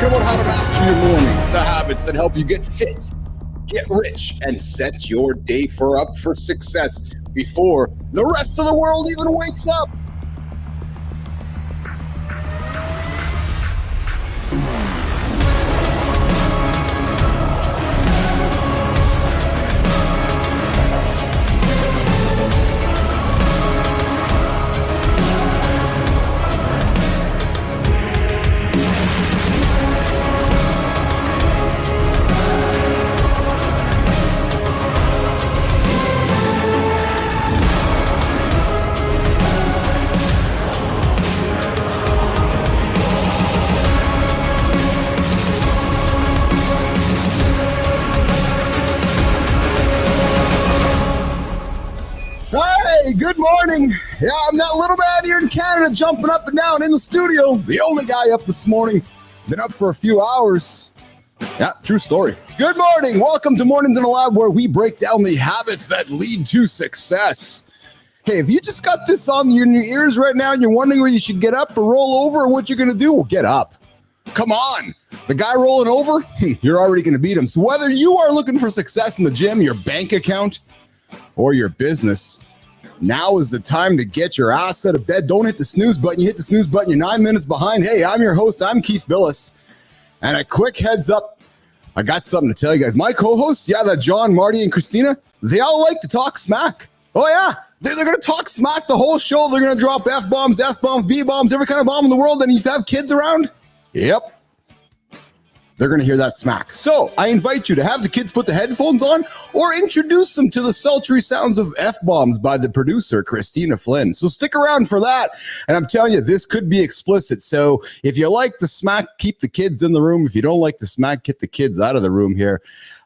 talking about how to master your morning, the habits that help you get fit, get rich, and set your day up for success before the rest of the world even wakes up. Good morning. Yeah, I'm that little man here in Canada jumping up and down in the studio. The only guy up this morning. Been up for a few hours. Yeah, true story. Good morning. Welcome to Mornings in the Lab, where we break down the habits that lead to success. Hey, if you just got this on your ears right now and you're wondering whether you should get up or roll over or what you're going to do, well, get up. Come on. The guy rolling over, you're already going to beat him. So whether you are looking for success in the gym, your bank account, or your business, now is the time to get your ass out of bed. Don't hit the snooze button. You hit the snooze button, you're 9 minutes behind. Hey, I'm your host. I'm Keith Bilous. And a quick heads up, I got something to tell you guys. My co-hosts, that Jon, Marty, and Kristina, they all like to talk smack. Oh, yeah. They're going to talk smack the whole show. They're going to drop F-bombs, S-bombs, B-bombs, every kind of bomb in the world. And if you have kids around, yep, they're going to hear that smack. So I invite you to have the kids put the headphones on or introduce them to the sultry sounds of F-bombs by the producer, Kristina Flynn. So stick around for that. And I'm telling you, this could be explicit. So if you like the smack, keep the kids in the room. If you don't like the smack, get the kids out of the room here.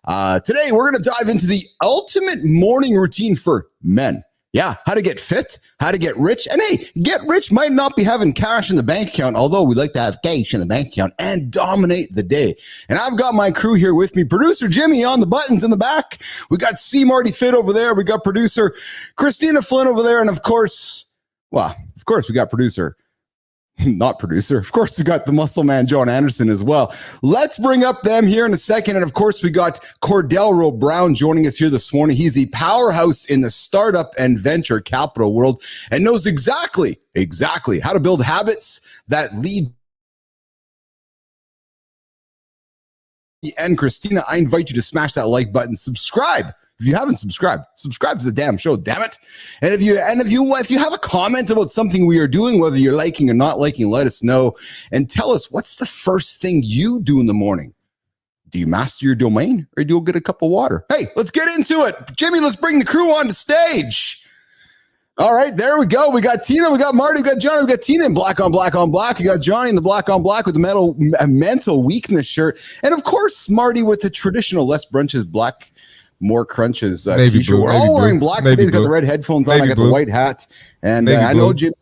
Today, we're going to dive into the ultimate morning routine for men. Yeah, how to get fit, how to get rich. And hey, get rich might not be having cash in the bank account, although we like to have cash in the bank account and dominate the day. And I've got my crew here with me. Producer Jimmy on the buttons in the back. We got CMartyFit over there. We got producer Kristina Flynn over there. And of course, we got producer. Not producer. Of course, we got the muscle man, Jon Andersen, as well. Let's bring up them here in a second. And of course, we got Cordelro Brown joining us here this morning. He's a powerhouse in the startup and venture capital world and knows exactly how to build habits that lead. And Kristina, I invite you to smash that like button, subscribe. If you haven't subscribed to the damn show, damn it. And if you have a comment about something we are doing, whether you're liking or not liking, let us know and tell us, what's the first thing you do in the morning? Do you master your domain or do you get a cup of water? Hey, let's get into it. Jimmy, let's bring the crew on the stage. All right, there we go. We got Tina, we got Marty, we got Johnny, we got Tina in black on black on black. We got Johnny in the black on black with the mental weakness shirt. And of course, Marty with the traditional less brunches, black, more crunches t-shirt. We're all wearing black today. He's got the red headphones on. I got the white hat. And I know Jimmy.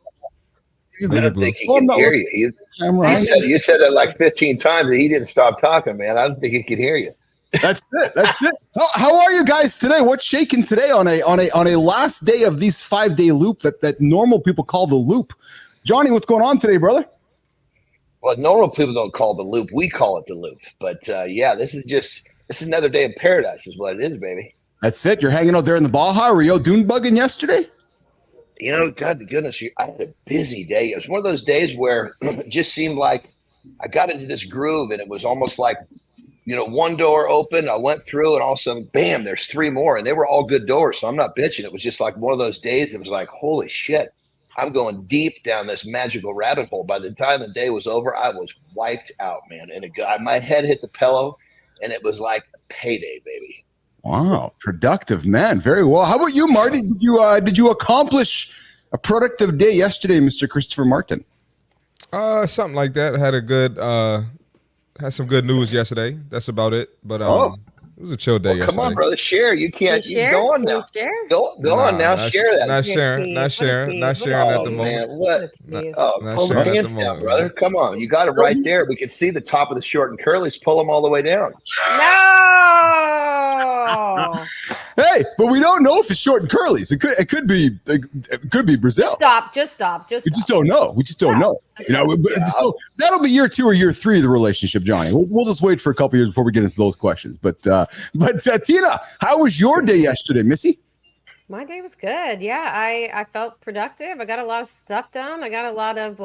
I don't think he can hear you. You said that like 15 times and he didn't stop talking, man. I don't think he could hear you. That's it. How are you guys today? What's shaking today on a last day of these 5-day loop that normal people call the loop? Johnny, what's going on today, brother? Well, normal people don't call it the loop. We call it the loop. But this is another day in paradise is what it is, baby. That's it. You're hanging out there in the Baja. Were you out dune bugging yesterday? God the goodness, I had a busy day. It was one of those days where it just seemed like I got into this groove and it was almost like, one door open, I went through and all of a sudden, bam, there's 3 more and they were all good doors. So I'm not bitching. It was just like one of those days. It was like, holy shit, I'm going deep down this magical rabbit hole. By the time the day was over, I was wiped out, man. And my head hit the pillow and it was like payday, baby. Wow, productive, man. Very well. How about you, Marty? Did you accomplish a productive day yesterday, Mr. Christopher Martin? Something like that. Had some good news yesterday. That's about it. But it was a chill day yesterday. Come on, brother, share. You can't. You go on now. Go on now. Share that. Not sharing at the moment. Man, what? Pull the pants down, brother. Come on, you got it right there. We can see the top of the short and curlies. Pull them all the way down. No. Hey, but we don't know if it's short and curlies. It could be Brazil. Just stop. We just don't know. We just don't know. So that'll be year 2 or year 3 of the relationship, Johnny. We'll just wait for a couple years before we get into those questions. But Tina, how was your day yesterday, Missy? My day was good. Yeah, I felt productive. I got a lot of stuff done. I got a lot of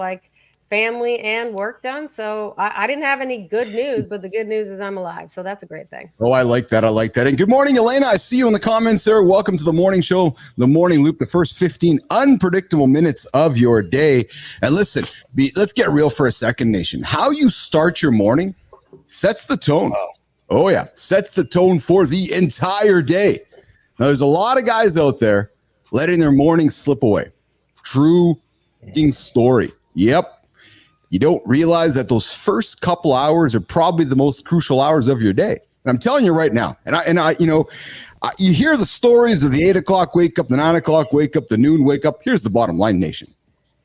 family and work done. So I didn't have any good news, but the good news is I'm alive. So that's a great thing. Oh, I like that. And good morning, Elena. I see you in the comments there. Welcome to the morning show, the morning loop, the first 15 unpredictable minutes of your day. And listen, let's get real for a second, nation. How you start your morning sets the tone. Oh yeah. Sets the tone for the entire day. Now, there's a lot of guys out there letting their morning slip away. True story. Yep. You don't realize that those first couple hours are probably the most crucial hours of your day. And I'm telling you right now, you hear the stories of the 8 o'clock wake up, the 9 o'clock wake up, the noon wake up. Here's the bottom line, nation.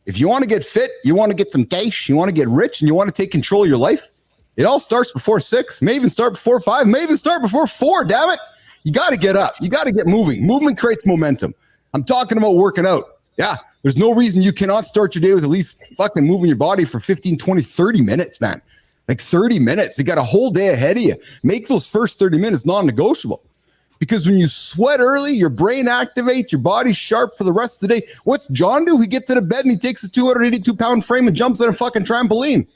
If you want to get fit, you want to get some cash, you want to get rich, and you want to take control of your life, it all starts before 6, may even start before 5, may even start before 4, damn it. You got to get up. You got to get moving. Movement creates momentum. I'm talking about working out. Yeah. There's no reason you cannot start your day with at least fucking moving your body for 15, 20, 30 minutes, man. Like 30 minutes. You got a whole day ahead of you. Make those first 30 minutes non-negotiable. Because when you sweat early, your brain activates, your body's sharp for the rest of the day. What's John do? He gets out of bed and he takes a 282-pound frame and jumps on a fucking trampoline.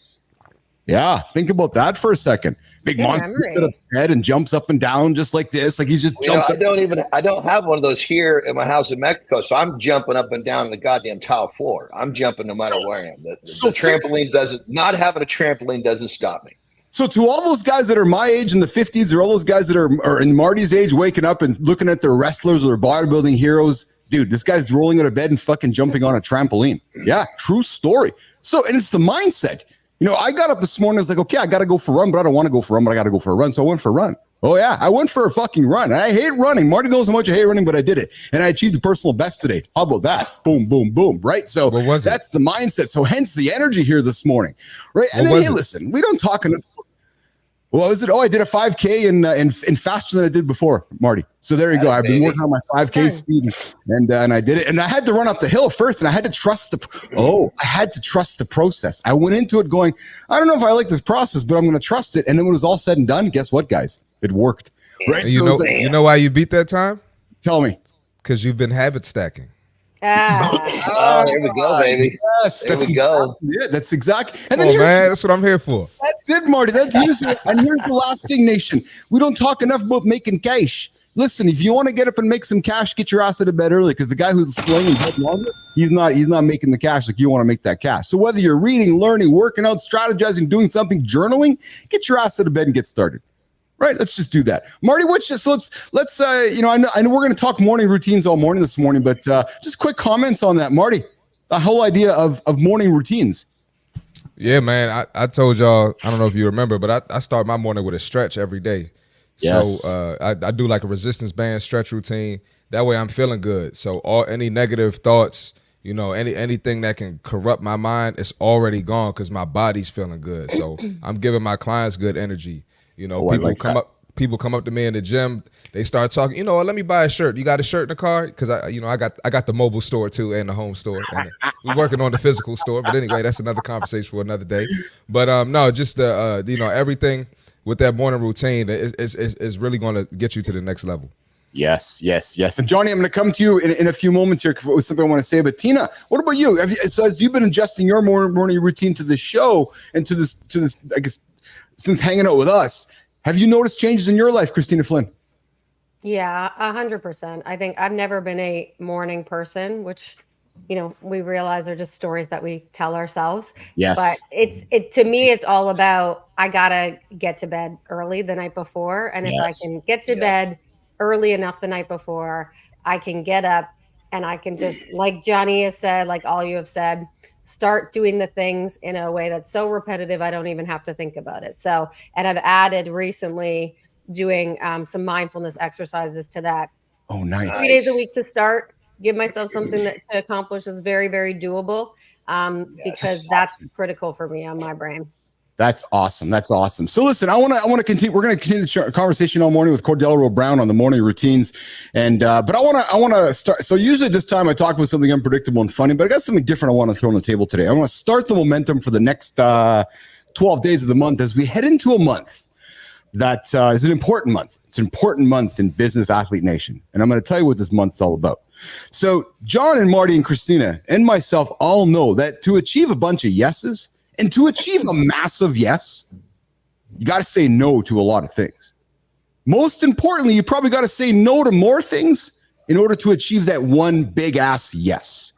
Yeah, think about that for a second. Big monster gets out of bed and jumps up and down just like this, like he's just jumping. I don't have one of those here in my house in Mexico, so I'm jumping up and down the goddamn tile floor. I'm jumping no matter where I am. The trampoline not having a trampoline doesn't stop me. So to all those guys that are my age in the 50s, or all those guys that are in Marty's age, waking up and looking at their wrestlers or their bodybuilding heroes, dude, this guy's rolling out of bed and fucking jumping on a trampoline. Yeah, true story. So, and it's the mindset. I got up this morning. I was like, okay, I got to go for a run, but I don't want to go for a run, but I got to go for a run. So I went for a run. Oh, yeah. I went for a fucking run. I hate running. Marty knows how much I hate running, but I did it. And I achieved the personal best today. How about that? Boom, boom, boom. Right? So that's the mindset. So hence the energy here this morning. Right? And then, hey, listen, we don't talk enough. Well, is it? Oh, I did a 5K in faster than I did before, Marty. So there you go. I've been working on my 5K speed, and I did it. And I had to run up the hill first, and I had to trust the process. I went into it going, I don't know if I like this process, but I'm going to trust it. And then when it was all said and done, guess what, guys? It worked. Right? So you know why you beat that time? Tell me. Because you've been habit stacking. There we go, baby. Yes, there we go. Yeah, that's exactly. And then that's what I'm here for. That's it, Marty. Here's the last thing, nation. We don't talk enough about making cash. Listen, if you want to get up and make some cash, get your ass out of bed early, because the guy who's slaying bed longer, he's not making the cash like you want to make that cash. So whether you're reading, learning, working out, strategizing, doing something, journaling, get your ass out of bed and get started. Right, let's just do that, Marty. Let's I know we're going to talk morning routines all morning this morning, but just quick comments on that, Marty. The whole idea of morning routines. Yeah, man. I told y'all, I don't know if you remember, but I start my morning with a stretch every day. Yes. So I do like a resistance band stretch routine. That way I'm feeling good. So any negative thoughts, anything that can corrupt my mind, it's already gone because my body's feeling good. So I'm giving my clients good energy. People come up to me in the gym. They start talking. Let me buy a shirt. You got a shirt in the car? Because I got the mobile store too and the home store. And we're working on the physical store. But anyway, that's another conversation for another day. But no, just the everything with that morning routine is really going to get you to the next level. Yes. And Johnny, I'm going to come to you in a few moments here with something I want to say. But Tina, what about you? As you've been adjusting your morning routine to the show and to this, I guess, since hanging out with us, have you noticed changes in your life, Kristina Flynn? Yeah, 100%. I think I've never been a morning person, which, we realize are just stories that we tell ourselves. Yes. But to me, it's all about, I got to get to bed early the night before. And if I can get to bed early enough the night before, I can get up and I can just, like Johnny has said, like all you have said, start doing the things in a way that's so repetitive, I don't even have to think about it. So, and I've added recently doing some mindfulness exercises to that. Oh, nice. 3 days a week to start, give myself something to accomplish is very, very doable because that's critical for me on my brain. That's awesome. That's awesome. So listen, I want to continue. We're going to continue the conversation all morning with Cordelro Brown on the morning routines. And, but I want to start. So usually this time I talk about something unpredictable and funny, but I got something different I want to throw on the table today. I want to start the momentum for the next 12 days of the month as we head into a month that is an important month. It's an important month in Business Athlete Nation. And I'm going to tell you what this month's all about. So Jon and Marty and Kristina and myself all know that to achieve a bunch of yeses, and to achieve a massive yes, you got to say no to a lot of things. Most importantly, you probably got to say no to more things in order to achieve that one big ass yes.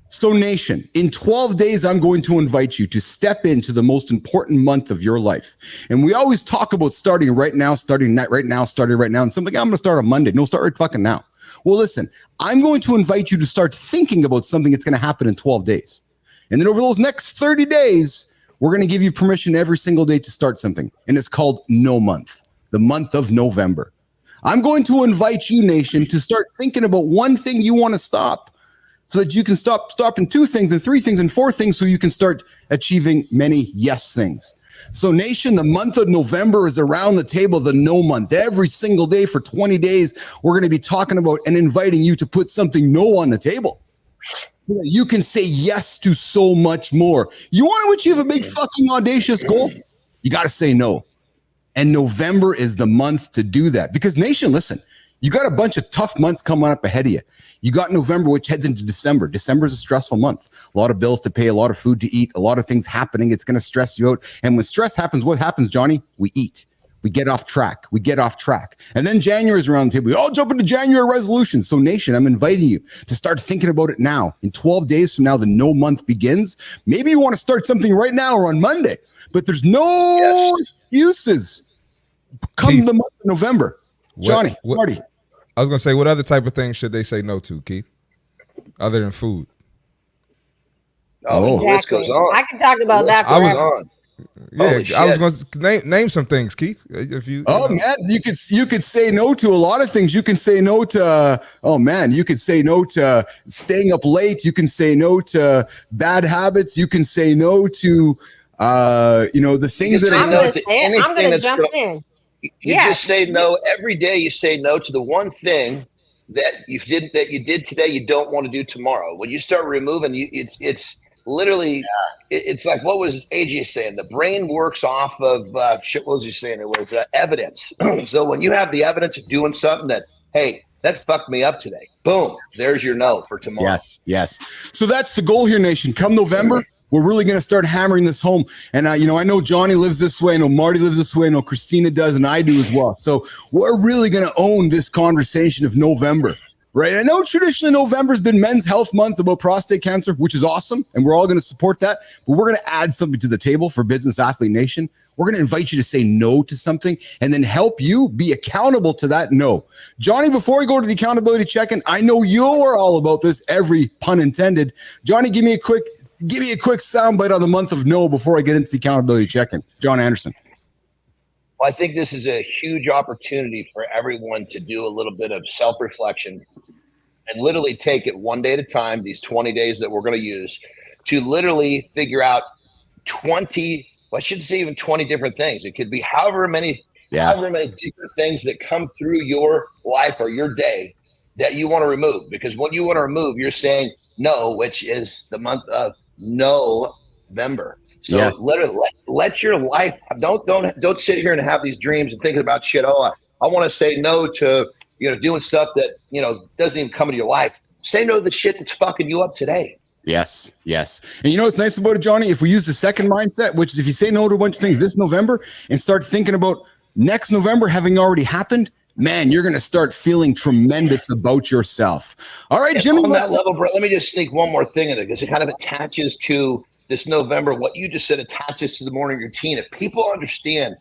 So nation, in 12 days, I'm going to invite you to step into the most important month of your life. And we always talk about starting right now, starting right now. And something, I'm going to start on Monday. No, start right fucking now. Well, listen, I'm going to invite you to start thinking about something that's going to happen in 12 days. And then over those next 30 days, we're going to give you permission every single day to start something. And it's called No Month, the month of November. I'm going to invite you, nation, to start thinking about one thing you want to stop so that you can stop in 2 things and 3 things and 4 things so you can start achieving many yes things. So nation, the month of November is around the table, the no month. Every single day for 20 days, we're going to be talking about and inviting you to put something no on the table. You can say yes to so much more. You want to achieve a big fucking audacious goal? You got to say no. And November is the month to do that. Because nation, listen, you got a bunch of tough months coming up ahead of you. You got November, which heads into December. December is a stressful month. A lot of bills to pay, a lot of food to eat, a lot of things happening. It's going to stress you out. And when stress happens, what happens, Johnny? We eat. We get off track. And then January is around the table. We all jump into January resolutions. So nation, I'm inviting you to start thinking about it now. In 12 days from now, the no month begins. Maybe you want to start something right now or on Monday, but there's no excuses come Keith, the month of November. Johnny, Marty. I was going to say, what other type of things should they say no to, Keith, other than food? Oh, exactly. The list goes on. I can talk about that forever. I was on. Yeah, I was going to name some things, Keith. If you, man, you could say no to a lot of things. You can say no to, you could say no to staying up late. You can say no to bad habits. You can say no to, the things that I'm going to jump in. You just say no every day. You say no to the one thing that you did today. You don't want to do tomorrow. When you start removing, it's literally, it's like, what was AJ saying? The brain works off of, what was he saying? It was evidence. So when you have the evidence of doing something that, hey, that fucked me up today, boom, there's your no for tomorrow. Yes. So that's the goal here, nation. Come November, we're really going to start hammering this home. And, I know Johnny lives this way. I know Marty lives this way. I know Kristina does, and I do as well. So we're really going to own this conversation of November. Right. I know traditionally November has been Men's Health Month about prostate cancer, which is awesome. And we're all going to support that. But we're going to add something to the table for Business Athlete Nation. We're going to invite you to say no to something and then help you be accountable to that no. Johnny, before we go to the accountability check-in, I know you're all about this, every pun intended. Johnny, give me a quick soundbite on the month of no before I get into the accountability check-in. Jon Andersen. Well, I think this is a huge opportunity for everyone to do a little bit of self-reflection and literally take it one day at a time, these 20 days that we're going to use, to literally figure out 20, well, I shouldn't say even 20 different things. It could be however many different things that come through your life or your day that you want to remove. Because when you want to remove, you're saying no, which is the month of November. So let your life, don't sit here and have these dreams and thinking about shit. Oh, I want to say no to, doing stuff that, doesn't even come into your life. Say no to the shit that's fucking you up today. Yes. And what's nice about it, Johnny? If we use the second mindset, which is if you say no to a bunch of things this November and start thinking about next November having already happened, man, you're going to start feeling tremendous about yourself. All right, Jimmy. On that level, bro, let me just sneak one more thing in it because it kind of attaches to this November. What you just said attaches to the morning routine. If people understand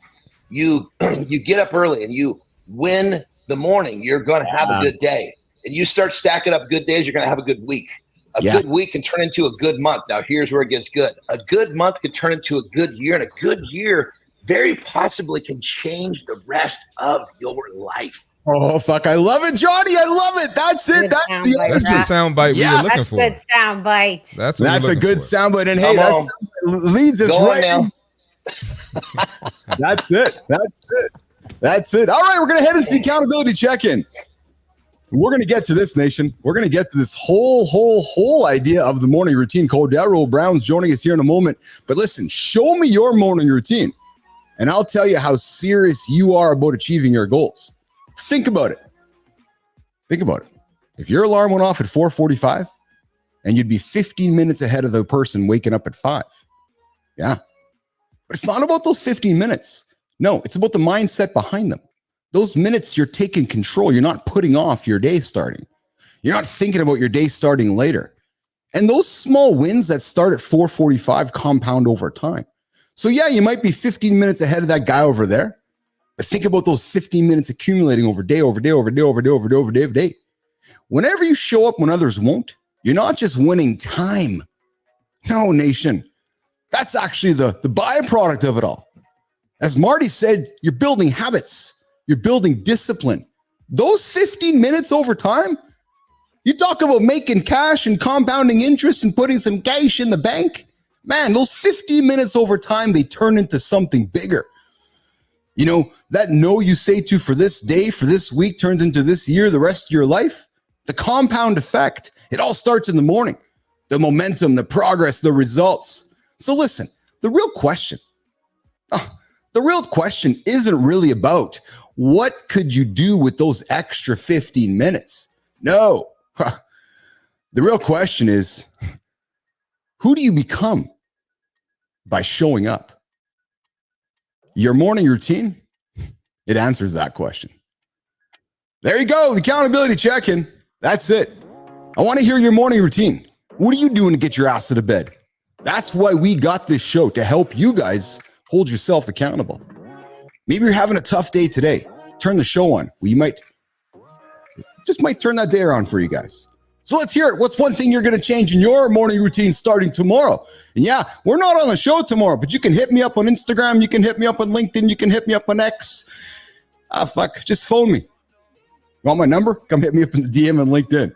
you get up early and you win the morning, you're going to have a good day. And you start stacking up good days, you're going to have a good week. A good week can turn into a good month. Now, here's where it gets good. A good month can turn into a good year, and a good year very possibly can change the rest of your life. Oh, fuck. I love it, Johnny. I love it. That's it. That's the sound bite we were looking for. That's a good sound bite. That's a good sound bite. And hey, that leads us right. That's it. All right, we're going to head into the accountability check-in. We're going to get to this, nation. We're going to get to this whole idea of the morning routine. Cordelro Brown's joining us here in a moment. But listen, show me your morning routine, and I'll tell you how serious you are about achieving your goals. Think about it. If your alarm went off at 4:45, and you'd be 15 minutes ahead of the person waking up at 5. Yeah. But it's not about those 15 minutes. No, it's about the mindset behind them. Those minutes, you're taking control. You're not putting off your day starting. You're not thinking about your day starting later. And those small wins that start at 4:45 compound over time. So yeah, you might be 15 minutes ahead of that guy over there. But think about those 15 minutes accumulating over day. Whenever you show up when others won't, you're not just winning time. No, nation. That's actually the byproduct of it all. As Marty said, you're building habits. You're building discipline. Those 15 minutes over time, you talk about making cash and compounding interest and putting some cash in the bank. Man, those 15 minutes over time, they turn into something bigger. You know, that no you say to for this day, for this week, turns into this year, the rest of your life. The compound effect, it all starts in the morning. The momentum, the progress, the results. So listen, the real question isn't really about what could you do with those extra 15 minutes? No. The real question is, who do you become by showing up? Your morning routine, it answers that question. There you go, the accountability check-in. That's it. I want to hear your morning routine. What are you doing to get your ass out of bed? That's why we got this show, to help you guys hold yourself accountable. Maybe you're having a tough day today. Turn the show on. We might turn that day around for you guys. So let's hear it. What's one thing you're going to change in your morning routine starting tomorrow? And yeah, we're not on the show tomorrow, but you can hit me up on Instagram. You can hit me up on LinkedIn. You can hit me up on X. Just phone me. Want my number? Come hit me up in the DM and LinkedIn.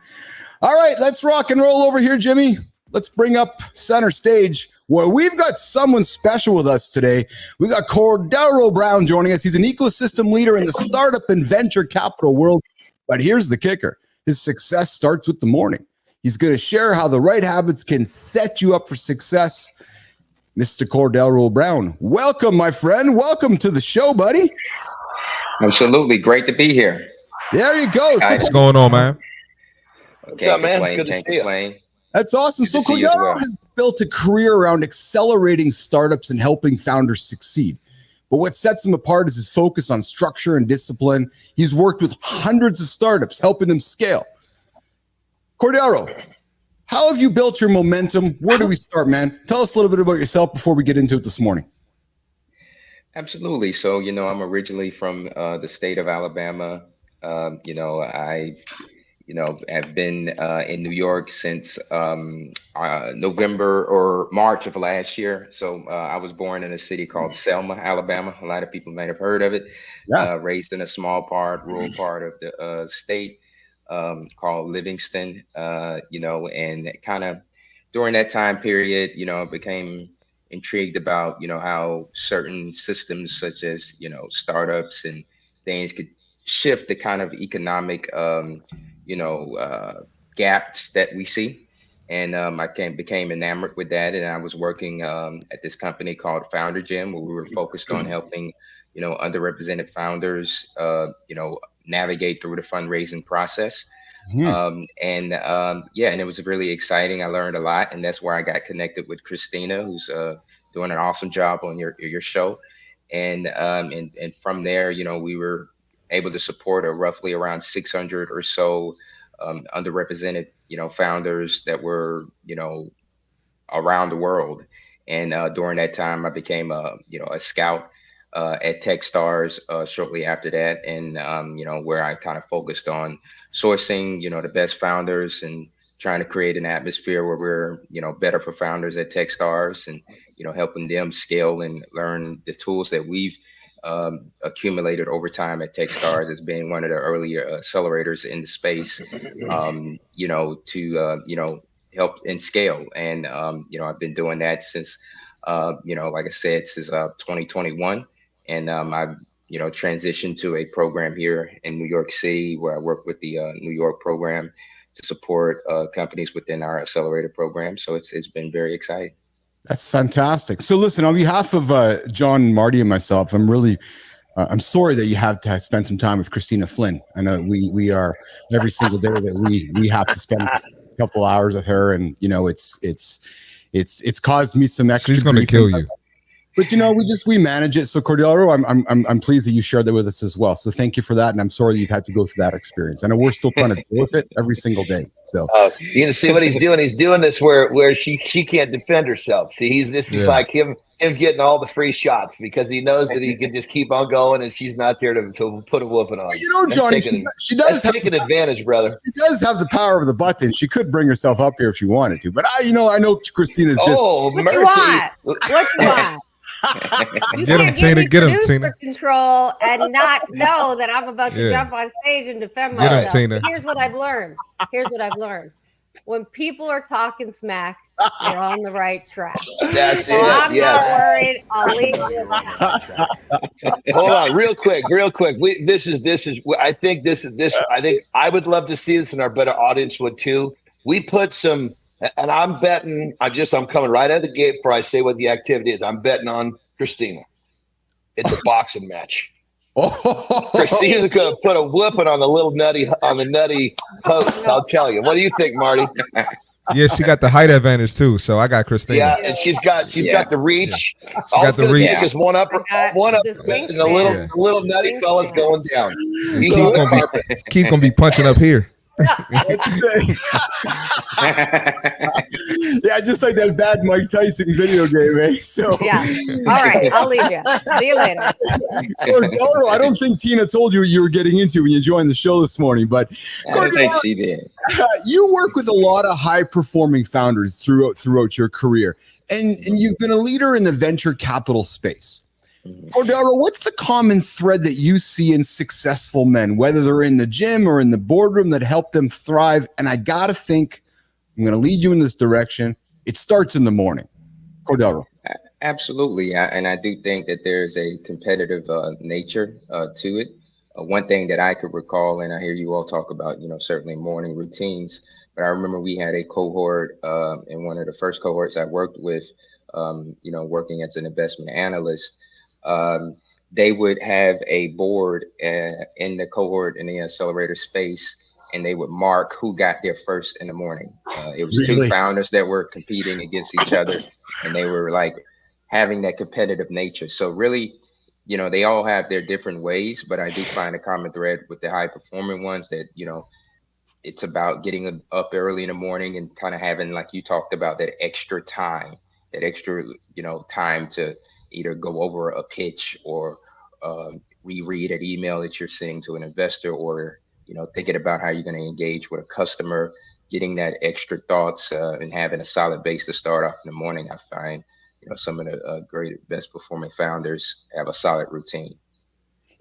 All right, let's rock and roll over here, Jimmy. Let's bring up center stage where we've got someone special with us today. We got Cordelro Brown joining us. He's an ecosystem leader in the startup and venture capital world. But here's the kicker. His success starts with the morning. He's going to share how the right habits can set you up for success. Mr. Cordelro Brown, welcome, my friend. Welcome to the show, buddy. Absolutely. Great to be here. There you go. What's going on, man? What's up, man? Good to see you. That's awesome. So Cordelro has built a career around accelerating startups and helping founders succeed. But what sets him apart is his focus on structure and discipline. He's worked with hundreds of startups, helping them scale. Cordelro, how have you built your momentum? Where do we start, man? Tell us a little bit about yourself before we get into it this morning. Absolutely. So, I'm originally from the state of Alabama. I have been in New York since November or March of last year. So I was born in a city called Selma, Alabama. A lot of people might have heard of it. Yeah. Raised in a rural part of the state called Livingston, and kind of during that time period, I became intrigued about, how certain systems such as, startups and things could shift the kind of economic, gaps that we see. And I became enamored with that. And I was working at this company called Founder Gym, where we were focused on helping, underrepresented founders, navigate through the fundraising process. And it was really exciting. I learned a lot, and that's where I got connected with Kristina, who's doing an awesome job on your show. And from there, we were able to support roughly around 600 or so underrepresented, founders that were, around the world. And during that time, I became a scout at Techstars shortly after that, and where I kind of focused on sourcing, the best founders and trying to create an atmosphere where we're, better for founders at Techstars, and helping them scale and learn the tools that we've accumulated over time at Techstars as being one of the earlier accelerators in the space, to help and scale. And I've been doing that since Like I said, since 2021, and I've transitioned to a program here in New York City where I work with the New York program to support companies within our accelerator program. So it's been very exciting. That's fantastic. So listen, on behalf of Jon, Marty, and myself, I'm sorry that you have to spend some time with Kristina Flynn. I know we are every single day that we have to spend a couple hours with her, and it's caused me some extra. She's going to kill you. But we manage it. So Cordelro, I'm pleased that you shared that with us as well. So thank you for that, and I'm sorry that you've had to go through that experience. I know we're still trying to deal with it every single day. So you see what he's doing. He's doing this where she can't defend herself. See, is like him getting all the free shots because he knows that he can just keep on going, and she's not there to put a whooping on. Johnny, she does take an advantage, brother. She does have the power of the button. She could bring herself up here if she wanted to, but I know Kristina's just. Oh, what you want? What you want? You get him, Tina. Get him, Tina. Control and not know that I'm about to jump on stage and defend myself. Get him, Tina. Here's what I've learned. When people are talking smack, they're on the right track. That's so I'm not worried. I'll leave you. Hold on, real quick. This is. I think I would love to see this, and our better audience would too. We put some. And I'm betting, I'm coming right out of the gate before I say what the activity is. I'm betting on Kristina. It's a boxing match. Kristina's going to put a whooping on the nutty host. I'll tell you. What do you think, Marty? Yeah, she got the height advantage too. So I got Kristina. Yeah, and she's got the reach. Yeah. She got the reach. Take is one up, and the little nutty fella's going down. He's gonna be punching up here. Just like that bad Mike Tyson video game, eh? So yeah. All right, I'll leave you. See you later. Cordelro, I don't think Tina told you what you were getting into when you joined the show this morning, but I don't think she did. You work with a lot of high performing founders throughout your career, and you've been a leader in the venture capital space. Cordelro, what's the common thread that you see in successful men, whether they're in the gym or in the boardroom, that help them thrive? And I got to think, I'm going to lead you in this direction. It starts in the morning. Cordelro. Absolutely. And I do think that there's a competitive nature to it. One thing that I could recall, and I hear you all talk about, certainly morning routines, but I remember we had a cohort in one of the first cohorts I worked with, working as an investment analyst. They would have a board in the cohort in the accelerator space, and they would mark who got there first in the morning. It was two founders that were competing against each other, and they were like having that competitive nature. So really, they all have their different ways, but I do find a common thread with the high performing ones that, it's about getting up early in the morning and kind of having, like you talked about, that extra time time to either go over a pitch or reread an email that you're sending to an investor, or thinking about how you're going to engage with a customer, getting that extra thoughts and having a solid base to start off in the morning. I find some of the great, best performing founders have a solid routine.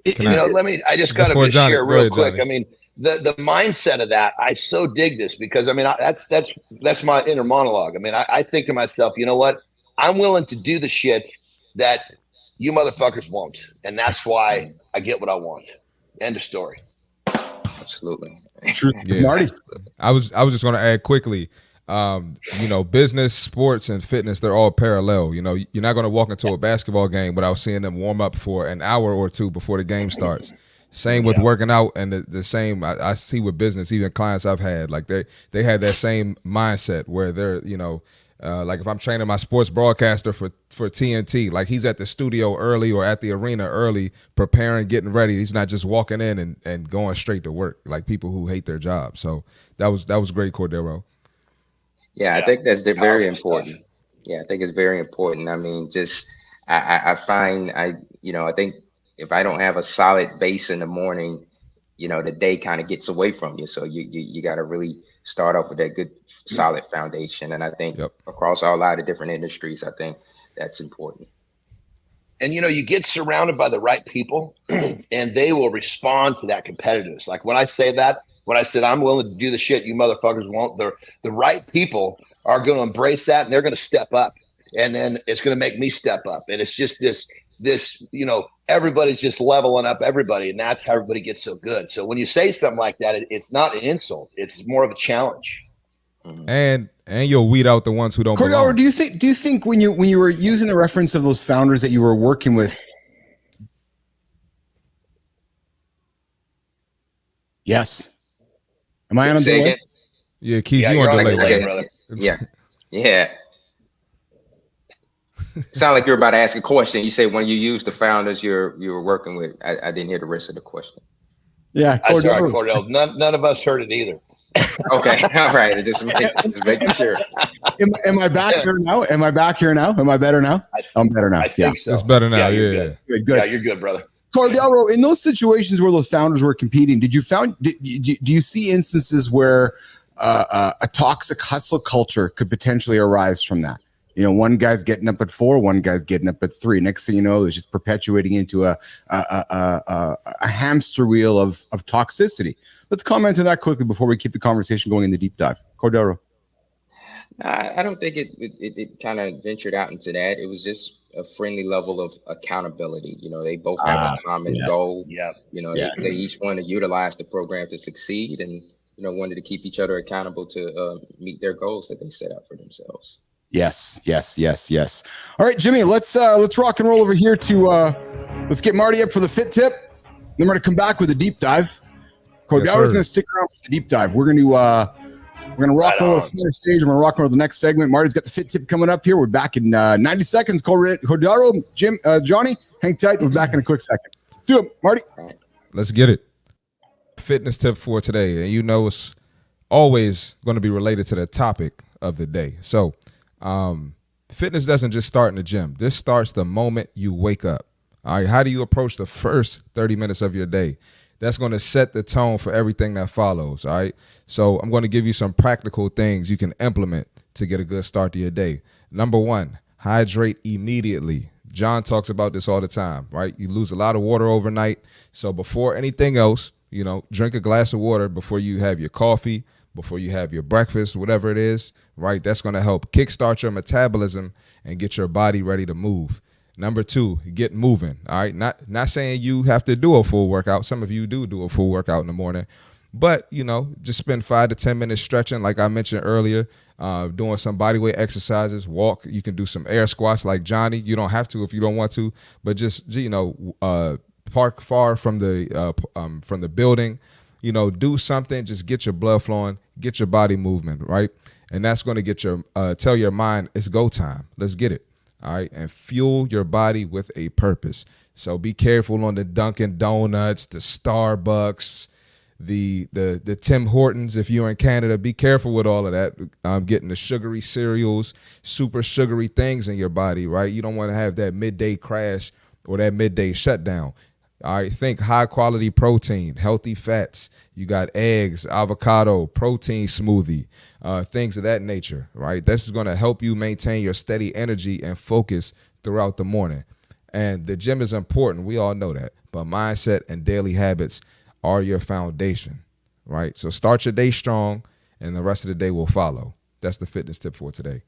I just got to share real quick. Johnny. I mean, the mindset of that, I so dig this because that's my inner monologue. I mean, I think to myself, you know what? I'm willing to do the shit that you motherfuckers won't. And that's why I get what I want. End of story. Absolutely. Yeah. Marty. I was just going to add quickly, business, sports, and fitness, they're all parallel. You're not going to walk into a basketball game without seeing them warm up for an hour or two before the game starts. Same with working out, and the same I see with business. Even clients I've had, like they had that same mindset where they're, like if I'm training my sports broadcaster for TNT, like he's at the studio early or at the arena early, preparing, getting ready. He's not just walking in and going straight to work like people who hate their job. So that was great, Cordelro. Yeah, I think that's very important. Stuff. Yeah, I think it's very important. I mean, I find I think if I don't have a solid base in the morning, the day kind of gets away from you. So you got to really start off with that good, solid foundation. And I think across a lot of different industries, I think that's important. And, you get surrounded by the right people and they will respond to that competitiveness. Like when I said, I'm willing to do the shit you motherfuckers won't, the right people are going to embrace that and they're going to step up. and then it's going to make me step up. And it's just this, everybody's just leveling up everybody, and that's how everybody gets so good. So when you say something like that, it's not an insult. It's more of a challenge. And you'll weed out the ones who don't Cordelro, belong. do you think when you were using the reference of those founders that you were working with? Yes. Am I on a delay? Yeah, Keith, Yeah, you you're on on a delay, delay, brother. Yeah. Sound like you're about to ask a question. You say when you use the founders you were working with. I didn't hear the rest of the question. Yeah, That's all right, Cordell. None of us heard it either. Okay, all right. Just making sure. Am I back here now? Am I back here now? Am I better now? I'm better now. I think so. It's better now. You're Yeah. good. Good. Yeah, you're good, brother. Cordelro, in those situations where those founders were competing, do you see instances where a toxic hustle culture could potentially arise from that? One guy's getting up at 4, one guy's getting up at 3. Next thing you know, it's just perpetuating into a hamster wheel of toxicity. Let's comment on that quickly before we keep the conversation going in the deep dive. Cordelro. I don't think it kind of ventured out into that. It was just a friendly level of accountability. They both have a common goal. Yep. They each want to utilize the program to succeed, and wanted to keep each other accountable to meet their goals that they set out for themselves. Yes. All right, Jimmy, let's rock and roll over here to let's get Marty up for the fit tip. Then we're gonna come back with a deep dive. Cordelro's gonna stick around for the deep dive. We're gonna rock and roll the center stage. We're gonna rock and roll the next segment. Marty's got the fit tip coming up here. We're back in 90 seconds. Cordelro, Jim, Johnny, hang tight. We're back in a quick second. Let's do it, Marty. Let's get it. Fitness tip for today, and it's always going to be related to the topic of the day. So fitness doesn't just start in the gym. This starts the moment you wake up. All right, how do you approach the first 30 minutes of your day? That's going to set the tone for everything that follows. All right, so I'm going to give you some practical things you can implement to get a good start to your day. Number 1, hydrate immediately. Jon talks about this all the time, right? You lose a lot of water overnight. So before anything else, drink a glass of water before you have your coffee, before you have your breakfast, whatever it is, right? That's going to help kickstart your metabolism and get your body ready to move. Number 2, get moving. All right. Not saying you have to do a full workout. Some of you do a full workout in the morning, but just spend 5 to 10 minutes stretching. Like I mentioned earlier, doing some bodyweight exercises, walk. You can do some air squats like Johnny. You don't have to if you don't want to, but just, park far from the building, do something, just get your blood flowing, get your body movement, right? And that's going to get tell your mind it's go time. Let's get it. All right. And fuel your body with a purpose. So be careful on the Dunkin' Donuts, the Starbucks, the Tim Hortons. If you're in Canada, be careful with all of that. Getting the sugary cereals, super sugary things in your body, right? You don't want to have that midday crash or that midday shutdown. All right, think high quality protein, healthy fats. You got eggs, avocado, protein smoothie, things of that nature, right? This is going to help you maintain your steady energy and focus throughout the morning. And the gym is important. We all know that. But mindset and daily habits are your foundation, right? So start your day strong and the rest of the day will follow. That's the fitness tip for today.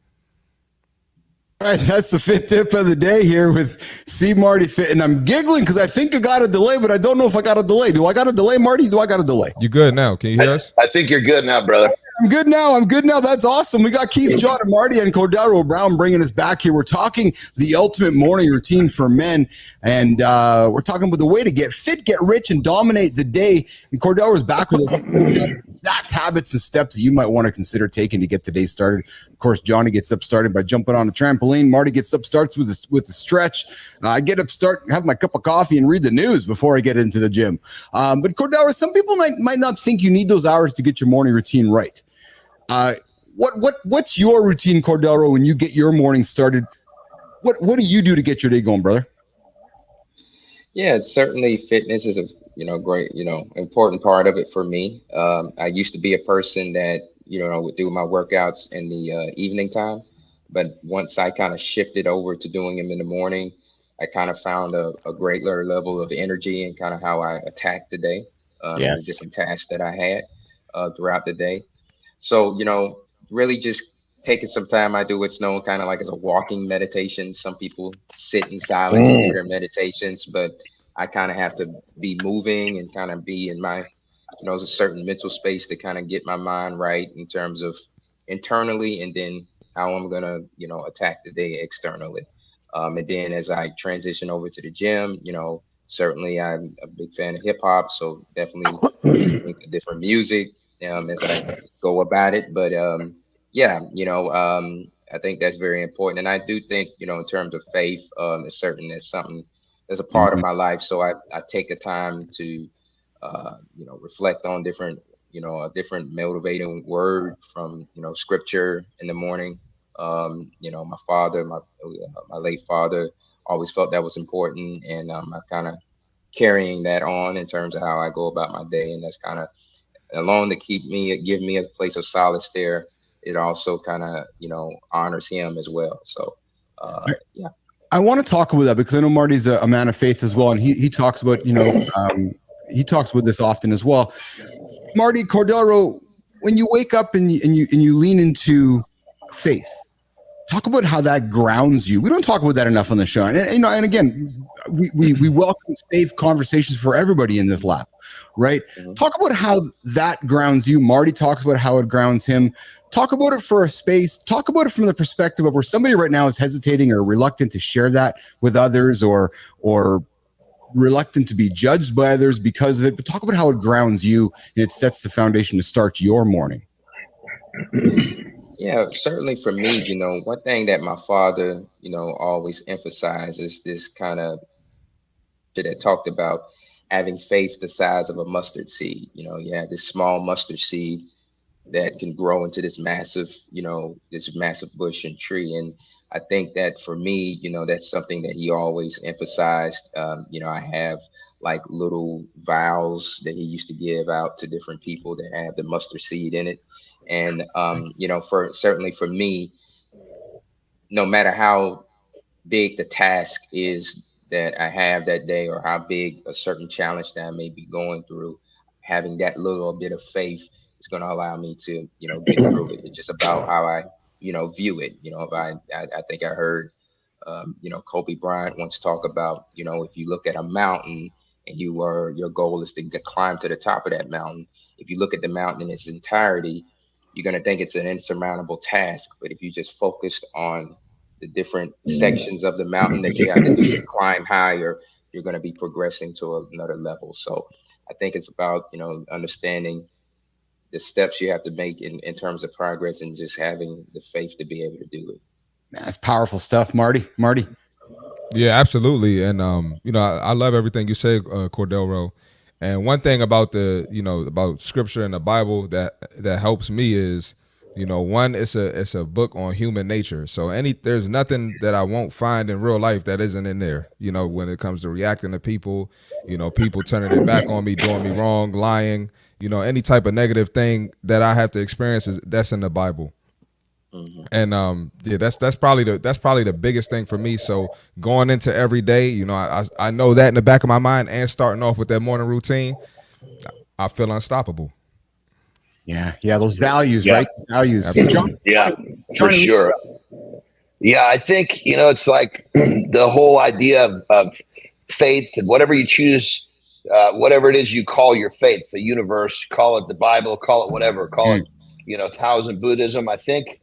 All right, that's the fit tip of the day here with CMartyFit. And I'm giggling because I think I got a delay, but I don't know if I got a delay. Do I got a delay, Marty? Do I got a delay? You good now? Can you hear us? I think you're good now, brother. I'm good now. That's awesome. We got Keith, Jon, and Marty and Cordelro Brown bringing us back here. We're talking the ultimate morning routine for men. And we're talking about the way to get fit, get rich, and dominate the day. And Cordelro's back with us. Exact habits and steps that you might want to consider taking to get the day started. Of course, Johnny gets up started by jumping on a trampoline. Marty gets up starts with a stretch. I get up start, have my cup of coffee, and read the news before I get into the gym. But Cordelro, some people might not think you need those hours to get your morning routine right. What's your routine, Cordelro, when you get your morning started? What do you do to get your day going, brother? Yeah, certainly fitness is a great important part of it for me. I used to be a person that would do my workouts in the evening time, but once I kind of shifted over to doing them in the morning, I kind of found a greater level of energy and kind of how I attacked the day, and the different tasks that I had throughout the day. So really just taking some time. I do what's known kind of like as a walking meditation. Some people sit in silence and do their meditations, but I kind of have to be moving and kind of be in my, a certain mental space to kind of get my mind right in terms of internally, and then how I'm gonna, attack the day externally. And then as I transition over to the gym, certainly I'm a big fan of hip hop, so definitely listening to different music as I go about it. But I think that's very important. And I do think, in terms of faith, it's certain that's something that's a part of my life. So I take the time to, reflect on different, a different motivating word from, scripture in the morning. My father, my late father, always felt that was important. And I'm kind of carrying that on in terms of how I go about my day. And that's kind of alone to give me a place of solace there. It also kind of, honors him as well. So, yeah. I want to talk about that because I know Marty's a man of faith as well. And he talks about, he talks about this often as well. Marty, Cordelro, when you wake up and you lean into faith, talk about how that grounds you. We don't talk about that enough on the show. And again, we welcome safe conversations for everybody in this lab, right? Mm-hmm. Talk about how that grounds you. Marty talks about how it grounds him. Talk about it for a space. Talk about it from the perspective of where somebody right now is hesitating or reluctant to share that with others, or reluctant to be judged by others because of it. But talk about how it grounds you and it sets the foundation to start your morning. Yeah, certainly for me, one thing that my father, always emphasizes this kind of that talked about having faith the size of a mustard seed. You have this small mustard seed that can grow into this massive bush and tree. And I think that for me, that's something that he always emphasized. I have like little vials that he used to give out to different people that have the mustard seed in it. And, certainly for me, no matter how big the task is that I have that day, or how big a certain challenge that I may be going through, having that little bit of faith is going to allow me to, get through it. It's just about how I, view it. If I think I heard, Kobe Bryant once talk about, if you look at a mountain and your goal is to climb to the top of that mountain, if you look at the mountain in its entirety, you're going to think it's an insurmountable task. But if you just focused on the different sections of the mountain that you have to do to climb higher, you're going to be progressing to another level. So I think it's about, understanding the steps you have to make in terms of progress, and just having the faith to be able to do it. That's powerful stuff, Marty. Yeah, absolutely. And, I love everything you say, Cordelro. And one thing about about scripture and the Bible that helps me is, one, it's a book on human nature. So there's nothing that I won't find in real life that isn't in there, when it comes to reacting to people, people turning their back on me, doing me wrong, lying, any type of negative thing that I have to experience that's in the Bible. Mm-hmm. And that's probably the biggest thing for me. So going into every day, I know that in the back of my mind, and starting off with that morning routine, I feel unstoppable. Yeah, those values, right? Values. Jon, for sure. Yeah, I think it's like the whole idea of faith, and whatever you choose, whatever it is you call your faith, the universe, call it the Bible, call it whatever, call it Taoism, Buddhism. I think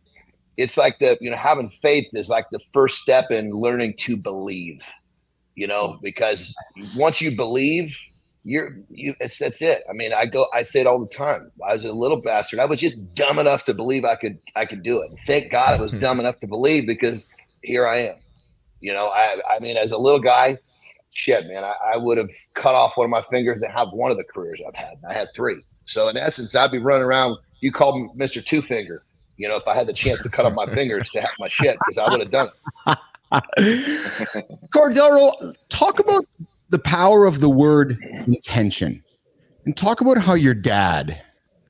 it's like having faith is like the first step in learning to believe, because once you believe, that's it. I mean, I say it all the time. I was a little bastard. I was just dumb enough to believe I could do it. And thank God I was dumb enough to believe, because here I am. I mean, as a little guy, shit, man, I would have cut off one of my fingers to have one of the careers I've had. I had 3. So in essence, I'd be running around. You called me Mr. Two Finger. If I had the chance to cut off my fingers to have my shit, because I would have done it. Cordelro, talk about the power of the word intention, and talk about how your dad,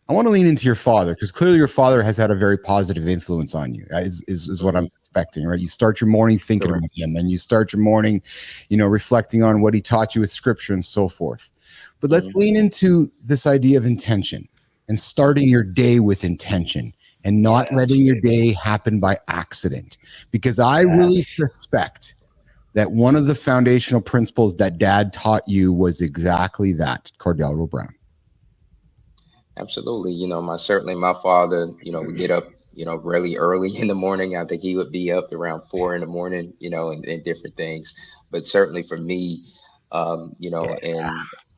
I want to lean into your father, because clearly your father has had a very positive influence on you, is what I'm expecting, right? You start your morning thinking about him, and you start your morning, reflecting on what he taught you with scripture and so forth. But let's lean into this idea of intention and starting your day with intention and not letting your day happen by accident. Because I really suspect that one of the foundational principles that Dad taught you was exactly that, Cordelro Brown. Absolutely. Certainly my father, would get up, really early in the morning. I think he would be up around 4 in the morning, and different things. But certainly for me, and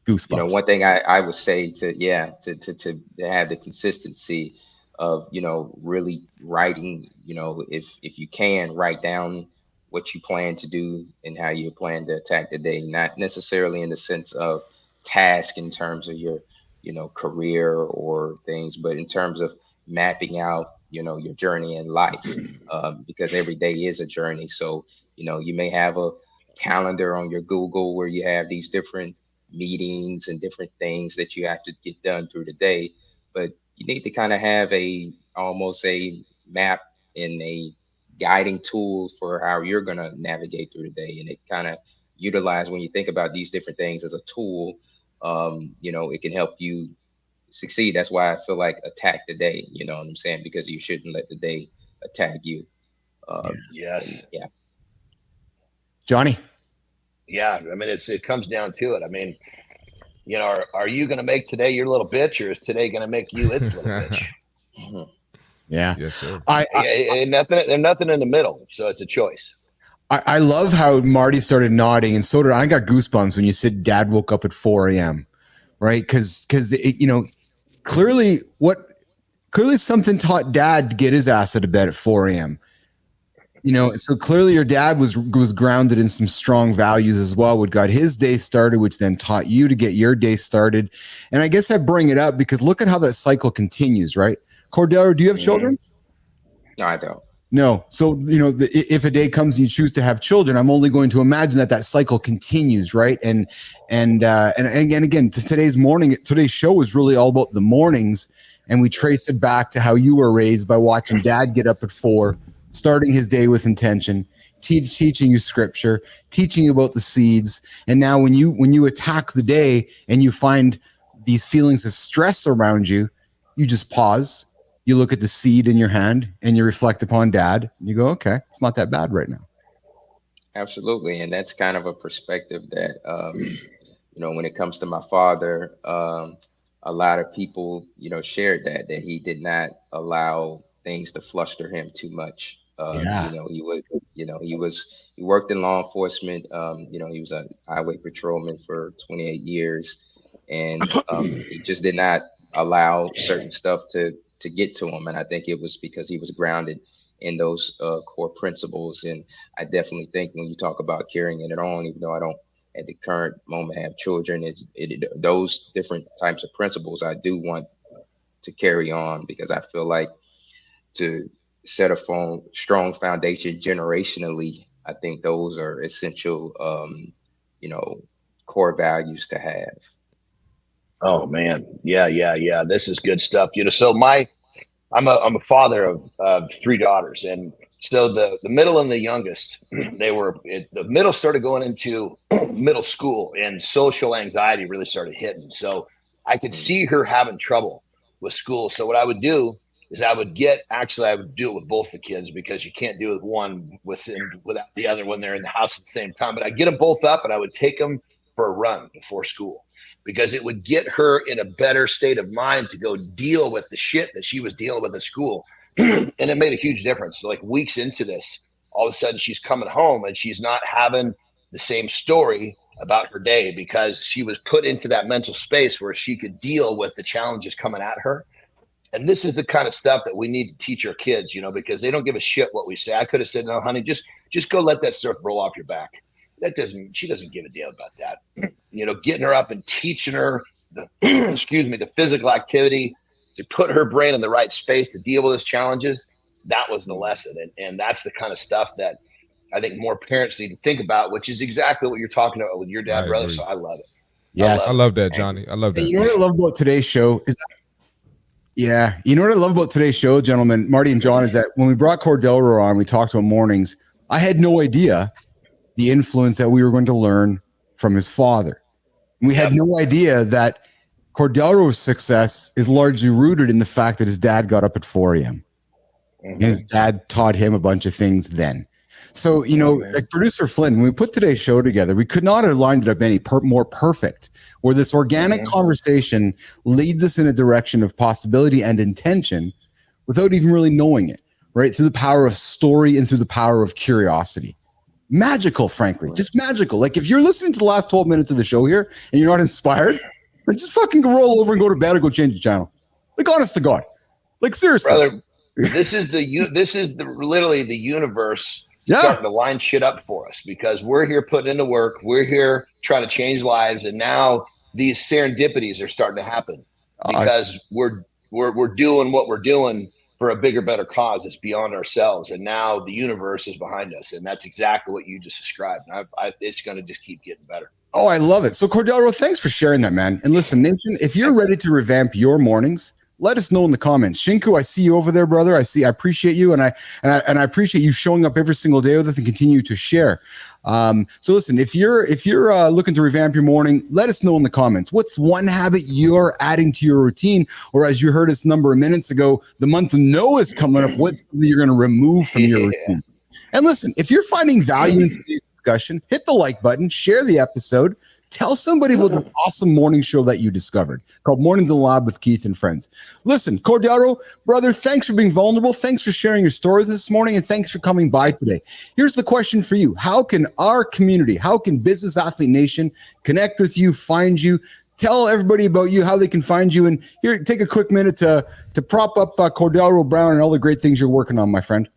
goosebumps. one thing I would say to have the consistency of, really writing, if you can write down what you plan to do and how you plan to attack the day, not necessarily in the sense of task in terms of your, career or things, but in terms of mapping out, your journey in life, because every day is a journey. So, you may have a calendar on your Google where you have these different meetings and different things that you have to get done through the day, but you need to kind of have almost a map and a guiding tool for how you're going to navigate through the day. And it kind of utilize, when you think about these different things as a tool, it can help you succeed. That's why I feel like attack the day, you know what I'm saying? Because you shouldn't let the day attack you. Yes. Yeah. Johnny. Yeah. I mean, it comes down to it. I mean, are you going to make today your little bitch, or is today going to make you its little bitch? Mm-hmm. Yeah. Yes, sir. There's nothing in the middle. So it's a choice. I love how Marty started nodding, and so did I. Got goosebumps when you said Dad woke up at 4 a.m. Right? Because clearly something taught Dad to get his ass out of bed at 4 a.m. So clearly your dad was grounded in some strong values as well, what got his day started, which then taught you to get your day started. And I guess I bring it up because look at how that cycle continues, right? Cordelro, do you have children? No, I don't. No. So, if a day comes and you choose to have children, I'm only going to imagine that cycle continues, right? And again, today's show is really all about the mornings, and we trace it back to how you were raised by watching Dad get up at 4, starting his day with intention, teaching you scripture, teaching you about the seeds. And now when you attack the day and you find these feelings of stress around you, you just pause. You look at the seed in your hand and you reflect upon Dad and you go, okay, it's not that bad right now. Absolutely. And that's kind of a perspective that, when it comes to my father, a lot of people, shared that he did not allow things to fluster him too much. He worked in law enforcement. He was a highway patrolman for 28 years, and he just did not allow certain stuff to get to him. And I think it was because he was grounded in those core principles. And I definitely think when you talk about carrying it on, even though I don't at the current moment have children, those different types of principles I do want to carry on, because I feel like to set a strong foundation generationally, I think those are essential, core values to have. Oh man. Yeah. This is good stuff. So I'm a father of 3 daughters. And so the middle and the youngest, the middle started going into middle school, and social anxiety really started hitting. So I could see her having trouble with school. So what I would do is I would do it with both the kids, because you can't do it one without the other when they're in the house at the same time. But I'd get them both up and I would take them for a run before school, because it would get her in a better state of mind to go deal with the shit that she was dealing with at school. And it made a huge difference. So like weeks into this, all of a sudden she's coming home and she's not having the same story about her day, because she was put into that mental space where she could deal with the challenges coming at her. And this is the kind of stuff that we need to teach our kids, because they don't give a shit what we say. I could have said, no, honey, just go let that stuff roll off your back. She doesn't give a damn about that. Getting her up and teaching her the physical activity to put her brain in the right space to deal with those challenges. That was the lesson. And that's the kind of stuff that I think more parents need to think about, which is exactly what you're talking about with your dad, brother. So I love it. Yes. I love that, Johnny. I love that. You know what I love about today's show is you know what I love about today's show, gentlemen, Marty and John, is that when we brought Cordelro on, we talked about mornings. I had no idea the influence that we were going to learn from his father. We had no idea that Cordelro's success is largely rooted in the fact that his dad got up at 4 a.m. His dad taught him a bunch of things then. So, like producer Flynn, when we put today's show together, we could not have lined it up any more perfect, where this organic conversation leads us in a direction of possibility and intention without even really knowing it, right? Through the power of story and through the power of curiosity. Magical, frankly, just magical. Like if you're listening to the last 12 minutes of the show here and you're not inspired, then just fucking roll over and go to bed or go change the channel. Like honest to God, like seriously, brother. This is literally the universe starting to line shit up for us, because we're here putting into work. We're here trying to change lives, and now these serendipities are starting to happen because we're doing what we're doing for a bigger, better cause. It's beyond ourselves, and now the universe is behind us, and that's exactly what you just described. And it's going to just keep getting better. Oh, I love it. So Cordelro, thanks for sharing that, man. And listen, Nation, if you're ready to revamp your mornings, let us know in the comments. Shinku, I see you over there, brother. I appreciate you, and I appreciate you showing up every single day with us and continue to share. So listen, if you're looking to revamp your morning, let us know in the comments. What's one habit you're adding to your routine? Or as you heard us a number of minutes ago, the month of no is coming up. What's something you're going to remove from your routine? And listen, if you're finding value in today's discussion, hit the like button, share the episode. Tell somebody about the awesome morning show that you discovered called Mornings in the Lab with Keith and Friends. Listen, Cordelro, brother, thanks for being vulnerable. Thanks for sharing your story this morning, and thanks for coming by today. Here's the question for you. How can our community, how can Business Athlete Nation connect with you, find you? Tell everybody about you, how they can find you. And here, take a quick minute to prop up Cordelro Brown and all the great things you're working on, my friend.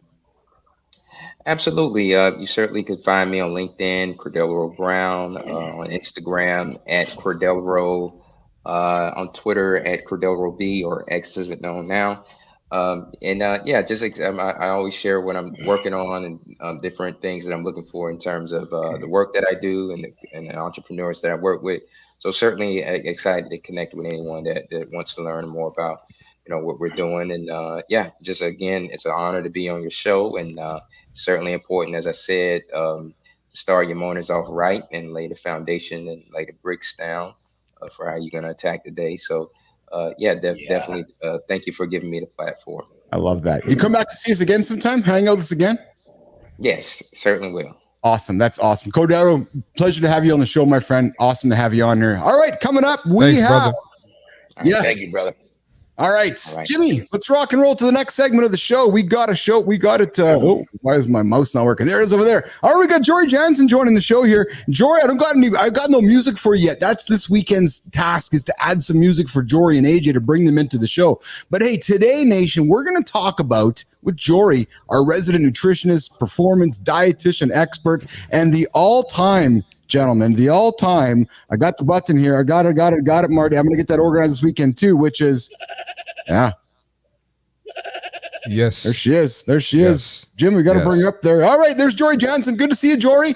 Absolutely. You certainly could find me on LinkedIn, Cordelro Brown, on Instagram at Cordelro, on Twitter at Cordelro B, or X as it known now. I always share what I'm working on and different things that I'm looking for in terms of the work that I do and the entrepreneurs that I work with. So certainly excited to connect with anyone that wants to learn more about what we're doing. And just again, it's an honor to be on your show, and certainly important, as I said, to start your mornings off right and lay the foundation and lay the bricks down for how you're going to attack the day. So, definitely. Thank you for giving me the platform. I love that. You come back to see us again sometime? Hang out with us again? Yes, certainly will. Awesome. That's awesome. Cordelro, pleasure to have you on the show, my friend. Awesome to have you on here. All right, coming up, we have. Brother. Yes. Thank you, brother. All right, Jimmy, let's rock and roll to the next segment of the show. We got it. Why is my mouse not working? There it is over there. All right, we got Jory Jansen joining the show here. Jory, I got no music for you yet. That's this weekend's task, is to add some music for Jory and AJ to bring them into the show. But hey, today, Nation, we're going to talk about, with Jory, our resident nutritionist, performance dietitian expert, and the all-time gentleman, I got the button here. I got it, Marty. I'm going to get that organized this weekend too, which is, yes. There she is. Jim, we got to bring her up there. All right, there's Jory Jansen. Good to see you, Jory.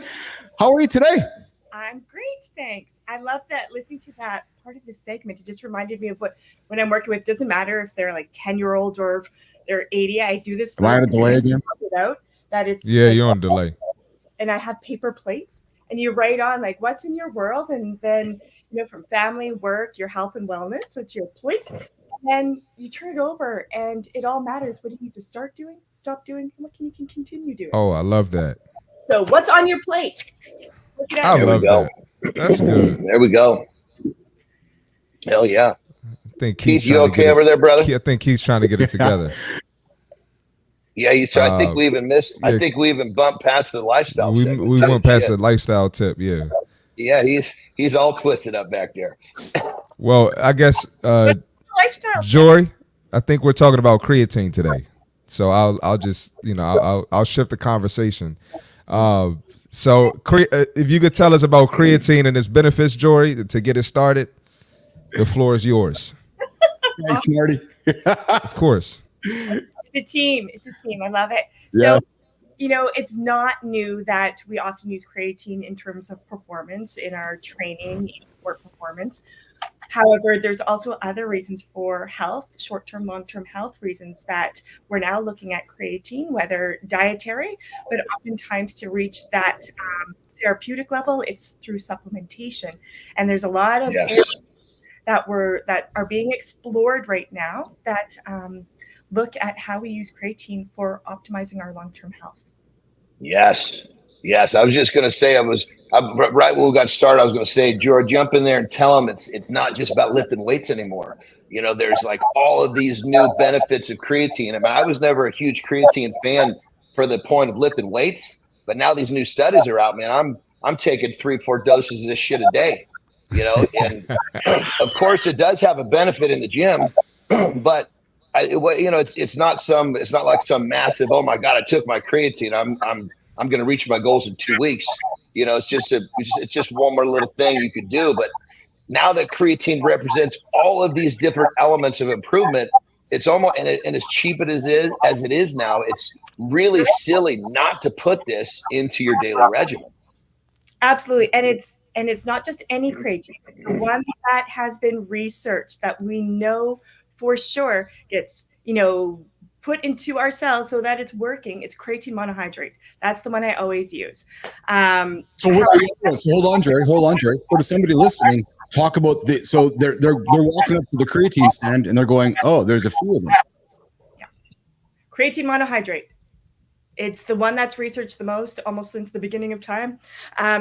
How are you today? I'm great, thanks. I love that, listening to that part of the segment. It just reminded me of when I'm working with, doesn't matter if they're like 10-year-olds or if they're 80. I do this. Am I on a delay again? You're on delay. And I have paper plates. And you write on like what's in your world, and then from family, work, your health and wellness. So it's your plate, and then you turn it over, and it all matters. What do you need to start doing, stop doing, and what you can continue doing? Oh, I love that. So what's on your plate? Look it I love that. That's good. There we go. Hell yeah. I think Keith, you okay over there, brother? I think Keith's trying to get it together. Yeah, I think we even missed. I think we even bumped past the lifestyle. We went past the lifestyle tip. Yeah. Yeah, he's all twisted up back there. Well, I guess Jory, I think we're talking about creatine today, so I'll just I'll shift the conversation. So if you could tell us about creatine and its benefits, Jory, to get it started, the floor is yours. Thanks, Marty. Of course. It's a team. I love it. Yes. So, it's not new that we often use creatine in terms of performance in our training, sport performance. However, there's also other reasons for health, short-term, long-term health reasons that we're now looking at creatine, whether dietary, but oftentimes to reach that therapeutic level, it's through supplementation. And there's a lot of areas that are being explored right now that look at how we use creatine for optimizing our long-term health. Yes. I was just going to say, right when we got started, I was going to say, George, jump in there and tell them it's not just about lifting weights anymore. You know, there's like all of these new benefits of creatine. I mean, I was never a huge creatine fan for the point of lifting weights, but now these new studies are out, man. I'm taking 3-4 doses of this shit a day, you know, and of course it does have a benefit in the gym, but it's not like some massive, oh my God, I took my creatine, I'm going to reach my goals in 2 weeks. You know, it's just one more little thing you could do. But now that creatine represents all of these different elements of improvement, it's almost, and as cheap as it is now, it's really silly not to put this into your daily regimen. Absolutely. And it's not just any creatine. The one that has been researched that we know for sure gets, put into our cells so that it's working. It's creatine monohydrate. That's the one I always use. So hold on, Jerry. For somebody listening, talk about so they're walking up to the creatine stand and they're going, oh, there's a few of them. Yeah. Creatine monohydrate. It's the one that's researched the most, almost since the beginning of time,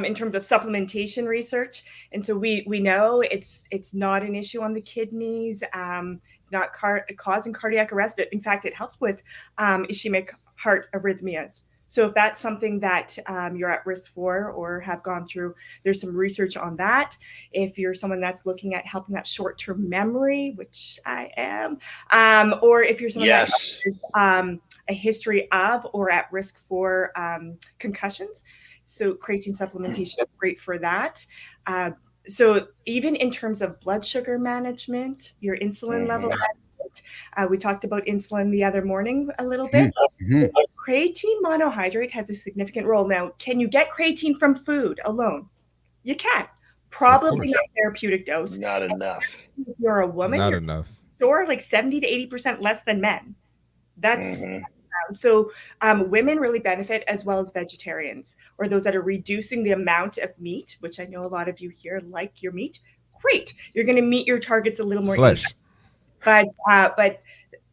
in terms of supplementation research. And so we know it's not an issue on the kidneys. It's not causing cardiac arrest. In fact, it helps with ischemic heart arrhythmias. So if that's something that you're at risk for or have gone through, there's some research on that. If you're someone that's looking at helping that short-term memory, which I am, or if you're someone that has a history of or at risk for concussions, so creatine supplementation is great for that. So even in terms of blood sugar management, your insulin level management, we talked about insulin the other morning a little bit. So creatine monohydrate has a significant role. Now, can you get creatine from food alone? You can. Probably not therapeutic dose. Not enough. If you're a woman, not enough. Sure, like 70 to 80% less than men. That's so women really benefit, as well as vegetarians or those that are reducing the amount of meat, which I know a lot of you here like your meat. Great. You're going to meet your targets a little more easily. But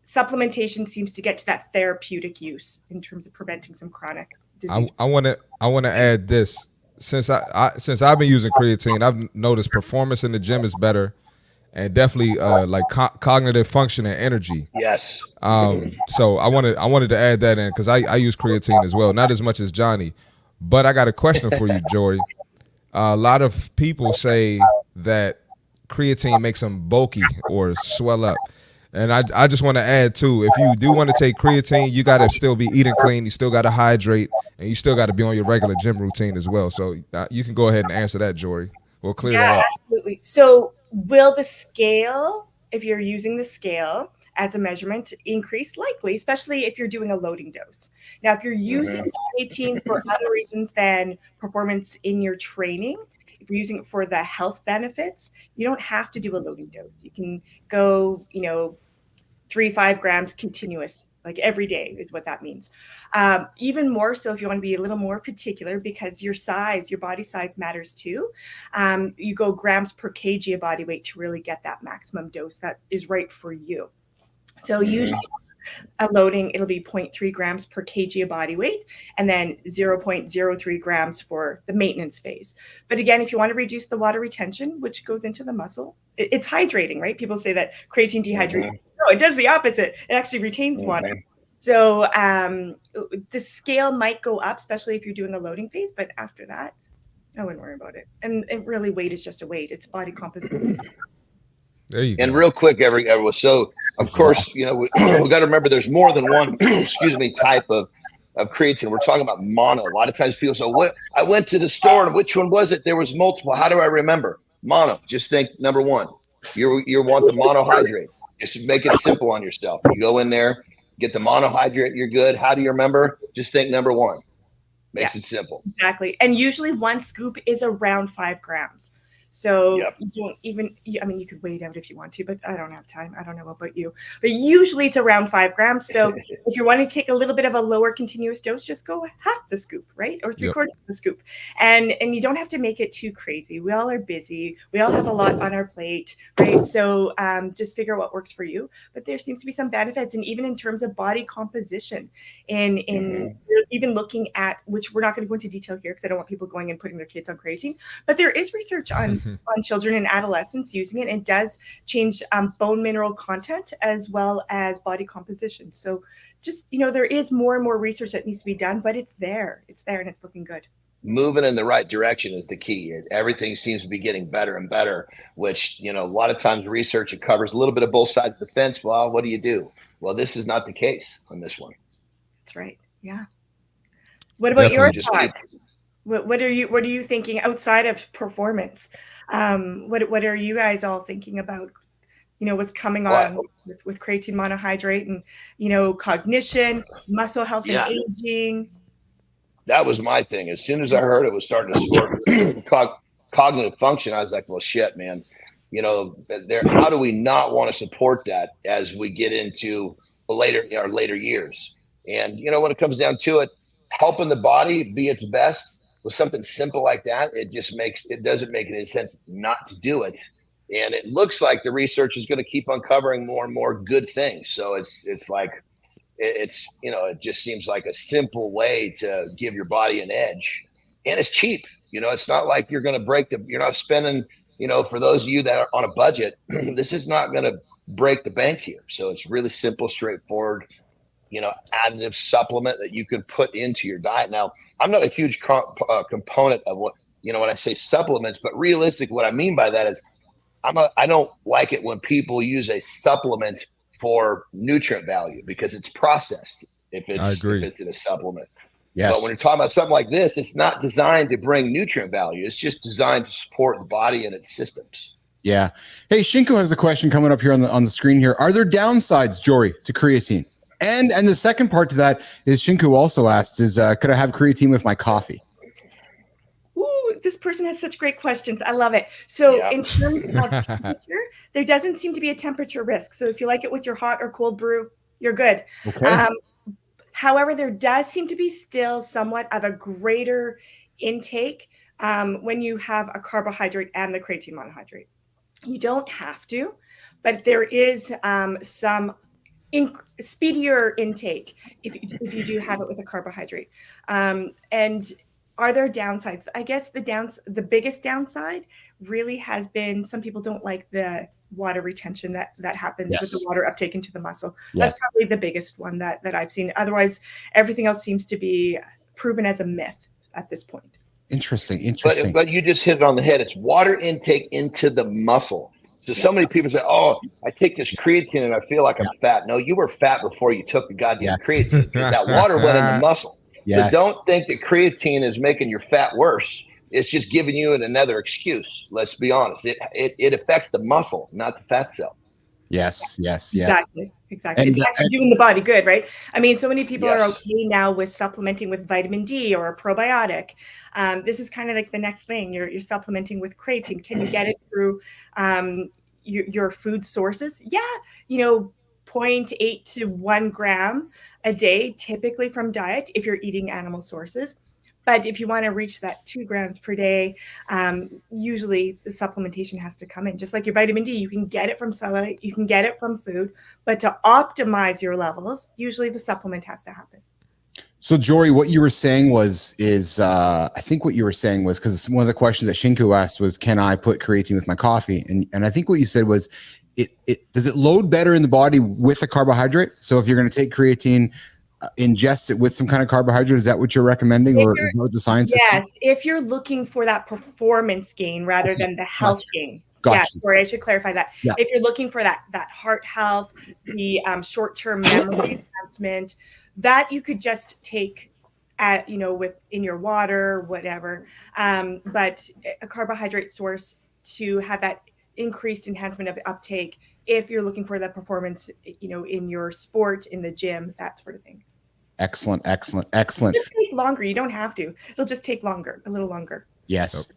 supplementation seems to get to that therapeutic use in terms of preventing some chronic disease. I want to add this. Since I've been using creatine, I've noticed performance in the gym is better, and definitely like cognitive function and energy. Yes. So I wanted to add that in because I use creatine as well, not as much as Johnny, but I got a question for you, Jory. A lot of people say that creatine makes them bulky or swell up. And I just want to add too, if you do want to take creatine, you got to still be eating clean. You still got to hydrate, and you still got to be on your regular gym routine as well. So you can go ahead and answer that, Jory. We'll clear that up. Absolutely. So will the scale, if you're using the scale as a measurement, increase? Likely, especially if you're doing a loading dose. Now, if you're using creatine for other reasons than performance in your training, if you're using it for the health benefits, you don't have to do a loading dose. You can go, 3-5 grams continuous, like every day is what that means. Even more so if you want to be a little more particular, because your body size matters too. You go grams per kg of body weight to really get that maximum dose that is right for you. So usually a loading, it'll be 0.3 grams per kg of body weight, and then 0.03 grams for the maintenance phase. But again, if you want to reduce the water retention, which goes into the muscle, it's hydrating, right? People say that creatine dehydrates. No, it does the opposite. It actually retains water. So the scale might go up, especially if you're doing a loading phase, but after that, I wouldn't worry about it. And really, weight is just a weight. It's body composition. There you go. And real quick, everyone. So, of course, we got to remember there's more than one, type of creatine. We're talking about mono. A lot of times people say, "What? I went to the store, and which one was it? There was multiple. How do I remember?" Mono. Just think number one. You want the monohydrate. Just make it simple on yourself. You go in there, get the monohydrate. You're good. How do you remember? Just think number one. Makes it simple. Exactly. And usually one scoop is around 5 grams. So Yep. you don't even, I mean, you could weigh it out if you want to, but I don't have time. I don't know about you, but usually it's around 5 grams. So if you want to take a little bit of a lower continuous dose, just go half the scoop, right? Or 3/4 of the scoop. And you don't have to make it too crazy. We all are busy. We all have a lot on our plate, right? So just figure out what works for you. But there seems to be some benefits. And even in terms of body composition, in even looking at, which we're not going to go into detail here because I don't want people going and putting their kids on creatine, but there is research on children and adolescents using it. It does change bone mineral content as well as body composition. So just, there is more and more research that needs to be done, but it's there and it's looking good. Moving in the right direction is the key. Everything seems to be getting better and better, which, a lot of times research, it covers a little bit of both sides of the fence. Well, what do you do? Well, this is not the case on this one. That's right. Yeah. What about your thoughts? What are you thinking outside of performance? What are you guys all thinking about? What's coming on with creatine monohydrate and cognition, muscle health, and aging. That was my thing. As soon as I heard it was starting to support cognitive function, I was like, well, shit, man. How do we not want to support that as we get into our later years? And when it comes down to it, helping the body be its best with something simple like that, it doesn't make any sense not to do it. And it looks like the research is going to keep uncovering more and more good things. So it just seems like a simple way to give your body an edge, and it's cheap. It's not like you're going to you're not spending, for those of you that are on a budget, this is not going to break the bank here. So it's really simple, straightforward, additive supplement that you can put into your diet. Now, I'm not a huge component of what, when I say supplements, but realistic, what I mean by that is I don't like it when people use a supplement for nutrient value because it's processed if it's in a supplement. Yes. But when you're talking about something like this, it's not designed to bring nutrient value. It's just designed to support the body and its systems. Yeah. Hey, Shinko has a question coming up here on the screen here. Are there downsides, Jory, to creatine? And the second part to that is Shinku also asked is, could I have creatine with my coffee? Ooh, this person has such great questions. I love it. So in terms of temperature, there doesn't seem to be a temperature risk. So if you like it with your hot or cold brew, you're good. Okay. However, there does seem to be still somewhat of a greater intake when you have a carbohydrate and the creatine monohydrate. You don't have to, but there is some speedier intake if you do have it with a carbohydrate. And are there downsides? I guess the biggest downside really has been some people don't like the water retention that happens with the water uptake into the muscle. That's probably the biggest one that I've seen. Otherwise, everything else seems to be proven as a myth at this point. Interesting. But you just hit it on the head. It's water intake into the muscle. So many people say, oh, I take this creatine and I feel like I'm fat. No, you were fat before you took the goddamn creatine because that water went in the muscle. Yes. So don't think that creatine is making your fat worse. It's just giving you another excuse. Let's be honest. It affects the muscle, not the fat cell. Yes. Exactly. And it's actually doing the body good, right? I mean, so many people are okay now with supplementing with vitamin D or a probiotic. This is kind of like the next thing. You're supplementing with creatine. Can you get it through your food sources? Yeah, 0.8 to 1 gram a day, typically from diet, if you're eating animal sources. But if you want to reach that 2 grams per day, usually the supplementation has to come in. Just like your vitamin D, you can get it from sunlight, you can get it from food, but to optimize your levels, usually the supplement has to happen. So, Jory, what you were saying was I think what you were saying was, because one of the questions that Shinku asked was, can I put creatine with my coffee? And I think what you said was, does it load better in the body with a carbohydrate? So if you're going to take creatine, ingest it with some kind of carbohydrate. Is that what you're recommending, or is that what the science is? Yes, if you're looking for that performance gain rather than the health gain. Gotcha. Yeah, sorry, I should clarify that. Yeah. If you're looking for that heart health, the short-term memory enhancement, that you could just take in your water, whatever. But a carbohydrate source to have that increased enhancement of uptake, if you're looking for that performance, in your sport, in the gym, that sort of thing. Excellent. It'll just take longer. You don't have to. It'll just take longer, a little longer. Yes.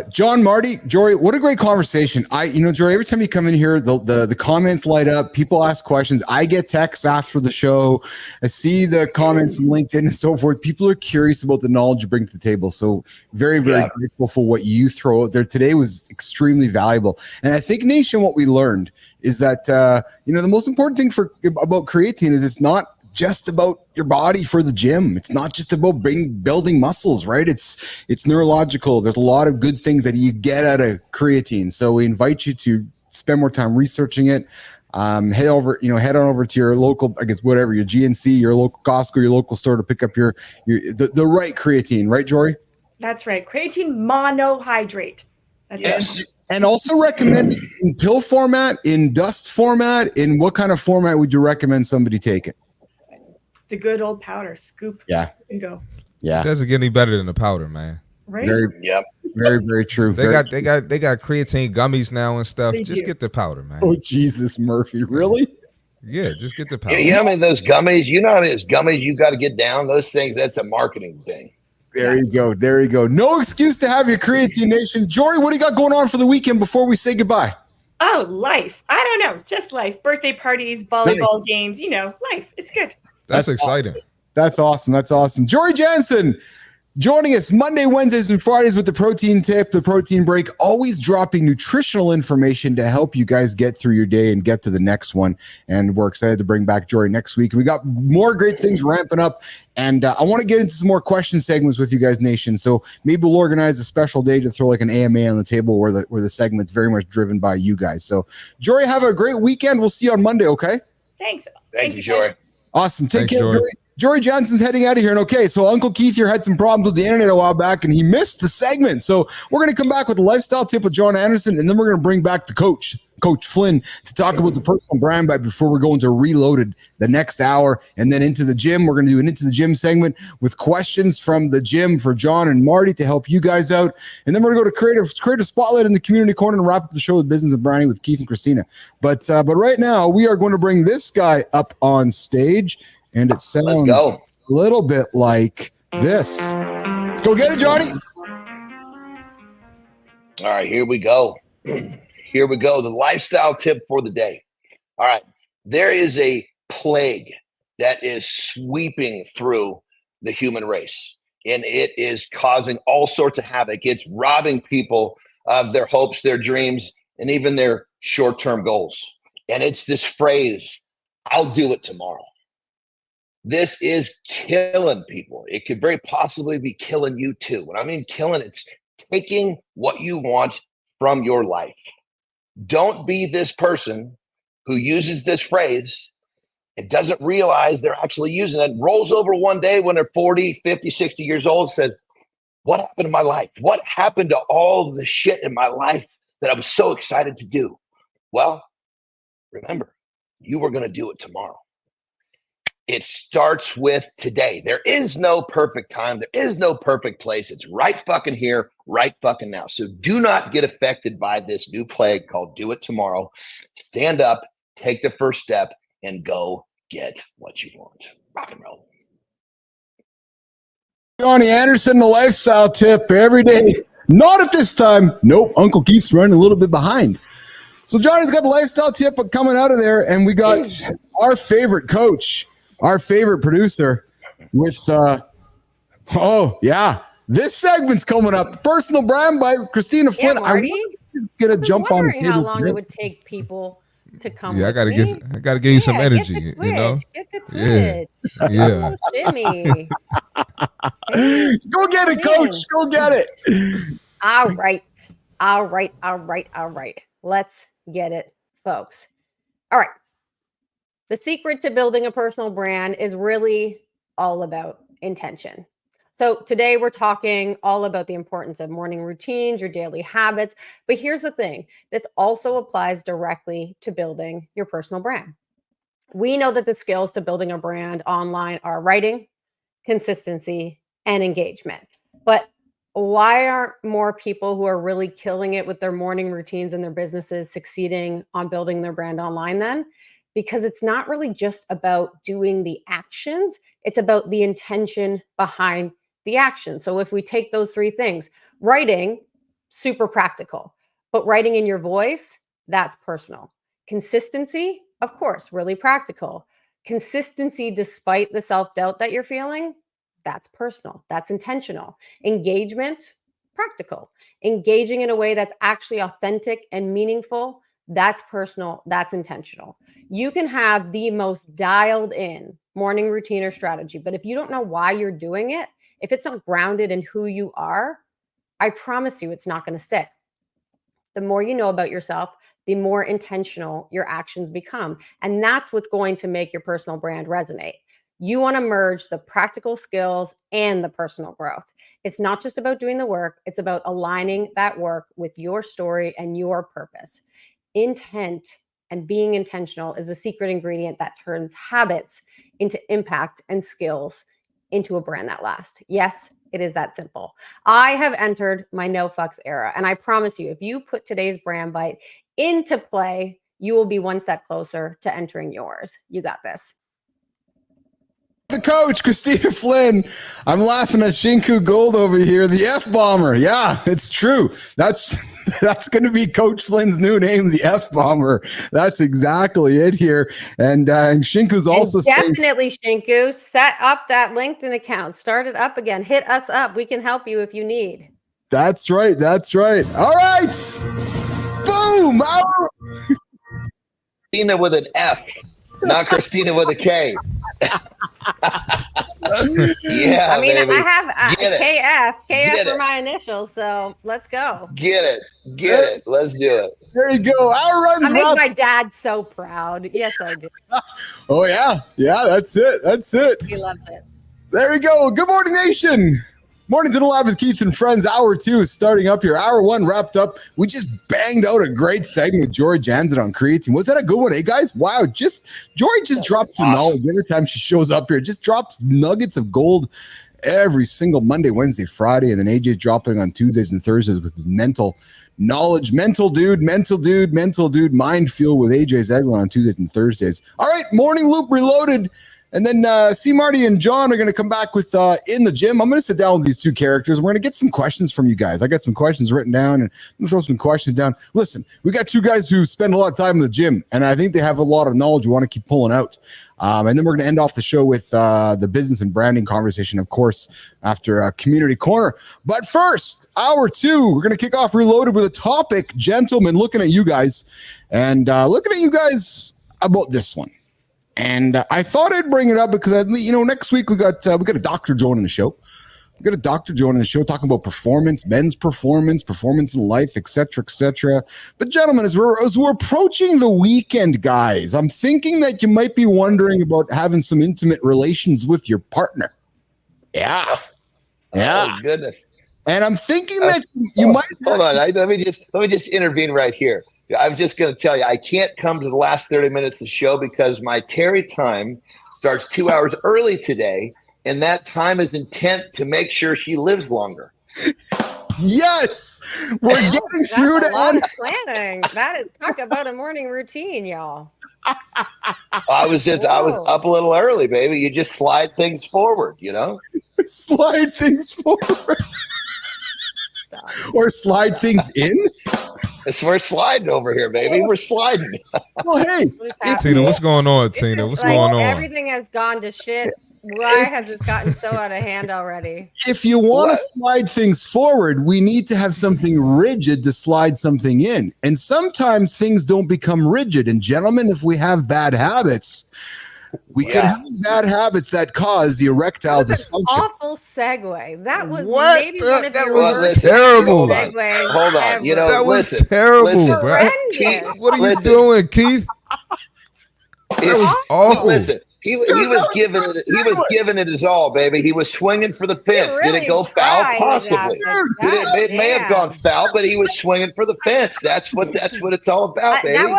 John, Marty, Jory, what a great conversation. Jory, every time you come in here, the comments light up. People ask questions. I get texts after the show. I see the comments on LinkedIn and so forth. People are curious about the knowledge you bring to the table. So very, very grateful for what you throw out there today. Was extremely valuable. And I think, Nation, what we learned is that, the most important thing about creatine is it's not just about your body for the gym. It's not just about building muscles, right? It's neurological. There's a lot of good things that you get out of creatine. So we invite you to spend more time researching it. Head on over to your local, I guess, whatever, your GNC, your local Costco, your local store to pick up the right creatine, right, Jory? That's right. Creatine monohydrate. That's yes. It. And also recommend in pill format, in dust format. In what kind of format would you recommend somebody take it? The good old powder scoop. Yeah. And go. Yeah. It doesn't get any better than the powder, man. Right. Very, very true. They got creatine gummies now and stuff. Just get the powder, man. Oh, Jesus, Murphy. Really? Yeah, just get the powder. Yeah, I mean, those gummies, those gummies you got to get down. Those things, that's a marketing thing. There you go. No excuse to have your creatine, Nation. Jory, what do you got going on for the weekend before we say goodbye? Oh, life. I don't know. Just life. Birthday parties, volleyball games, life. It's good. That's exciting. Awesome. That's awesome. Jory Jansen joining us Monday, Wednesdays, and Fridays with the protein tip, the protein break, always dropping nutritional information to help you guys get through your day and get to the next one. And we're excited to bring back Jory next week. We got more great things ramping up. And I want to get into some more question segments with you guys, Nation. So maybe we'll organize a special day to throw like an AMA on the table where the segment's very much driven by you guys. So Jory, have a great weekend. We'll see you on Monday, okay? Thanks. Thank you, Jory. Awesome. Take care, Jory. Jory Johnson's heading out of here. And okay, so Uncle Keith here had some problems with the internet a while back, and he missed the segment. So we're going to come back with a lifestyle tip with Jon Andersen, and then we're going to bring back the coach, Coach Flynn, to talk about the personal brand bite before we go into Reloaded the next hour. And then into the gym, we're going to do an Into the Gym segment with questions from the gym for Jon and Marty to help you guys out. And then we're going to go to creative spotlight in the community corner and wrap up the show with business and branding with Keith and Kristina. But right now, we are going to bring this guy up on stage. And it sounds a little bit like this. Let's go get it, Johnny. All right, here we go. Here we go. The lifestyle tip for the day. All right. There is a plague that is sweeping through the human race, and it is causing all sorts of havoc. It's robbing people of their hopes, their dreams, and even their short-term goals. And it's this phrase, I'll do it tomorrow. This is killing people. It could very possibly be killing you too. When I mean killing, it's taking what you want from your life. Don't be this person who uses this phrase and doesn't realize they're actually using it, rolls over one day when they're 40, 50, 60 years old and said, what happened to my life? What happened to all the shit in my life that I was so excited to do? Well, remember, you were going to do it tomorrow. It starts with today. There is no perfect time. There is no perfect place. It's right fucking here, right fucking now. So do not get affected by this new plague called do it tomorrow. Stand up, take the first step, and go get what you want. Rock and roll. Jon Andersen, the lifestyle tip every day. Not at this time. Nope, Uncle Keith's running a little bit behind. So Johnny's got the lifestyle tip coming out of there, and we got our favorite coach, our favorite producer with, this segment's coming up. Personal brand by Kristina Flynn. Yeah, Marty, I'm going to jump on the table. How long it would take people to come? Yeah, with I gotta give you some energy. Get the you know, get the twitch. Yeah. Oh, Jimmy. Go get it, coach. Go get it. All right. Let's get it, folks. All right. The secret to building a personal brand is really all about intention. So today we're talking all about the importance of morning routines, your daily habits. But here's the thing. This also applies directly to building your personal brand. We know that the skills to building a brand online are writing, consistency, and engagement. But why aren't more people who are really killing it with their morning routines and their businesses succeeding on building their brand online then? Because it's not really just about doing the actions. It's about the intention behind the action. So if we take those three things, writing, super practical. But writing in your voice, that's personal. Consistency, of course, really practical. Consistency despite the self-doubt that you're feeling, that's personal. That's intentional. Engagement, practical. Engaging in a way that's actually authentic and meaningful, that's personal. That's intentional. You can have the most dialed in morning routine or strategy, but if you don't know why you're doing it, if it's not grounded in who you are, I promise you it's not going to stick. The more you know about yourself, the more intentional your actions become. And that's what's going to make your personal brand resonate. You want to merge the practical skills and the personal growth. It's not just about doing the work. It's about aligning that work with your story and your purpose. Intent and being intentional is the secret ingredient that turns habits into impact and skills into a brand that lasts. Yes, it is that simple. I have entered my no fucks era. And I promise you, if you put today's brand bite into play, you will be one step closer to entering yours. You got this. The coach, Kristina Flynn. I'm laughing at Shinku Gold over here, the F-bomber. Yeah, it's true. That's going to be Coach Flynn's new name, the F-bomber. That's exactly it here. And Shinku's also definitely Shinku, set up that LinkedIn account. Start it up again. Hit us up. We can help you if you need. That's right. That's right. All right. Boom. Kristina with an F, not Kristina with a K. Yeah, I mean, baby. I have KF for my initials, so let's go. Get it. Let's do it. There you go. Our runs. I make my dad so proud. Yes, I do. Oh yeah, that's it. He loves it. There you go. Good morning, nation. Morning to the Lab with Keith and Friends. Hour 2 is starting up here. Hour 1 wrapped up. We just banged out a great segment with Jory Jansen on creatine. Was that a good one, eh, guys? Wow. Jory just drops some knowledge every time she shows up here. Just drops nuggets of gold every single Monday, Wednesday, Friday, and then AJ's dropping on Tuesdays and Thursdays with his mental knowledge. Mental dude, mind fuel with AJ Zeglin on Tuesdays and Thursdays. All right, morning loop reloaded. And then C-Marty and Jon are going to come back with In the Gym. I'm going to sit down with these two characters. We're going to get some questions from you guys. I got some questions written down, and I'm going to throw some questions down. Listen, we got two guys who spend a lot of time in the gym, and I think they have a lot of knowledge we want to keep pulling out. And then we're going to end off the show with the business and branding conversation, of course, after Community Corner. But first, hour 2, we're going to kick off Reloaded with a topic, gentlemen, looking at you guys, and looking at you guys about this one. And I thought I'd bring it up because, next week we got a doctor joining the show. We got a doctor joining the show talking about performance, men's performance in life, et cetera. But gentlemen, as we're approaching the weekend, guys, I'm thinking that you might be wondering about having some intimate relations with your partner. Yeah. Oh, goodness. And I'm thinking that you might. Hold on. Let me just intervene right here. I'm just going to tell you, I can't come to the last 30 minutes of the show because my Terry time starts 2 hours early today, and that time is intent to make sure she lives longer. Yes, we're getting through to a lot of planning. That is, talk about a morning routine, y'all. I was up a little early, baby. You just slide things forward, Slide things forward. Or slide things in. We're sliding over here, baby. We're sliding. Well, hey, Tina, what's going on, Tina? What's going on? Everything has gone to shit. Why has this gotten so out of hand already? If you want to slide things forward, we need to have something rigid to slide something in. And sometimes things don't become rigid. And gentlemen, if we have bad habits, we can have bad habits that cause the erectile dysfunction. Awful segue. That was what? Maybe one of your worst terrible. Hold on. That was terrible, bro. Keith, what are you doing, Keith? That was awful. Listen, he was giving it his all, baby. He was swinging for the fence. Did it go foul? Possibly. It may have gone foul, but he was swinging for the fence. That's what it's all about, baby. That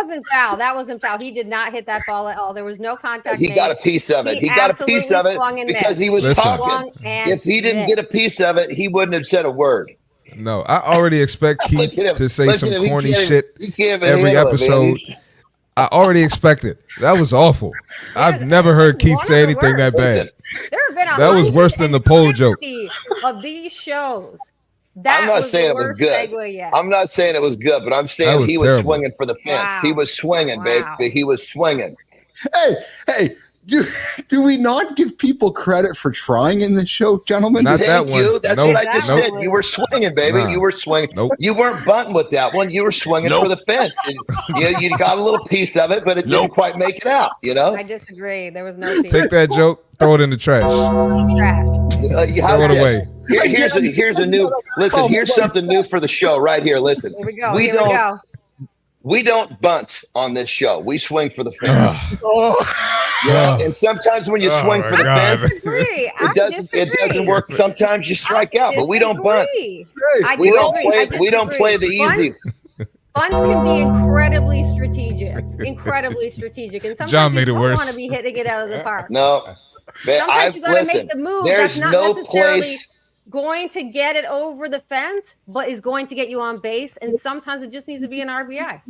wasn't foul. He did not hit that ball at all. There was no contact. He got a piece of it. He got a piece of it because he was talking. If he didn't get a piece of it, he wouldn't have said a word. No, I already expect Keith to say some corny shit every episode. I already expect it. That was awful. I've never heard Keith say anything that bad. There have been that was worse than the pole joke. Of these shows, That I'm not was saying the it was worst good. segue yet. I'm not saying it was good, but I'm saying he was terrible. swinging for the fence. Wow. He was swinging, Wow. baby. He was swinging. Hey, do we not give people credit for trying in this show, gentlemen? Not Thank that you. one. That's Nope. what I just That said. one. You were swinging, baby. Nah. You were swinging. Nope. You weren't bunting with that one. You were swinging for the fence. And you got a little piece of it, but it didn't quite make it out. You know. I disagree. There was no piece. Take that joke, throw it in the trash. Trash. Throw it away. Here's a new. Listen, here's something new for the show right here. Listen, Here we go. we Here we don't go. we don't bunt on this show. We swing for the fence. Oh, You know, and sometimes when you swing for the fence, Disagree. I it doesn't work. Sometimes you strike out, but we don't bunt. I We don't disagree. play. We don't play the easy. Bunts can be incredibly strategic, and sometimes John made you it don't worse. want to be hitting it out of the park. No, man, Sometimes you got to make the move. There's That's not no necessarily place. going to get it over the fence, but is going to get you on base. And sometimes it just needs to be an RBI.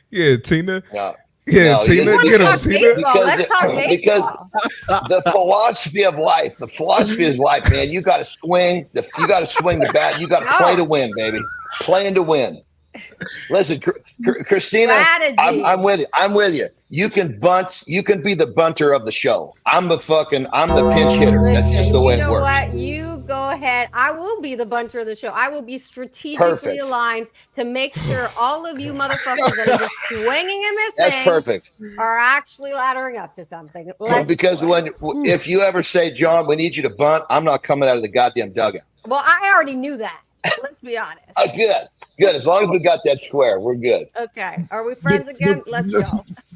Yeah, Tina. No. Yeah, No, Tina, you get him, Let's talk Tina. baseball. Let's talk baseball. The philosophy of life, man. You got to swing. You got to swing the bat. You got to play to win, baby. Playing to win. Listen, Kristina, Strategy. I'm with you. I'm with you. You can bunt. You can be the bunter of the show. I'm the pinch hitter. That's just the way it works. What? You go ahead. I will be the bunter of the show. I will be strategically Perfect. aligned to make sure all of you motherfuckers that are just swinging and missing That's perfect. are actually laddering up to something. Because if you ever say, John, we need you to bunt, I'm not coming out of the goddamn dugout. Well, I already knew that. Let's be honest. Good. As long as we got that square, we're good. Okay. Are we friends again? Let's go.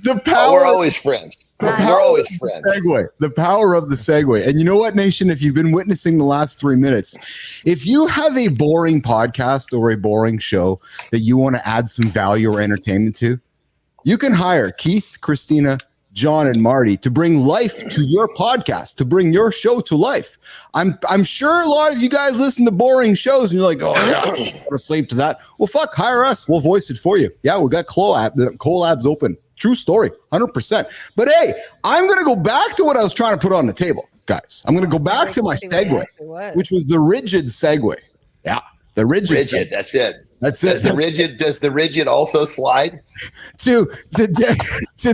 The power. We're always friends. We're always friends. Segue. The power of the segue. And you know what, Nation? If you've been witnessing the last 3 minutes, if you have a boring podcast or a boring show that you want to add some value or entertainment to, you can hire Keith, Kristina, Jon, and Marty to bring life to your podcast, to bring your show to life. I'm sure a lot of you guys listen to boring shows and you're like, oh yeah, I go to sleep to that. Well, fuck, hire us. We'll voice it for you. Yeah, we got collabs open. True story, 100%. But hey, I'm going to go back to what I was trying to put on the table, guys. I'm going to go back to my segue, which was the rigid segue. Yeah, the rigid. Rigid. That's it. That's it. Does the rigid also slide? To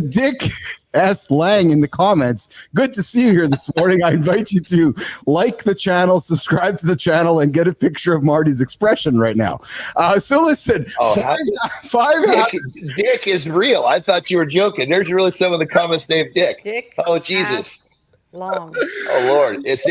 Dick S. Lang in the comments. Good to see you here this morning. I invite you to like the channel, subscribe to the channel, and get a picture of Marty's expression right now. So listen, Dick is real. I thought you were joking. There's really some of the comments named Dick. Oh Jesus. Long. Oh Lord. It's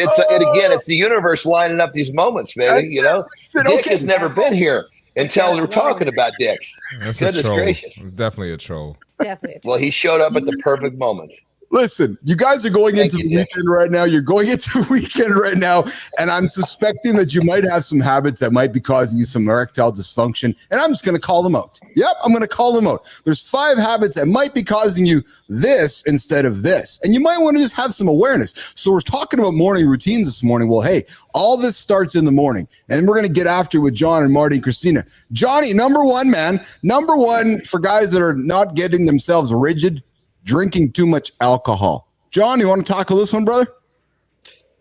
the universe lining up these moments, baby. Dick has never been here until we're talking about dicks. That's Goodness a troll. gracious. It's definitely a troll. Definitely. Well, he showed up at the perfect moment. Listen, you guys are going into the weekend right now. You're going into the weekend right now, and I'm suspecting that you might have some habits that might be causing you some erectile dysfunction, and I'm just going to call them out. Yep, I'm going to call them out. There's 5 habits that might be causing you this instead of this, and you might want to just have some awareness. So we're talking about morning routines this morning. Well, hey, all this starts in the morning, and we're going to get after it with Jon and Marty and Kristina. Johnny, number one for guys that are not getting themselves rigid, drinking too much alcohol. Jon, you want to tackle this one, brother?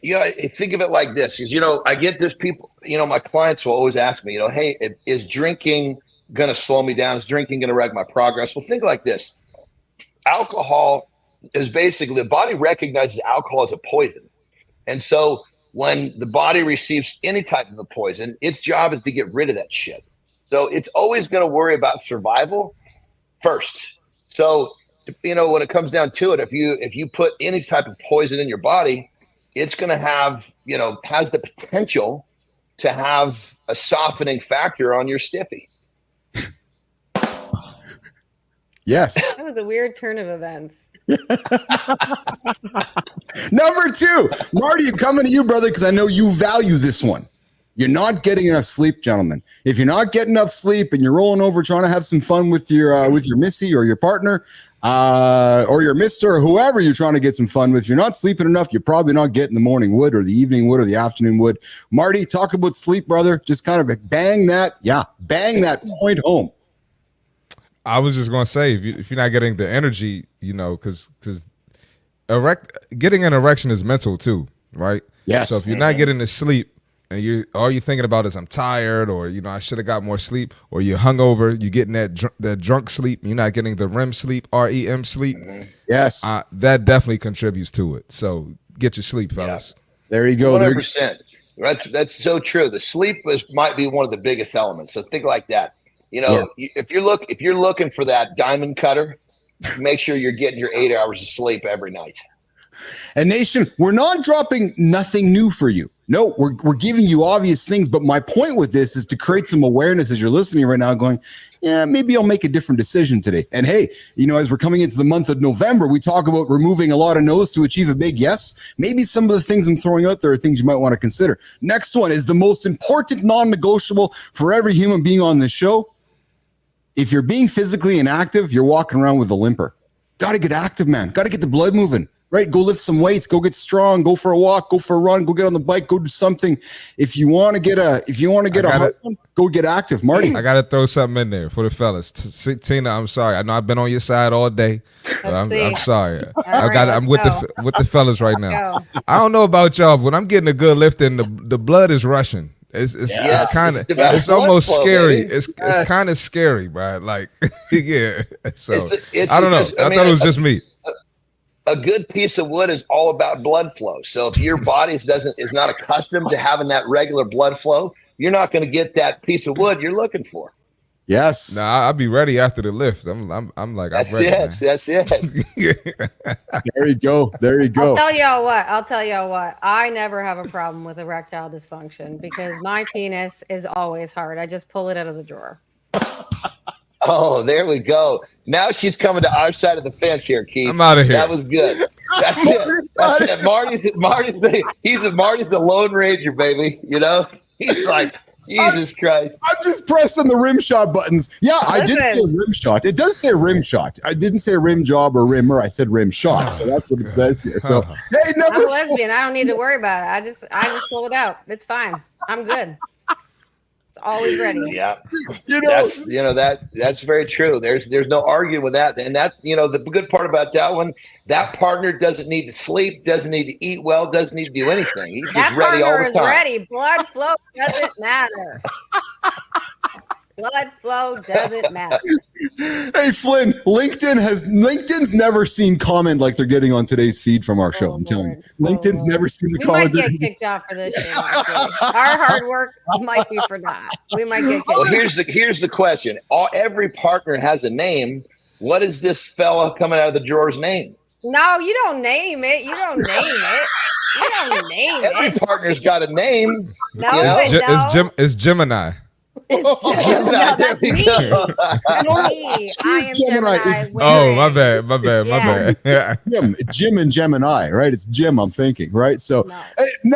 Yeah, think of it like this, because I get this people. My clients will always ask me, hey, is drinking going to slow me down? Is drinking going to wreck my progress? Well, think like this: alcohol is basically, the body recognizes alcohol as a poison, and so when the body receives any type of a poison, its job is to get rid of that shit. So it's always going to worry about survival first. So when it comes down to it, if you put any type of poison in your body, it's going to have, has the potential to have a softening factor on your stiffy. Yes. That was a weird turn of events. Number 2, Marty, coming to you, brother, because I know you value this one. You're not getting enough sleep, gentlemen. If you're not getting enough sleep and you're rolling over trying to have some fun with your missy or your partner, or your mister or whoever you're trying to get some fun with, you're not sleeping enough. You're probably not getting the morning wood or the evening wood or the afternoon wood. Marty, talk about sleep, brother. Just kind of bang that point home. I was just going to say, if you're not getting the energy, because getting an erection is mental too, right? Yes. So if you're not getting the sleep and you all you're thinking about is I'm tired, or I should have got more sleep, or you're hungover, you're getting that drunk sleep, you're not getting the REM sleep, REM sleep. Yes, that definitely contributes to it. So get your sleep, fellas. There you go. 100%. That's so true. The sleep might be one of the biggest elements. So think like that. If you're looking for that diamond cutter, make sure you're getting your 8 hours of sleep every night. And Nation, we're not dropping nothing new for you. No, we're giving you obvious things. But my point with this is to create some awareness as you're listening right now going, yeah, maybe I'll make a different decision today. And hey, as we're coming into the month of November, we talk about removing a lot of no's to achieve a big yes. Maybe some of the things I'm throwing out there are things you might want to consider. Next one is the most important non-negotiable for every human being on this show. If you're being physically inactive, you're walking around with a limper. Got to get active, man. Got to get the blood moving. Right? Go lift some weights, go get strong, go for a walk, go for a run, go get on the bike, go do something. If you want to get a hard one, go get active. Marty. I got to throw something in there for the fellas. Tina, I'm sorry. I know I've been on your side all day. I'm sorry. I'm with the fellas right now. I don't know about y'all, but when I'm getting a good lift in, the blood is rushing. It's kind of it's almost flow, scary. Baby. It's kind of scary, bro. Like yeah. So I don't know. I thought it was just me. A good piece of wood is all about blood flow. So if your body is not accustomed to having that regular blood flow, you're not going to get that piece of wood you're looking for. Yes. Nah, I'll be ready after the lift. I'm like, that's I'm ready, it. Man. That's it. There you go. I'll tell y'all what. I never have a problem with erectile dysfunction because my penis is always hard. I just pull it out of the drawer. Oh, there we go. Now she's coming to our side of the fence here, Keith. I'm out of here. That was good. That's it. That's it. Marty's the Lone Ranger, baby. He's like, Jesus Christ. I'm just pressing the rim shot buttons. Yeah, I did say rim shot. It does say rim shot. I didn't say rim job or rimmer. I said rim shot. So that's what it says here. So hey, I'm a lesbian. I don't need to worry about it. I just pull it out. It's fine. I'm good. Always ready. Yeah. That's very true. There's no arguing with that. And that, the good part about that one, that partner doesn't need to sleep, doesn't need to eat well, doesn't need to do anything. He's just ready all the time. That partner is ready. Blood flow doesn't matter. Blood flow doesn't matter. Hey, Flynn, LinkedIn's never seen comment like they're getting on today's feed from our show. I'm telling you. LinkedIn's never seen the comment. We might get kicked off for this shit. Our hard work might be for naught. We might get kicked off. Well, here's the question. Every partner has a name. What is this fella coming out of the drawer's name? No, you don't name it. You don't name it. You don't name it. Every partner's got a name. No, it's Gemini. Gemini. That's me. I am Gemini. Oh, my bad. Yeah. Jim and Gemini, right? It's Jim, I'm thinking, right? So, hey, we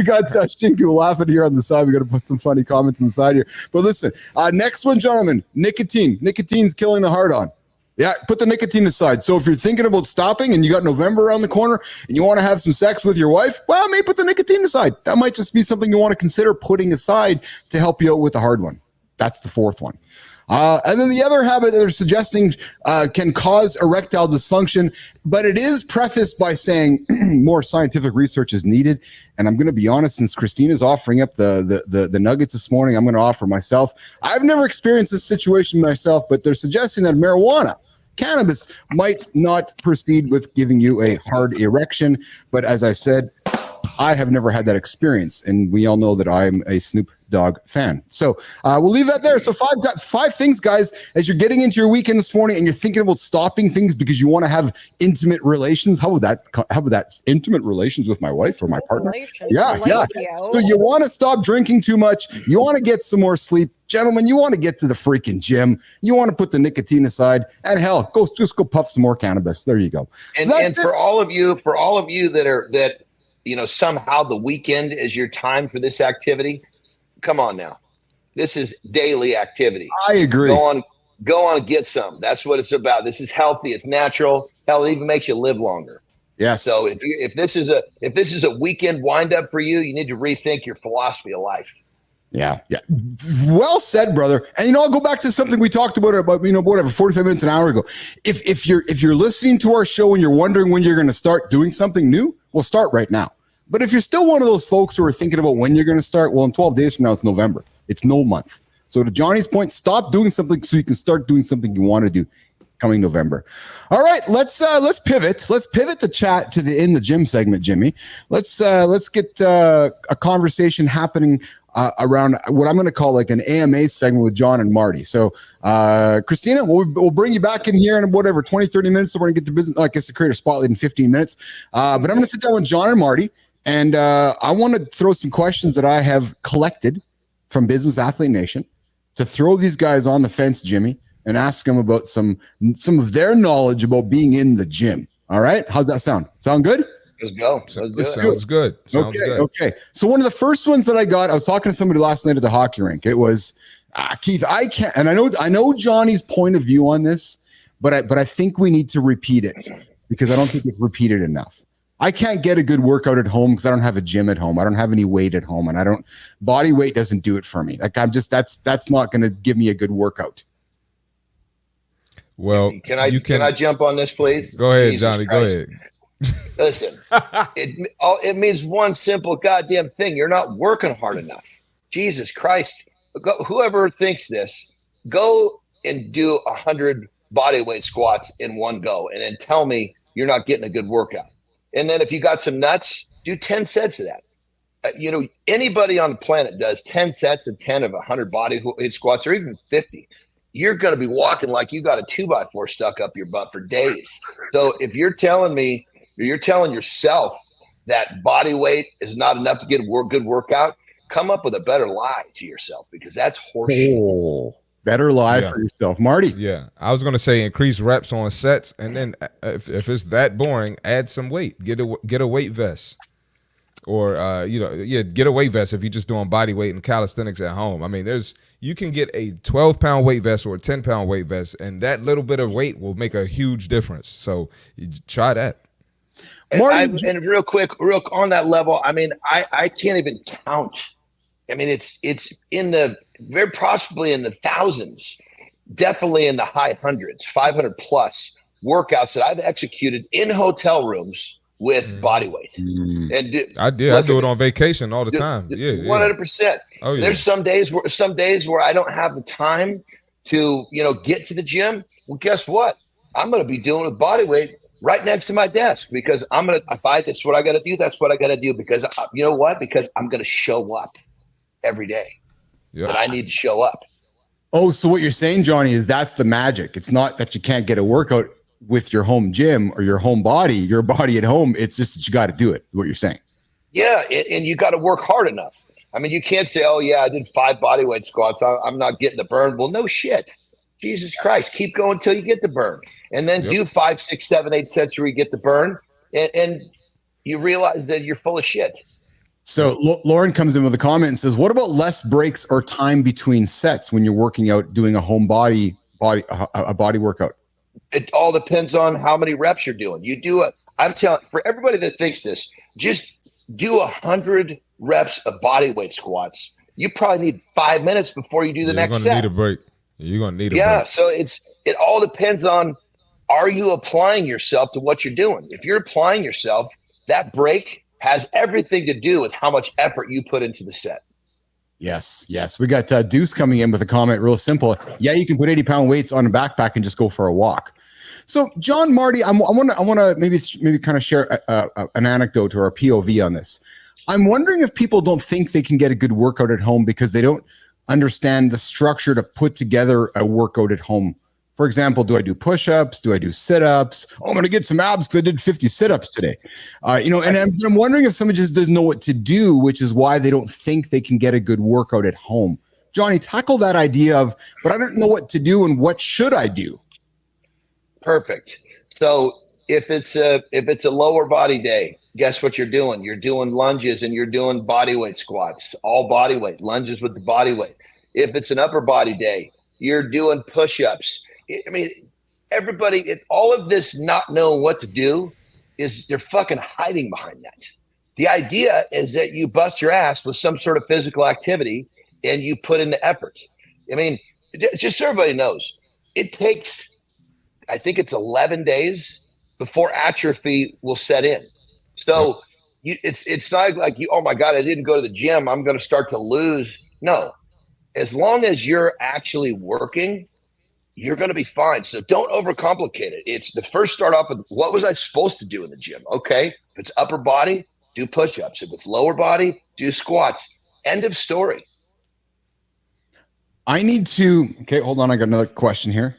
got Shinku laughing here on the side. We got to put some funny comments on the side here. But listen, next one, gentlemen, nicotine. Nicotine's killing the heart on. Yeah, put the nicotine aside. So if you're thinking about stopping and you got November around the corner and you want to have some sex with your wife, well, maybe put the nicotine aside. That might just be something you want to consider putting aside to help you out with the hard one. That's the fourth one. And then the other habit that they're suggesting can cause erectile dysfunction, but it is prefaced by saying more scientific research is needed. And I'm going to be honest, since Kristina's offering up the nuggets this morning, I'm going to offer myself. I've never experienced this situation myself, but they're suggesting that cannabis might not proceed with giving you a hard erection. But as I said, I have never had that experience. And we all know that I'm a Snoop Dogg fan. So we'll leave that there. So five things, guys, as you're getting into your weekend this morning and you're thinking about stopping things because you want to have intimate relations. How about that? Intimate relations with my wife or my partner? Yeah. So you want to stop drinking too much. You want to get some more sleep. Gentlemen, you want to get to the freaking gym. You want to put the nicotine aside, and hell, just go puff some more cannabis. There you go. And for all of you that somehow the weekend is your time for this activity, come on now. This is daily activity. I agree. Go on and get some. That's what it's about. This is healthy. It's natural. Hell, it even makes you live longer. Yes. So if this is a weekend wind up for you, you need to rethink your philosophy of life. Yeah. Well said, brother. And I'll go back to something we talked about 45 minutes, an hour ago. If you're listening to our show and you're wondering when you're going to start doing something new, well, start right now. But if you're still one of those folks who are thinking about when you're going to start, well, in 12 days from now, it's November. It's no month. So to Johnny's point, stop doing something so you can start doing something you want to do coming November. All right, let's pivot. Let's pivot the chat to the in the gym segment, Jimmy. Let's get a conversation happening around what I'm going to call like an AMA segment with Jon and Marty. So, Kristina, we'll bring you back in here in whatever 20, 30 minutes. So we're going to get to business. I guess to create a spotlight in 15 minutes. But I'm going to sit down with Jon and Marty, and I want to throw some questions that I have collected from Business Athlete Nation to throw these guys on the fence, Jimmy, and ask them about some of their knowledge about being in the gym. All right, how's that sound? Sound good? Let's go. Sounds good. Okay. So one of the first ones that I got, I was talking to somebody last night at the hockey rink. It was Keith. I can't, and I know Johnny's point of view on this, but I think we need to repeat it because I don't think it's repeated enough. I can't get a good workout at home because I don't have a gym at home. I don't have any weight at home, and body weight doesn't do it for me. Like that's not going to give me a good workout. Well, can I jump on this, please? Go ahead, Jesus Johnny. Christ. Go ahead. Listen, it means one simple goddamn thing. You're not working hard enough. Jesus Christ. Whoever thinks this, go and do 100 body weight squats in one go and then tell me you're not getting a good workout. And then if you got some nuts, do 10 sets of that. Anybody on the planet does 10 sets of 10 of 100 body weight squats or even 50. You're going to be walking like you got a 2x4 stuck up your butt for days. So if you're telling me, you're telling yourself that body weight is not enough to get a good workout, come up with a better lie to yourself because that's horseshit. Better lie for yourself. Marty. Yeah. I was going to say increase reps on sets. And then if it's that boring, add some weight. Get a weight vest. Or, get a weight vest if you're just doing body weight and calisthenics at home. I mean, you can get a 12-pound weight vest or a 10-pound weight vest, and that little bit of weight will make a huge difference. So you try that. And real quick, on that level, I mean, I can't even count. I mean, it's in the very possibly in the thousands, definitely in the high hundreds, 500 plus workouts that I've executed in hotel rooms with body weight. And I do it on vacation all the time. Yeah, 100%. Oh, yeah. There's some days where I don't have the time to, get to the gym. Well, guess what? I'm going to be doing with body weight right next to my desk because that's what I got to do. That's what I got to do because you know what? Because I'm going to show up every day. That I need to show up. Oh, so what you're saying, Johnny, is that's the magic. It's not that you can't get a workout with your home gym or your body at home. It's just that you got to do it. What you're saying. Yeah. And you got to work hard enough. I mean, you can't say, oh yeah, I did 5 bodyweight squats. I'm not getting the burn. Well, no shit. Jesus Christ. Keep going until you get the burn and then do 5, 6, 7, 8 sets where you get the burn and you realize that you're full of shit. So Lauren comes in with a comment and says, what about less breaks or time between sets when you're working out, doing a home body workout? It all depends on how many reps you're doing. I'm telling for everybody that thinks this, just do 100 reps of body weight squats. You probably need 5 minutes before you do the next set. You're going to need a break. You're going to need a break. Yeah. So it all depends on, are you applying yourself to what you're doing? If you're applying yourself, that break has everything to do with how much effort you put into the set. Yes. We got Deuce coming in with a comment, real simple. Yeah, you can put 80-pound weights on a backpack and just go for a walk. So, Jon, Marty, I want to maybe kind of share an anecdote or a POV on this. I'm wondering if people don't think they can get a good workout at home because they don't understand the structure to put together a workout at home. For example, do I do push-ups? Do I do sit-ups? Oh, I'm going to get some abs because I did 50 sit-ups today. And I'm wondering if somebody just doesn't know what to do, which is why they don't think they can get a good workout at home. Johnny, tackle that idea of, but I don't know what to do and what should I do? Perfect. So if it's a lower body day, guess what you're doing? You're doing lunges and you're doing body weight squats, all body weight, lunges with the body weight. If it's an upper body day, you're doing push-ups. I mean, everybody, all of this not knowing what to do is they're fucking hiding behind that. The idea is that you bust your ass with some sort of physical activity and you put in the effort. I mean, just so everybody knows, it takes, I think it's 11 days before atrophy will set in. So it's not like you, oh my God, I didn't go to the gym, I'm going to start to lose. No, as long as you're actually working, you're going to be fine. So don't overcomplicate it. It's the first start off with, what was I supposed to do in the gym? Okay. If it's upper body, do push-ups. If it's lower body, do squats. End of story. Okay, hold on. I got another question here.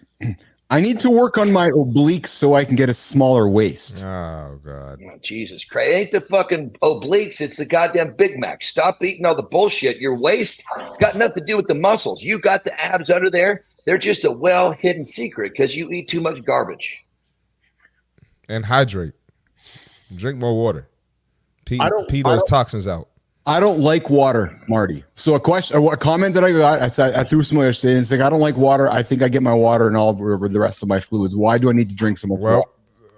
I need to work on my obliques so I can get a smaller waist. Oh, God. Oh, Jesus Christ. It ain't the fucking obliques. It's the goddamn Big Mac. Stop eating all the bullshit. Your waist, it's got nothing to do with the muscles. You got the abs under there. They're just a well-hidden secret because you eat too much garbage. And hydrate. Drink more water. Pee those toxins out. I don't like water, Marty. So a comment that I got, I threw some yesterday, and it's like, I don't like water. I think I get my water and all the rest of my fluids. Why do I need to drink so much water?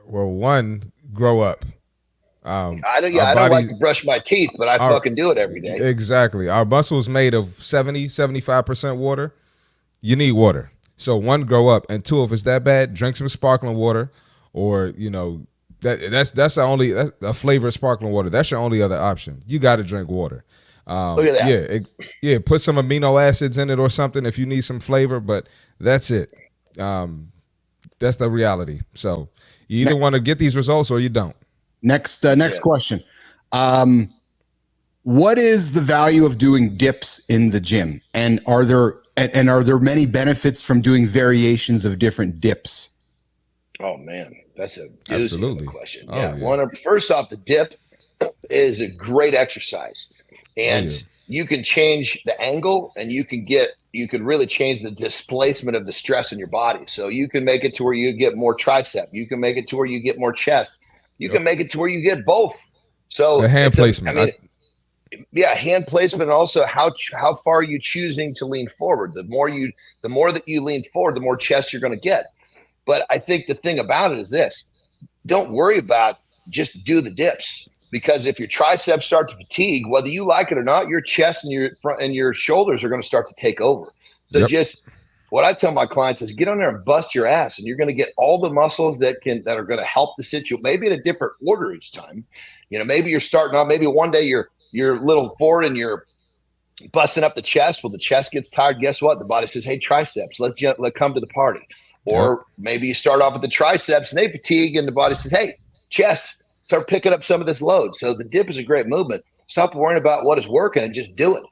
Well, one, grow up. I don't like to brush my teeth, but I fucking do it every day. Exactly. Our muscles made of 75% water. You need water. So one, grow up, and two, if it's that bad, drink some sparkling water, or that's a flavored sparkling water. That's your only other option. You got to drink water. Look at that. Put some amino acids in it or something if you need some flavor, but that's it. That's the reality. So you either want to get these results or you don't. Next question. What is the value of doing dips in the gym? And are there many benefits from doing variations of different dips? Oh man, that's a doozy of a question. Yeah. First off, the dip is a great exercise, and you can change the angle, and you can really change the displacement of the stress in your body. So you can make it to where you get more tricep. You can make it to where you get more chest. You can make it to where you get both. So the hand placement. Hand placement, and also how far are you choosing to lean forward? The more that you lean forward, the more chest you're going to get. But I think the thing about it is this: don't worry about, just do the dips, because if your triceps start to fatigue, whether you like it or not, your chest and your front and your shoulders are going to start to take over. So just what I tell my clients is, get on there and bust your ass, and you're going to get all the muscles that are going to help the situation. Maybe in a different order each time. Maybe you're starting off. Maybe one day you're a little forward and you're busting up the chest. Well, the chest gets tired. Guess what? The body says, "Hey, triceps, let's come to the party." Or maybe you start off with the triceps and they fatigue, and the body says, "Hey, chest, start picking up some of this load." So the dip is a great movement. Stop worrying about what is working and just do it.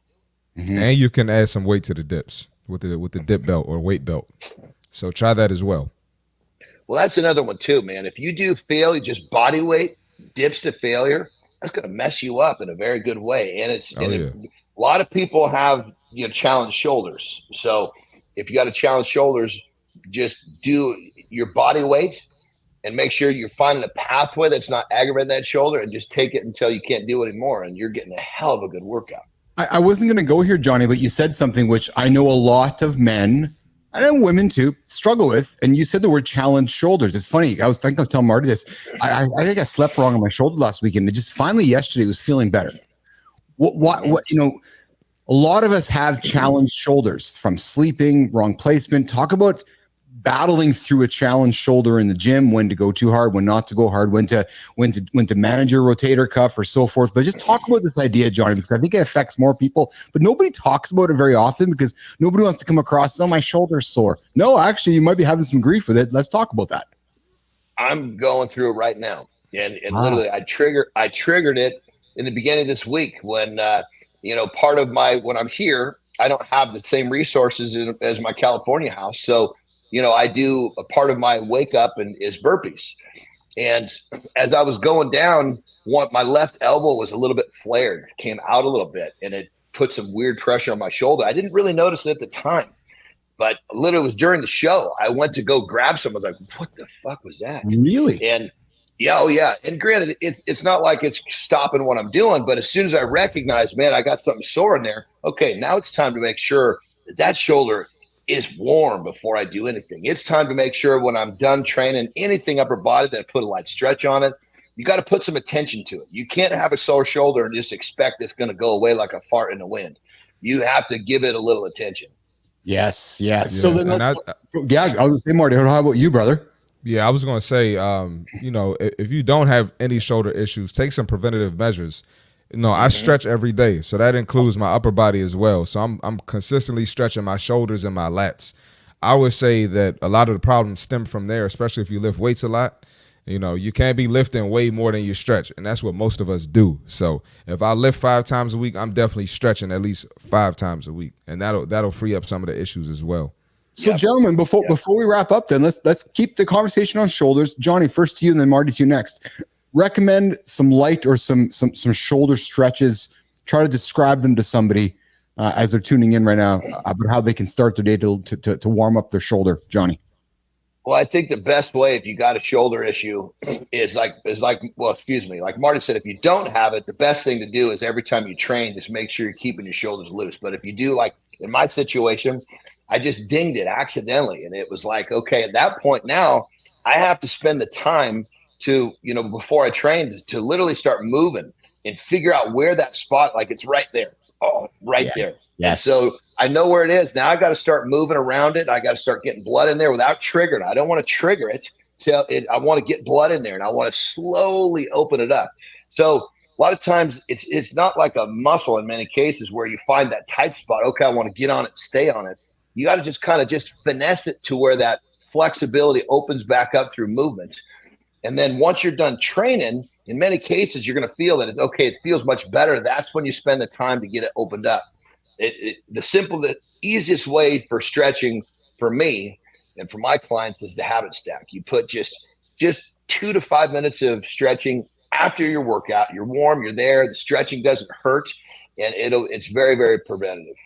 Mm-hmm. And you can add some weight to the dips with the dip belt or weight belt. So try that as well. Well, that's another one too, man. If you do failure, just body weight dips to failure, that's going to mess you up in a very good way. And a lot of people have challenged shoulders. So if you got to challenge shoulders, just do your body weight and make sure you're finding a pathway that's not aggravating that shoulder, and just take it until you can't do it anymore, and you're getting a hell of a good workout. I wasn't going to go here, Johnny, but you said something which I know a lot of men and women too struggle with, and you said the word challenge shoulders. It's funny. I was telling Marty this. I think I slept wrong on my shoulder last weekend, and just finally yesterday was feeling better. What a lot of us have challenged shoulders from sleeping, wrong placement. Talk about battling through a challenged shoulder in the gym, when to go too hard, when not to go hard, when to manage your rotator cuff or so forth. But just talk about this idea, Johnny, because I think it affects more people, but nobody talks about it very often because nobody wants to come across, "Oh, my shoulder's sore." No, actually, you might be having some grief with it. Let's talk about that. I'm going through it right now. And literally I triggered it in the beginning of this week when, part of when I'm here, I don't have the same resources as my California house. So, I do a part of my wake up is burpees. And as I was going down, my left elbow was a little bit flared, came out a little bit, and it put some weird pressure on my shoulder. I didn't really notice it at the time, but literally it was during the show. I went to go grab some. I was like, "What the fuck was that?" Really? And yeah. And granted, it's not like it's stopping what I'm doing, but as soon as I recognized, man, I got something sore in there. Okay, now it's time to make sure that shoulder is warm before I do anything. It's time to make sure when I'm done training anything upper body that I put a light stretch on it. You got to put some attention to it. You can't have a sore shoulder and just expect it's going to go away like a fart in the wind. You have to give it a little attention. Yes. So then I was going to say, Marty, how about you, brother? Yeah, I was going to say, if you don't have any shoulder issues, take some preventative measures. I stretch every day, so that includes my upper body as well. So I'm consistently stretching my shoulders and my lats. I would say that a lot of the problems stem from there, especially if you lift weights a lot. You can't be lifting way more than you stretch, and that's what most of us do. So if I lift 5 times a week, I'm definitely stretching at least 5 times a week, and that'll free up some of the issues as well. So, gentlemen, before we wrap up, then let's keep the conversation on shoulders. Johnny, first to you, and then Marty to you next. Recommend some light or some shoulder stretches. Try to describe them to somebody as they're tuning in right now about how they can start their day to warm up their shoulder. Johnny. Well, I think the best way if you got a shoulder issue is like Marty said, if you don't have it, the best thing to do is every time you train, just make sure you're keeping your shoulders loose. But if you do, like in my situation, I just dinged it accidentally. And it was like, okay, at that point now I have to spend the time to, before I train to literally start moving and figure out where that spot, like it's right there. Oh, right there. Yes. So I know where it is. Now I got to start moving around it. I got to start getting blood in there without triggering. I don't want to trigger it. I want to get blood in there and I want to slowly open it up. So a lot of times it's not like a muscle in many cases where you find that tight spot. Okay, I want to get on it, stay on it. You got to just kind of just finesse it to where that flexibility opens back up through movement. And then once you're done training, in many cases, you're going to feel that it feels much better. That's when you spend the time to get it opened up. The easiest way for stretching for me and for my clients is the habit stack. You put just 2 to 5 minutes of stretching after your workout. You're warm, you're there. The stretching doesn't hurt, and it's very, very preventative.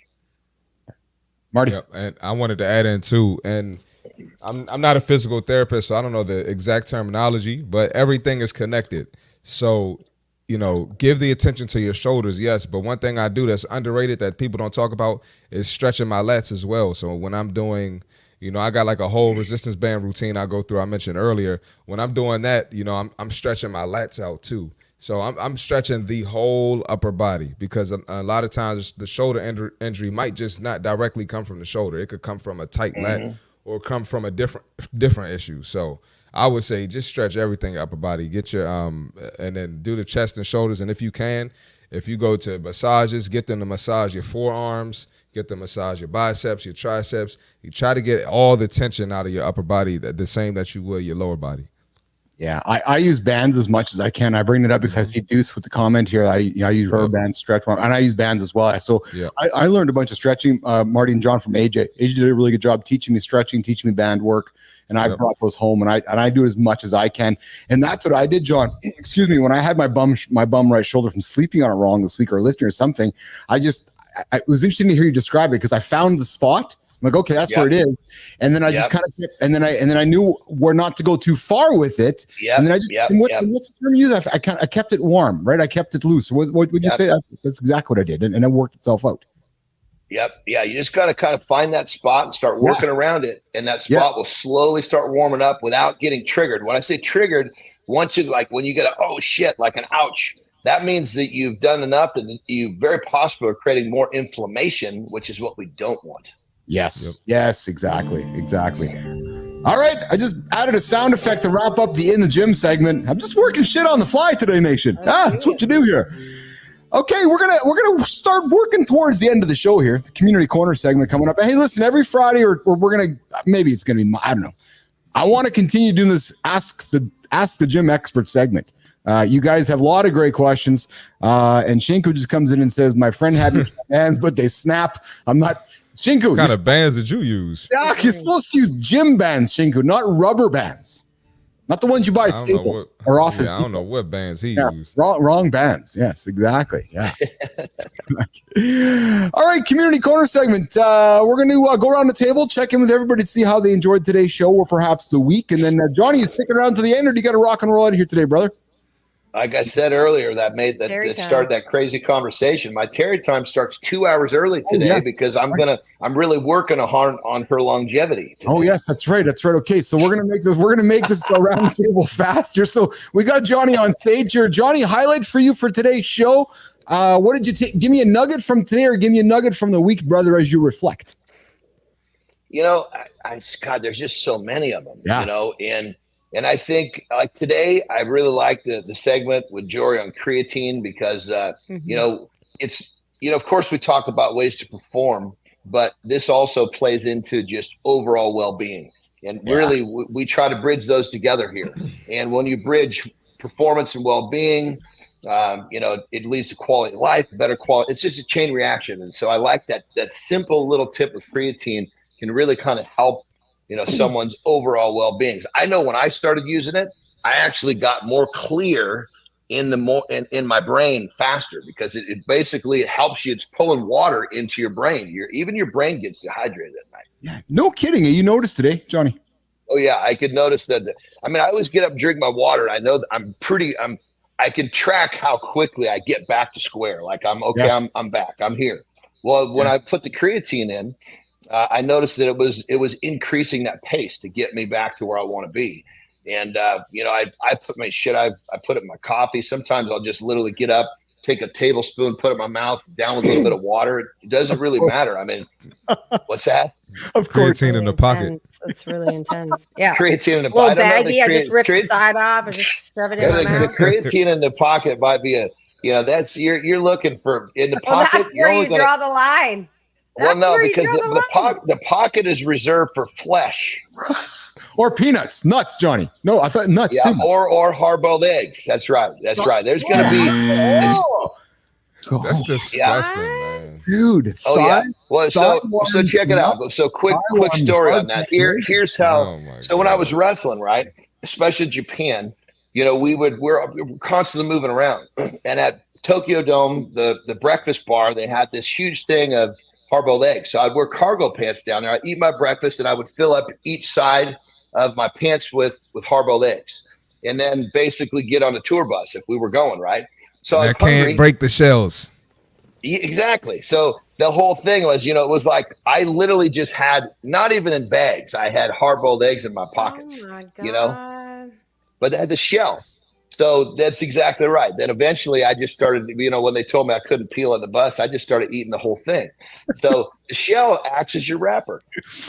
Marty. Yep, and I wanted to add in too, and I'm not a physical therapist, so I don't know the exact terminology, but everything is connected. So, give the attention to your shoulders, yes, but one thing I do that's underrated that people don't talk about is stretching my lats as well. So when I'm doing, I got like a whole resistance band routine I go through, I mentioned earlier. When I'm doing that, I'm stretching my lats out too. So I'm stretching the whole upper body because a lot of times the shoulder injury might just not directly come from the shoulder. It could come from a tight lat or come from a different issue. So I would say just stretch everything upper body. Get your and then do the chest and shoulders. And if you go to massages, get them to massage your forearms, get them to massage your biceps, your triceps. You try to get all the tension out of your upper body, the same that you would your lower body. Yeah, I use bands as much as I can. I bring it up because I see Deuce with the comment here. I use rubber bands, stretch, and I use bands as well. So I learned a bunch of stretching, Marty and John, from AJ. AJ did a really good job teaching me stretching, teaching me band work, and I brought those home, and I do as much as I can. And that's what I did, John. Excuse me, when I had my bum right shoulder from sleeping on it wrong this week or lifting or something, it was interesting to hear you describe it because I found the spot. I'm like, okay, that's where it is. And then I just kind of kept, and then I knew where not to go too far with it. Yeah. And then I just, what's the term you use? I kept it warm, right? I kept it loose. What would you say? That's exactly what I did. And it worked itself out. Yep. Yeah. You just got to kind of find that spot and start working around it. And that spot will slowly start warming up without getting triggered. When I say triggered, when you get like an ouch, that means that you've done enough and you very possibly are creating more inflammation, which is what we don't want. Yes. Yep. Yes, exactly. All right. I just added a sound effect to wrap up the In the Gym segment. I'm just working shit on the fly today, Nation. That's what you do here. Okay, we're gonna start working towards the end of the show here. The Community Corner segment coming up. Hey, listen, every Friday, or we're gonna maybe it's gonna be, I don't know. I want to continue doing this Ask the Gym Expert segment. You guys have a lot of great questions. And Shinku just comes in and says, my friend had these bands, but they snap. I'm not. Shinku, what kind of bands did you use? Yeah, you're supposed to use gym bands, Shinku, not rubber bands. Not the ones you buy at Staples or Office Depot. I don't know what bands he used. Wrong bands. Yes, exactly. Yeah. All right, Community Corner segment. We're going to go around the table, check in with everybody to see how they enjoyed today's show or perhaps the week. And then, Johnny, you stick around to the end, or do you got to rock and roll out of here today, brother? Like I said earlier, that started that crazy conversation. My Terry time starts 2 hours early today because I'm really working on her longevity today. Oh yes, that's right. Okay, so we're gonna make this around the table faster. So we got Johnny on stage here. Johnny, highlight for you for today's show. What did you take? Give me a nugget from today, or give me a nugget from the week, brother, as you reflect. God, there's just so many of them. Yeah. And And I think like today, I really like the segment with Jory on creatine because, you know, it's, you know, of course we talk about ways to perform, but this also plays into just overall well-being. And really, we try to bridge those together here. And when you bridge performance and well-being, you know, it leads to quality of life, better quality. It's just a chain reaction. And so I like that simple little tip of creatine can really kind of help, you know, someone's overall well-being. I know when I started using it, I actually got more clear in my brain faster because it basically helps you. It's pulling water into your brain. Even your brain gets dehydrated at night. Yeah, no kidding. You noticed today, Johnny? Oh yeah, I could notice that. I mean, I always get up, drink my water, and I know that I can track how quickly I get back to square. Like I'm okay, I'm back, I'm here. Well, when I put the creatine in, I noticed that it was increasing that pace to get me back to where I want to be. And you know, I put my shit. I put it in my coffee. Sometimes I'll just literally get up, take a tablespoon, put it in my mouth, down with a little bit of water. It doesn't really matter. I mean, what's that? Of course, creatine in the pocket. It's really intense. Yeah, creatine in the pocket. Little baggie. I just rip the side off and just shove it in my mouth. The creatine in the pocket might be that's you're looking for in the pocket. That's where you draw the line. Well, no, because the pocket is reserved for flesh. Or peanuts, nuts, Johnny. No, I thought nuts too. Or hard-boiled eggs. That's right. There's going to be. That's disgusting, man. Dude. Oh yeah. Well, so check it out. So quick story on that. Here's how. So when I was wrestling, right, especially in Japan, you know, we're constantly moving around, and at Tokyo Dome, the breakfast bar, they had this huge thing of hard-boiled eggs. So I'd wear cargo pants down there. I'd eat my breakfast, and I would fill up each side of my pants with hard-boiled eggs, and then basically get on a tour bus if we were going, right? So I can't break the shells. Exactly. So the whole thing was, you know, it was like I literally just had, not even in bags, I had hard-boiled eggs in my pockets, you know, but they had the shell. So that's exactly right. Then eventually I just started, you know, when they told me I couldn't peel on the bus, I just started eating the whole thing. So the shell acts as your wrapper.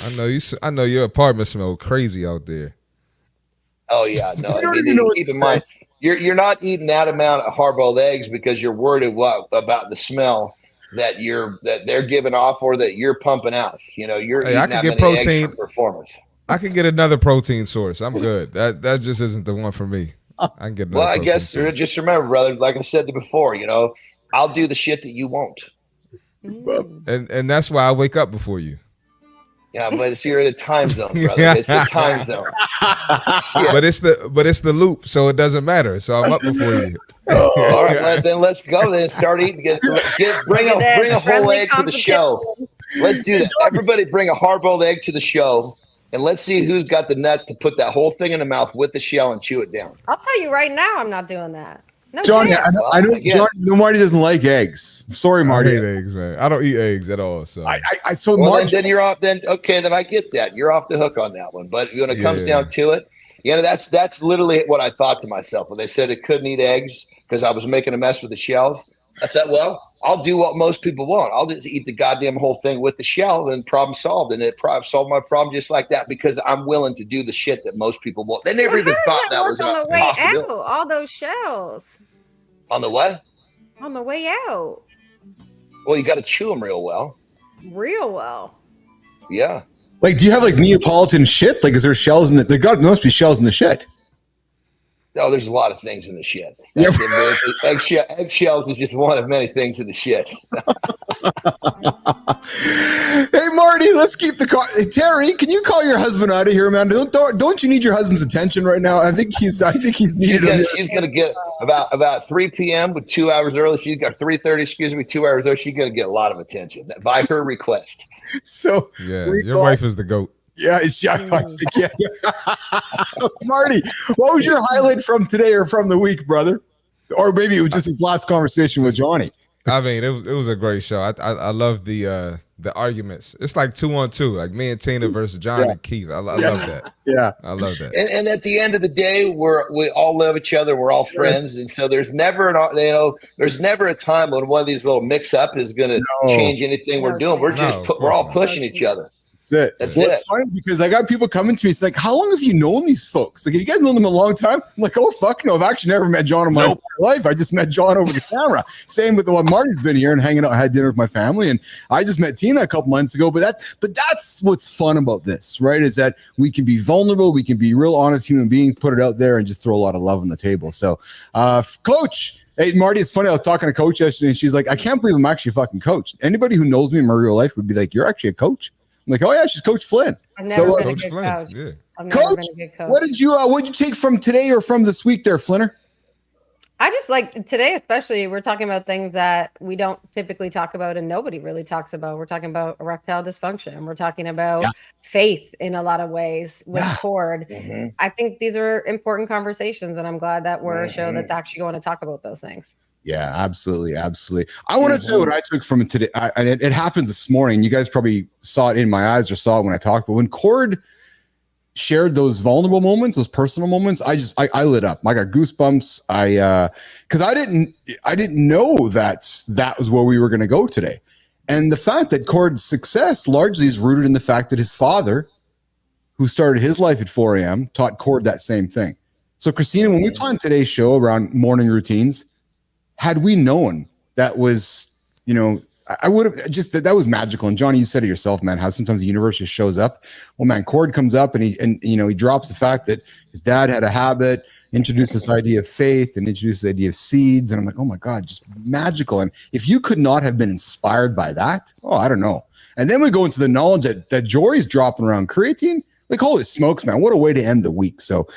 I know your apartment smells crazy out there. Oh yeah, no. Keep in mind, you're not eating that amount of hard-boiled eggs because you're worried about the smell that they're giving off or that you're pumping out. You know, you're eating that many eggs for performance. I can get another protein source. I'm good. That just isn't the one for me. I can get another. Well, I guess just remember, brother. Like I said before, you know, I'll do the shit that you won't. And that's why I wake up before you. Yeah, but you're in a time zone, brother. It's the time zone. But it's the loop, so it doesn't matter. So I'm up before you. All right, then let's go. Then start eating. Bring a whole egg to the show. Let's do that. Everybody, bring a hard-boiled egg to the show, and let's see who's got the nuts to put that whole thing in the mouth with the shell and chew it down. I'll tell you right now, I'm not doing that. No, Johnny, I know Johnny, Marty doesn't like eggs. Sorry, Marty. I hate eggs, man. I don't eat eggs at all. So then you're off. Then I get that. You're off the hook on that one. But when it comes down to it, you know, that's literally what I thought to myself when they said it couldn't eat eggs because I was making a mess with the shells. I said, well, I'll do what most people won't. I'll just eat the goddamn whole thing with the shell and problem solved. And it probably solved my problem just like that because I'm willing to do the shit that most people won't. They never even thought that was on the way out. All those shells. On the what? On the way out. Well, you got to chew them real well. Real well. Yeah. Like, do you have like Neapolitan shit? Like, is there shells in it? There must be shells in the shit. No, there's a lot of things in the shit. Eggshells is just one of many things in the shit. Hey, Marty, let's keep the call. Hey, Terry, can you call your husband out of here, man? Don't you need your husband's attention right now? I think he's needed. She's gonna get about 3 p.m. with 2 hours early. She's got 3:30. Excuse me, 2 hours early. She's gonna get a lot of attention by her request. So your wife is the GOAT. Yeah. Marty, what was your highlight from today or from the week, brother? Or maybe it was just his last conversation with Johnny. I mean, it was a great show. I love the arguments. It's like 2-on-2, like me and Tina versus John and Keith. I love that. Yeah, I love that. And at the end of the day, we all love each other. We're all friends, and so there's never a time when one of these little mix up is going to change anything we're doing. We're all pushing each other. That's it. That's Well, it. it's funny because I got people coming to me. It's like, how long have you known these folks? Like, have you guys known them a long time? I'm like, oh, fuck no. I've actually never met Jon in my entire life. I just met Jon over the camera. Same with the one Marty's been here and hanging out. I had dinner with my family, and I just met Tina a couple months ago. But that's what's fun about this, right? Is that we can be vulnerable. We can be real honest human beings, put it out there, and just throw a lot of love on the table. So, Coach. Hey, Marty, it's funny. I was talking to Coach yesterday, and she's like, I can't believe I'm actually a fucking coach. Anybody who knows me in my real life would be like, you're actually a coach? I'm like, oh, yeah, she's Coach Flynn. I've never been a Coach good Flynn, coach. yeah. I've never been a good coach. What'd you take from today or from this week there, Flinner? I just like today, especially, we're talking about things that we don't typically talk about and nobody really talks about. We're talking about erectile dysfunction. We're talking about faith in a lot of ways with Cord. Mm-hmm. I think these are important conversations, and I'm glad that we're a show that's actually going to talk about those things. Yeah, absolutely. I want to tell you what I took from it today. And it happened this morning. You guys probably saw it in my eyes or saw it when I talked. But when Cord shared those vulnerable moments, those personal moments, I lit up. I got goosebumps. Because I didn't know that was where we were going to go today. And the fact that Cord's success largely is rooted in the fact that his father, who started his life at 4 a.m., taught Cord that same thing. So, Kristina, when we planned today's show around morning routines, had we known that was, I would have just that was magical. And Johnny, you said it yourself, man, how sometimes the universe just shows up. Well, man, Cord comes up and he drops the fact that his dad had a habit, introduced this idea of faith and introduced the idea of seeds. And I'm like, oh my God, just magical. And if you could not have been inspired by that, I don't know. And then we go into the knowledge that Jory's dropping around creatine. Like, holy smokes, man, what a way to end the week. So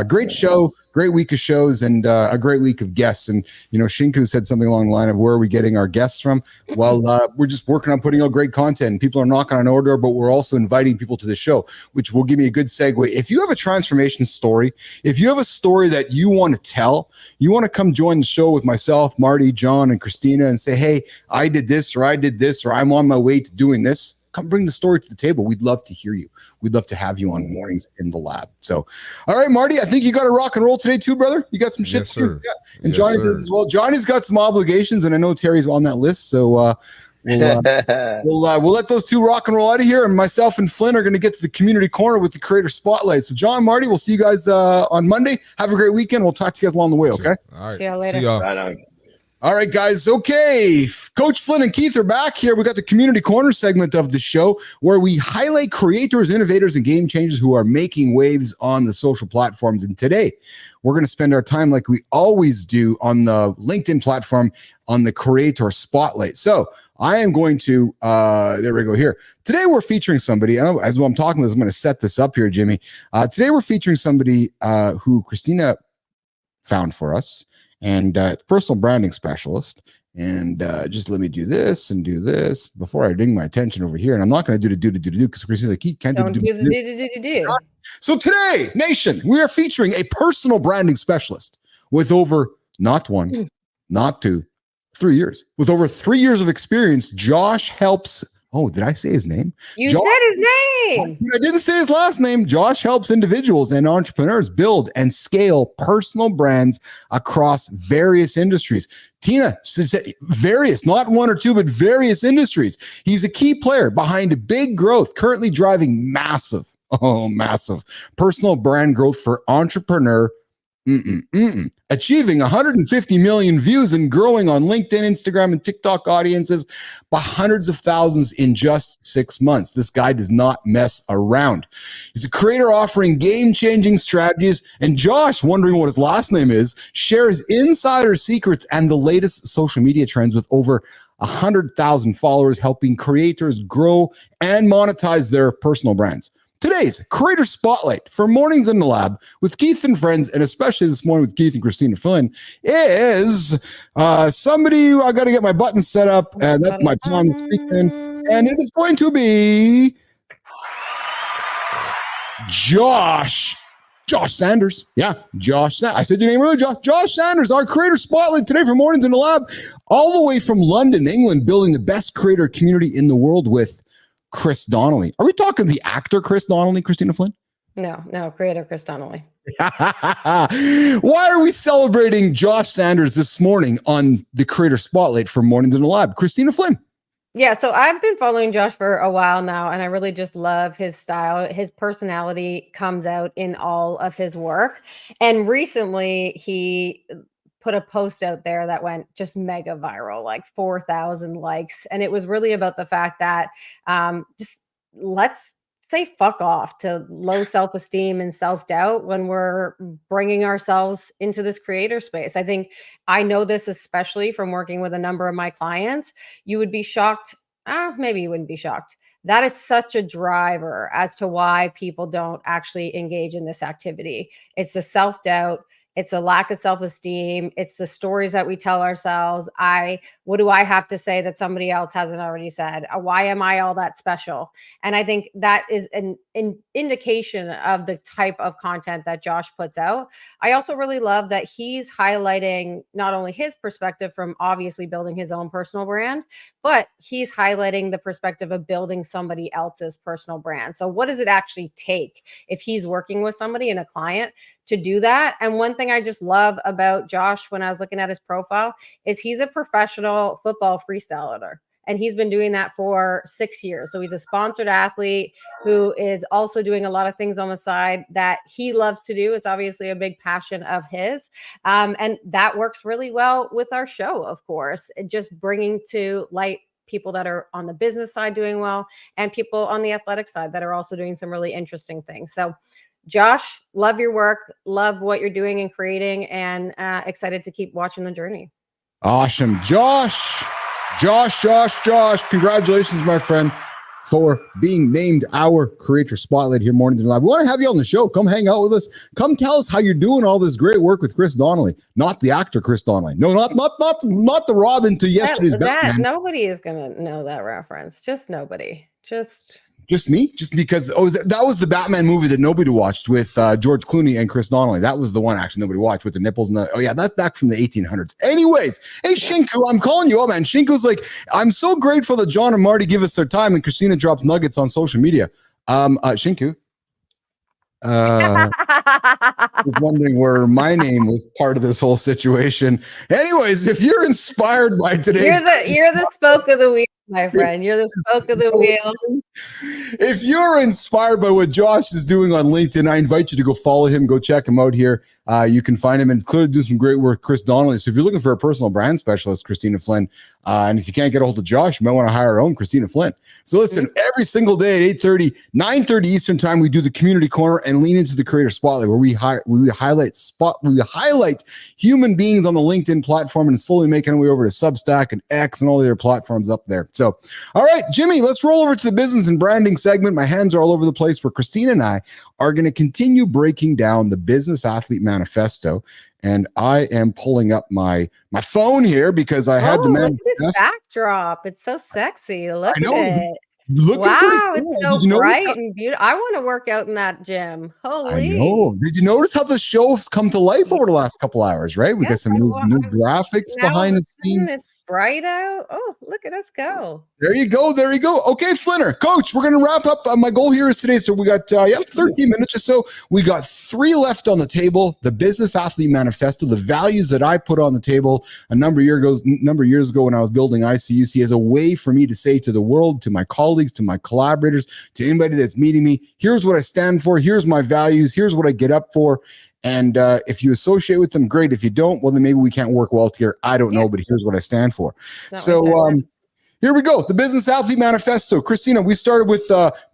great show, great week of shows, and a great week of guests. And, Shinku said something along the line of, where are we getting our guests from? Well, we're just working on putting out great content. People are knocking on our door, but we're also inviting people to the show, which will give me a good segue. If you have a transformation story, if you have a story that you want to tell, you want to come join the show with myself, Marty, Jon, and Kristina and say, hey, I did this, or I'm on my way to doing this. Come bring the story to the table. We'd love to hear you. We'd love to have you on Mornings in the Lab. So, all right, Marty, I think you got to rock and roll today too, brother. You got some shit to do. Yeah. And Johnny does as well. Johnny's got some obligations, and I know Terry's on that list. So we'll let those two rock and roll out of here. And myself and Flynn are going to get to the community corner with the creator spotlight. So, Jon, Marty, we'll see you guys on Monday. Have a great weekend. We'll talk to you guys along the way, okay? All right. See you later. See y'all. Right on. All right, guys. Okay. Coach Flynn and Keith are back here. We got the community corner segment of the show where we highlight creators, innovators, and game changers who are making waves on the social platforms. And today we're going to spend our time like we always do on the LinkedIn platform on the creator spotlight. So I am going to, there we go here. Today we're featuring somebody, as I'm talking with, I'm going to set this up here, Jimmy. Today we're featuring somebody who Kristina found for us. And personal branding specialist. And just let me do this and do this before I ding my attention over here. And I'm not going to do the do because Kristina like, he can't Don't do the do. So today, nation, we are featuring a personal branding specialist with over not one, not two, 3 years. With over 3 years of experience, Josh helps. Oh, did I say his name? You said his name. I didn't say his last name. Josh helps individuals and entrepreneurs build and scale personal brands across various industries. Tina said various, not one or two, but various industries. He's a key player behind big growth, currently driving massive personal brand growth for entrepreneur. Achieving 150 million views and growing on LinkedIn, Instagram, and TikTok audiences by hundreds of thousands in just 6 months. This guy does not mess around. He's a creator offering game-changing strategies, and Josh, wondering what his last name is, shares insider secrets and the latest social media trends with over 100,000 followers, helping creators grow and monetize their personal brands. Today's Creator Spotlight for Mornings in the Lab with Keith and friends, and especially this morning with Keith and Kristina Flynn, is somebody who I got to get my buttons set up, and that's my time to speak in, and it is going to be Josh Sanders. Yeah, I said your name earlier, Josh. Josh Sanders, our Creator Spotlight today for Mornings in the Lab, all the way from London, England, building the best creator community in the world with Chris Donnelly. Are we talking the actor Chris Donnelly, Kristina Flynn? No, creator Chris Donnelly. Why are we celebrating Josh Sanders this morning on the Creator Spotlight for Mornings in the Lab? Kristina Flynn. Yeah, so I've been following Josh for a while now, and I really just love his style. His personality comes out in all of his work. And recently, he put a post out there that went just mega viral, like 4,000 likes. And it was really about the fact that just let's say fuck off to low self-esteem and self-doubt when we're bringing ourselves into this creator space. I think I know this especially from working with a number of my clients. You would be shocked. Maybe you wouldn't be shocked. That is such a driver as to why people don't actually engage in this activity. It's the self-doubt. It's a lack of self-esteem. It's the stories that we tell ourselves. What do I have to say that somebody else hasn't already said? Why am I all that special? And I think that is an indication of the type of content that Josh puts out. I also really love that he's highlighting not only his perspective from obviously building his own personal brand, but he's highlighting the perspective of building somebody else's personal brand. So what does it actually take if he's working with somebody and a client to do that? And one thing I just love about Josh when I was looking at his profile is he's a professional football freestyler. And he's been doing that for 6 years. So he's a sponsored athlete who is also doing a lot of things on the side that he loves to do. It's obviously a big passion of his. And that works really well with our show, of course, just bringing to light people that are on the business side doing well and people on the athletic side that are also doing some really interesting things. So Josh, love your work, love what you're doing and creating, and excited to keep watching the journey. Awesome. Josh, congratulations, my friend, for being named our Creator Spotlight here Mornings and Live. We want to have you on the show. Come hang out with us. Come tell us how you're doing all this great work with Chris Donnelly. Not the actor Chris Donnelly. No, not the Robin to yesterday's Batman. Nobody is going to know that reference. Just nobody. Just me? Just because that was the Batman movie that nobody watched with George Clooney and Chris Donnelly. That was the one actually nobody watched with the nipples and that's back from the 1800s. Anyways, hey Shinku, I'm calling you up, man. Shinku's like, I'm so grateful that Jon and Marty give us their time and Kristina drops nuggets on social media. Shinku. I was wondering where my name was part of this whole situation. Anyways, if you're inspired by today's you're the spoke of the wheel, my friend. You're the spoke of the wheel. If you're inspired by what Josh is doing on LinkedIn, I invite you to go follow him, go check him out here. You can find him and clearly do some great work with Chris Donnelly. So if you're looking for a personal brand specialist, Kristina Flynn, and if you can't get a hold of Josh, you might want to hire our own Kristina Flynn. So listen, every single day at 8:30, 9:30 Eastern time, we do the community corner and lean into the creator spotlight where we highlight human beings on the LinkedIn platform and slowly making our way over to Substack and X and all the other platforms up there. So, all right, Jimmy, let's roll over to the business and branding segment. My hands are all over the place where Kristina and I are going to continue breaking down the Business Athlete Manifesto. And I am pulling up my phone here because I had the manifesto. Look at this backdrop. It's so sexy. Look at it. Wow, cool. It's so bright and beautiful. I want to work out in that gym. Holy. I know. Did you notice how the show's come to life over the last couple hours, right? We got some new graphics behind the scenes. It's bright out. Oh, look at us go. There you go. Okay, Flinner, coach, we're going to wrap up. My goal here is today. So we got 13 minutes or so. We got 3 left on the table. The Business Athlete Manifesto, the values that I put on the table a number of years ago when I was building ICUC as a way for me to say to the world, to my colleagues, to my collaborators, to anybody that's meeting me, here's what I stand for. Here's my values. Here's what I get up for. And if you associate with them, great. If you don't, well, then maybe we can't work well together. I don't know, but here's what I stand for. So here we go. The Business Athlete Manifesto. Kristina, we started with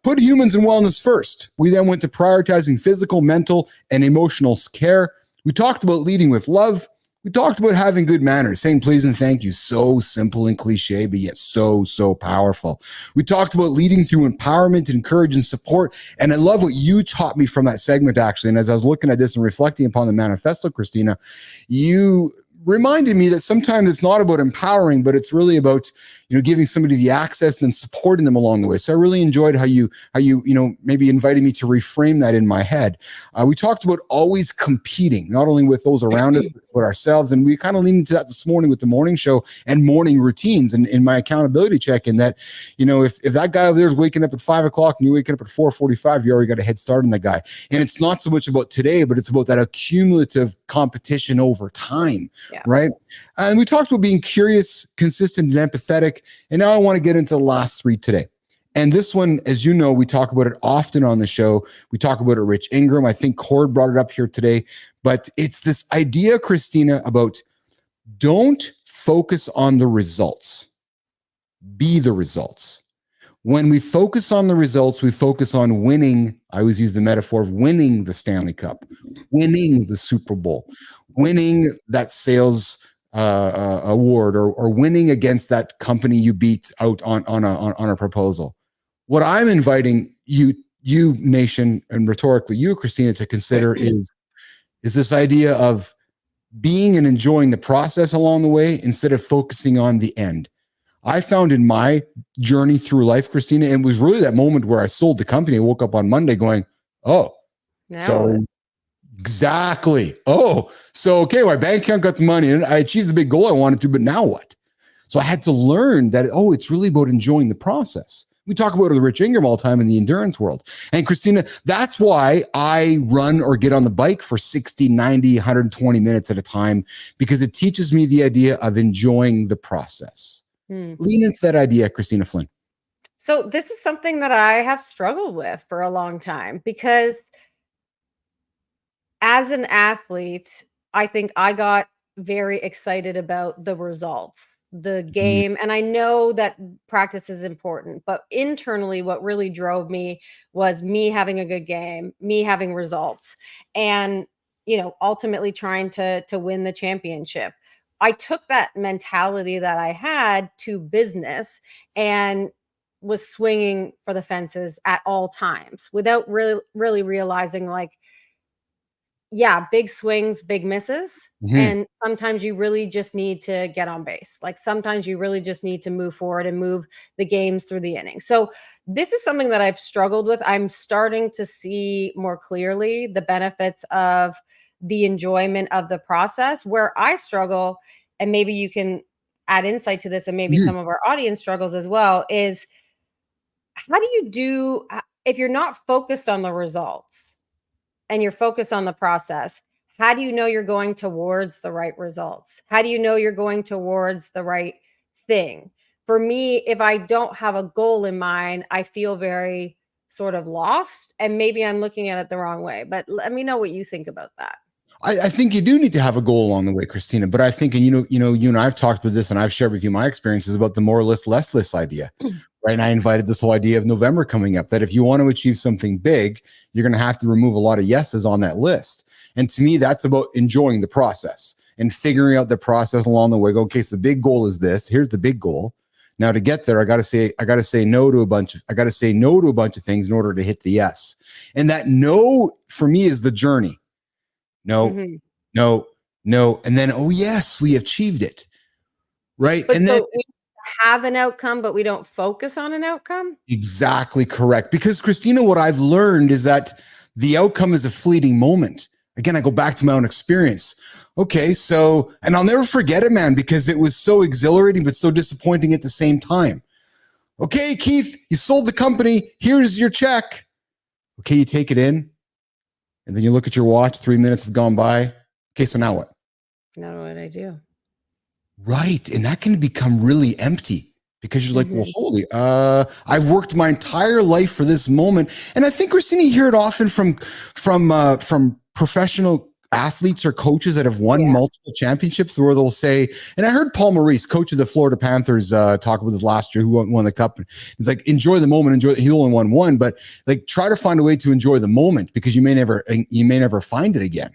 put humans and wellness first. We then went to prioritizing physical, mental, and emotional care. We talked about leading with love. We talked about having good manners, saying please and thank you. So simple and cliche, but yet so powerful. We talked about leading through empowerment, encourage, and support. And I love what you taught me from that segment, actually. And as I was looking at this and reflecting upon the manifesto, Kristina, you reminded me that sometimes it's not about empowering, but it's really about, giving somebody the access and supporting them along the way. So I really enjoyed how you maybe invited me to reframe that in my head. We talked about always competing, not only with those around us, but with ourselves. And we kind of leaned into that this morning with the morning show and morning routines. And in my accountability check, in that, if that guy over there is waking up at 5 o'clock and you're waking up at 4:45, you already got a head start on that guy. And it's not so much about today, but it's about that accumulative competition over time, right? And we talked about being curious, consistent, and empathetic. topic. And now I want to get into the last three today. And this one, as you know, we talk about it often on the show. We talk about it, Rich Ingram. I think Cord brought it up here today. But it's this idea, Kristina, about don't focus on the results. Be the results. When we focus on the results, we focus on winning. I always use the metaphor of winning the Stanley Cup, winning the Super Bowl, winning that sales award, or winning against that company you beat out on a proposal. What I'm inviting you nation, and rhetorically you, Kristina, to consider is this idea of being and enjoying the process along the way instead of focusing on the end. I found in my journey through life, Kristina, it was really that moment where I sold the company. I woke up on Monday going, oh, so exactly. Oh, so, okay, my bank account got the money and I achieved the big goal I wanted to, but now what? So I had to learn that, it's really about enjoying the process. We talk about the Rich Ingram all the time in the endurance world. And Kristina, that's why I run or get on the bike for 60, 90, 120 minutes at a time, because it teaches me the idea of enjoying the process. Lean into that idea, Kristina Flynn. So this is something that I have struggled with for a long time, because as an athlete, I think I got very excited about the results, the game. And I know that practice is important, but internally what really drove me was me having a good game, me having results, and, ultimately trying to win the championship. I took that mentality that I had to business and was swinging for the fences at all times without really realizing, like, big swings, big misses. And sometimes you really just need to get on base. Like, sometimes you really just need to move forward and move the games through the innings. So this is something that I've struggled with. I'm starting to see more clearly the benefits of the enjoyment of the process. Where I struggle, and maybe you can add insight to this, and maybe some of our audience struggles as well, is how do you do, if you're not focused on the results and you're focused on the process, how do you know you're going towards the right results? How do you know you're going towards the right thing? For me, if I don't have a goal in mind, I feel very sort of lost, and maybe I'm looking at it the wrong way. But let me know what you think about that. I think you do need to have a goal along the way, Kristina. But I think, and you and I've talked with this, and I've shared with you my experiences about the more list, less list idea, right? And I invited this whole idea of November coming up, that if you want to achieve something big, you're going to have to remove a lot of yeses on that list. And to me, that's about enjoying the process and figuring out the process along the way. Go, okay, so the big goal is this. Here's the big goal. Now to get there, I got to say no to a bunch of things in order to hit the yes. And that no for me is the journey. No. And then, oh yes, we achieved it. Right. But and so then we have an outcome, but we don't focus on an outcome. Exactly correct. Because Kristina, what I've learned is that the outcome is a fleeting moment. Again, I go back to my own experience. Okay. So, and I'll never forget it, man, because it was so exhilarating, but so disappointing at the same time. Okay, Keith, you sold the company. Here's your check. Okay. You take it in. And then you look at your watch, 3 minutes have gone by. Okay, so now what? Now what I do. Right. And that can become really empty, because you're like, well, holy, I've worked my entire life for this moment. And I think, Kristina, you hear it often from professional athletes or coaches that have won multiple championships, where they'll say, and I heard Paul Maurice, coach of the Florida Panthers, talk about this last year, who won the cup. He's like, enjoy the moment, he only won one, but like, try to find a way to enjoy the moment, because you may never find it again.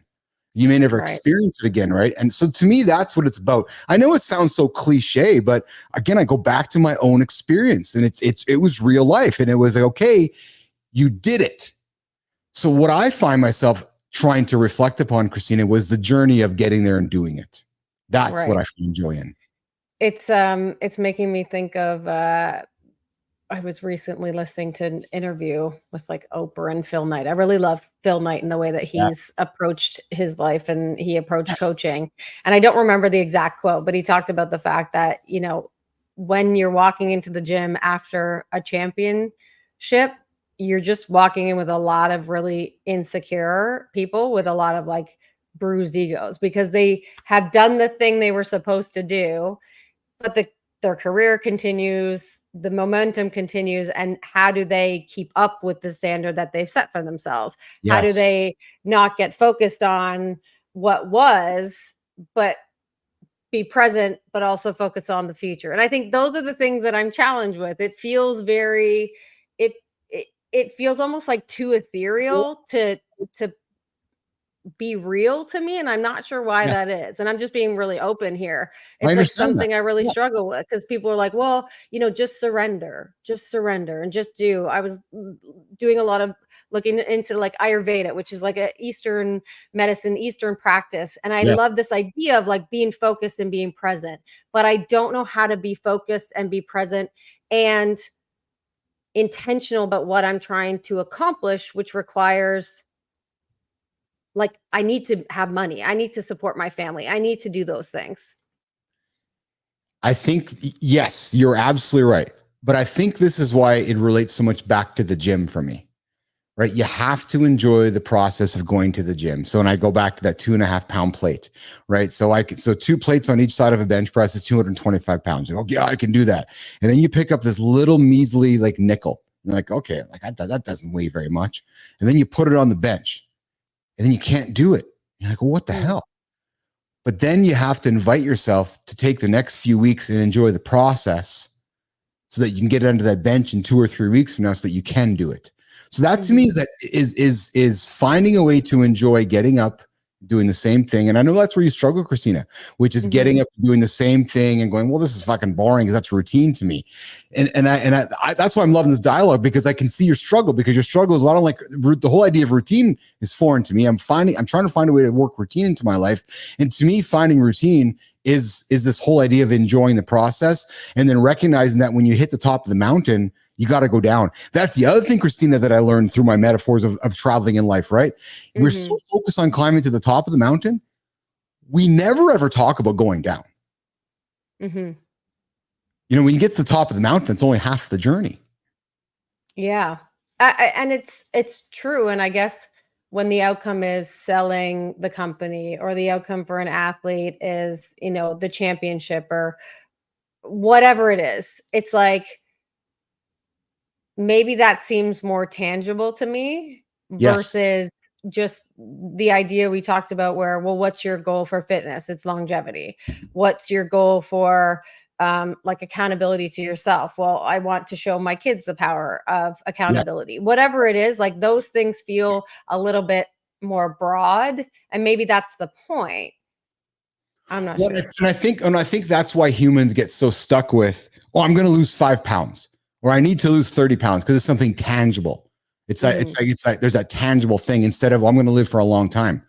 You may never experience it again, right? And so to me, that's what it's about. I know it sounds so cliche, but again, I go back to my own experience, and it was real life, and it was like, okay, you did it. So what I find myself trying to reflect upon, Kristina, was the journey of getting there and doing it. That's what I find joy in. It's making me think of, I was recently listening to an interview with like Oprah and Phil Knight. I really love Phil Knight and the way that he's approached his life and he approached coaching. And I don't remember the exact quote, but he talked about the fact that, when you're walking into the gym after a championship, you're just walking in with a lot of really insecure people with a lot of like bruised egos, because they have done the thing they were supposed to do, but the their career continues, the momentum continues, and how do they keep up with the standard that they've set for themselves? Yes. How do they not get focused on what was, but be present, but also focus on the future? And I think those are the things that I'm challenged with. It feels very, it feels almost like too ethereal to be real to me, and I'm not sure why that is. And I'm just being really open here. It's like something I really struggle with, because people are like, well, just surrender, and just do. I was doing a lot of looking into like Ayurveda, which is like a Eastern medicine, Eastern practice. And I love this idea of like being focused and being present, but I don't know how to be focused and be present and intentional about what I'm trying to accomplish, which requires, like, I need to have money. I need to support my family. I need to do those things. I think, yes, you're absolutely right. But I think this is why it relates so much back to the gym for me, right? You have to enjoy the process of going to the gym. So when I go back to that 2.5 pound plate, right? So 2 plates on each side of a bench press is 225 pounds. You go, yeah, I can do that. And then you pick up this little measly like nickel. You're like, okay, like that doesn't weigh very much. And then you put it on the bench. And then you can't do it. You're like, well, what the hell? But then you have to invite yourself to take the next few weeks and enjoy the process so that you can get under that bench in 2 or 3 weeks from now so that you can do it. So that to me is finding a way to enjoy getting up, doing the same thing. And I know that's where you struggle, Kristina, which is getting up, doing the same thing and going, well, this is fucking boring because that's routine to me. And I that's why I'm loving this dialogue, because I can see your struggle, because your struggle is, well, I don't like the whole idea of routine is foreign to me. I'm trying to find a way to work routine into my life. And to me, finding routine is this whole idea of enjoying the process and then recognizing that when you hit the top of the mountain, you got to go down. That's the other thing, Kristina, that I learned through my metaphors of traveling in life, right? We're so focused on climbing to the top of the mountain. We never, ever talk about going down. When you get to the top of the mountain, it's only half the journey. Yeah. And it's true. And I guess when the outcome is selling the company, or the outcome for an athlete is, the championship or whatever it is, it's like, maybe that seems more tangible to me versus just the idea we talked about where, well, what's your goal for fitness? It's longevity. What's your goal for like accountability to yourself? Well, I want to show my kids the power of accountability. Whatever it is, like those things feel a little bit more broad, and maybe that's the point. I'm not sure. And I think that's why humans get so stuck with, oh, I'm going to lose 5 pounds. Or I need to lose 30 pounds because it's something tangible. It's like there's that tangible thing instead of, well, I'm going to live for a long time.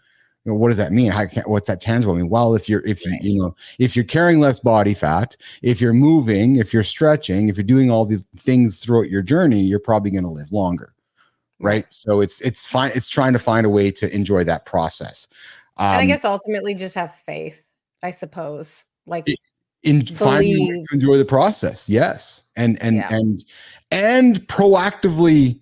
What does that mean? What's that tangible mean? Well, if you're carrying less body fat, if you're moving, if you're stretching, if you're doing all these things throughout your journey, you're probably going to live longer, right? So it's fine. It's trying to find a way to enjoy that process. And I guess ultimately just have faith, I suppose. Like, in finding a way to enjoy the process, yes, and proactively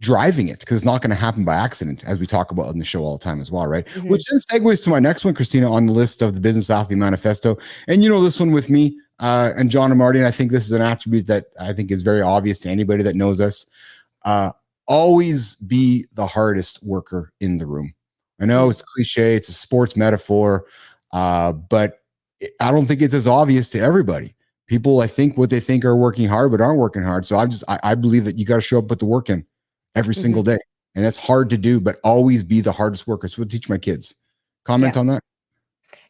driving it, because it's not going to happen by accident, as we talk about on the show all the time as well, right? Which then segues to my next one, Kristina, on the list of the Business Athlete Manifesto. And this one with me and Jon and Marty, and I think this is an attribute that I think is very obvious to anybody that knows us. Always be the hardest worker in the room. I know it's cliche, it's a sports metaphor, but I don't think it's as obvious to everybody. People, I think what they think are working hard, but aren't working hard. So I believe that you got to show up, put the work in every single day. And that's hard to do, but always be the hardest worker. So we'll teach my kids. Comment on that.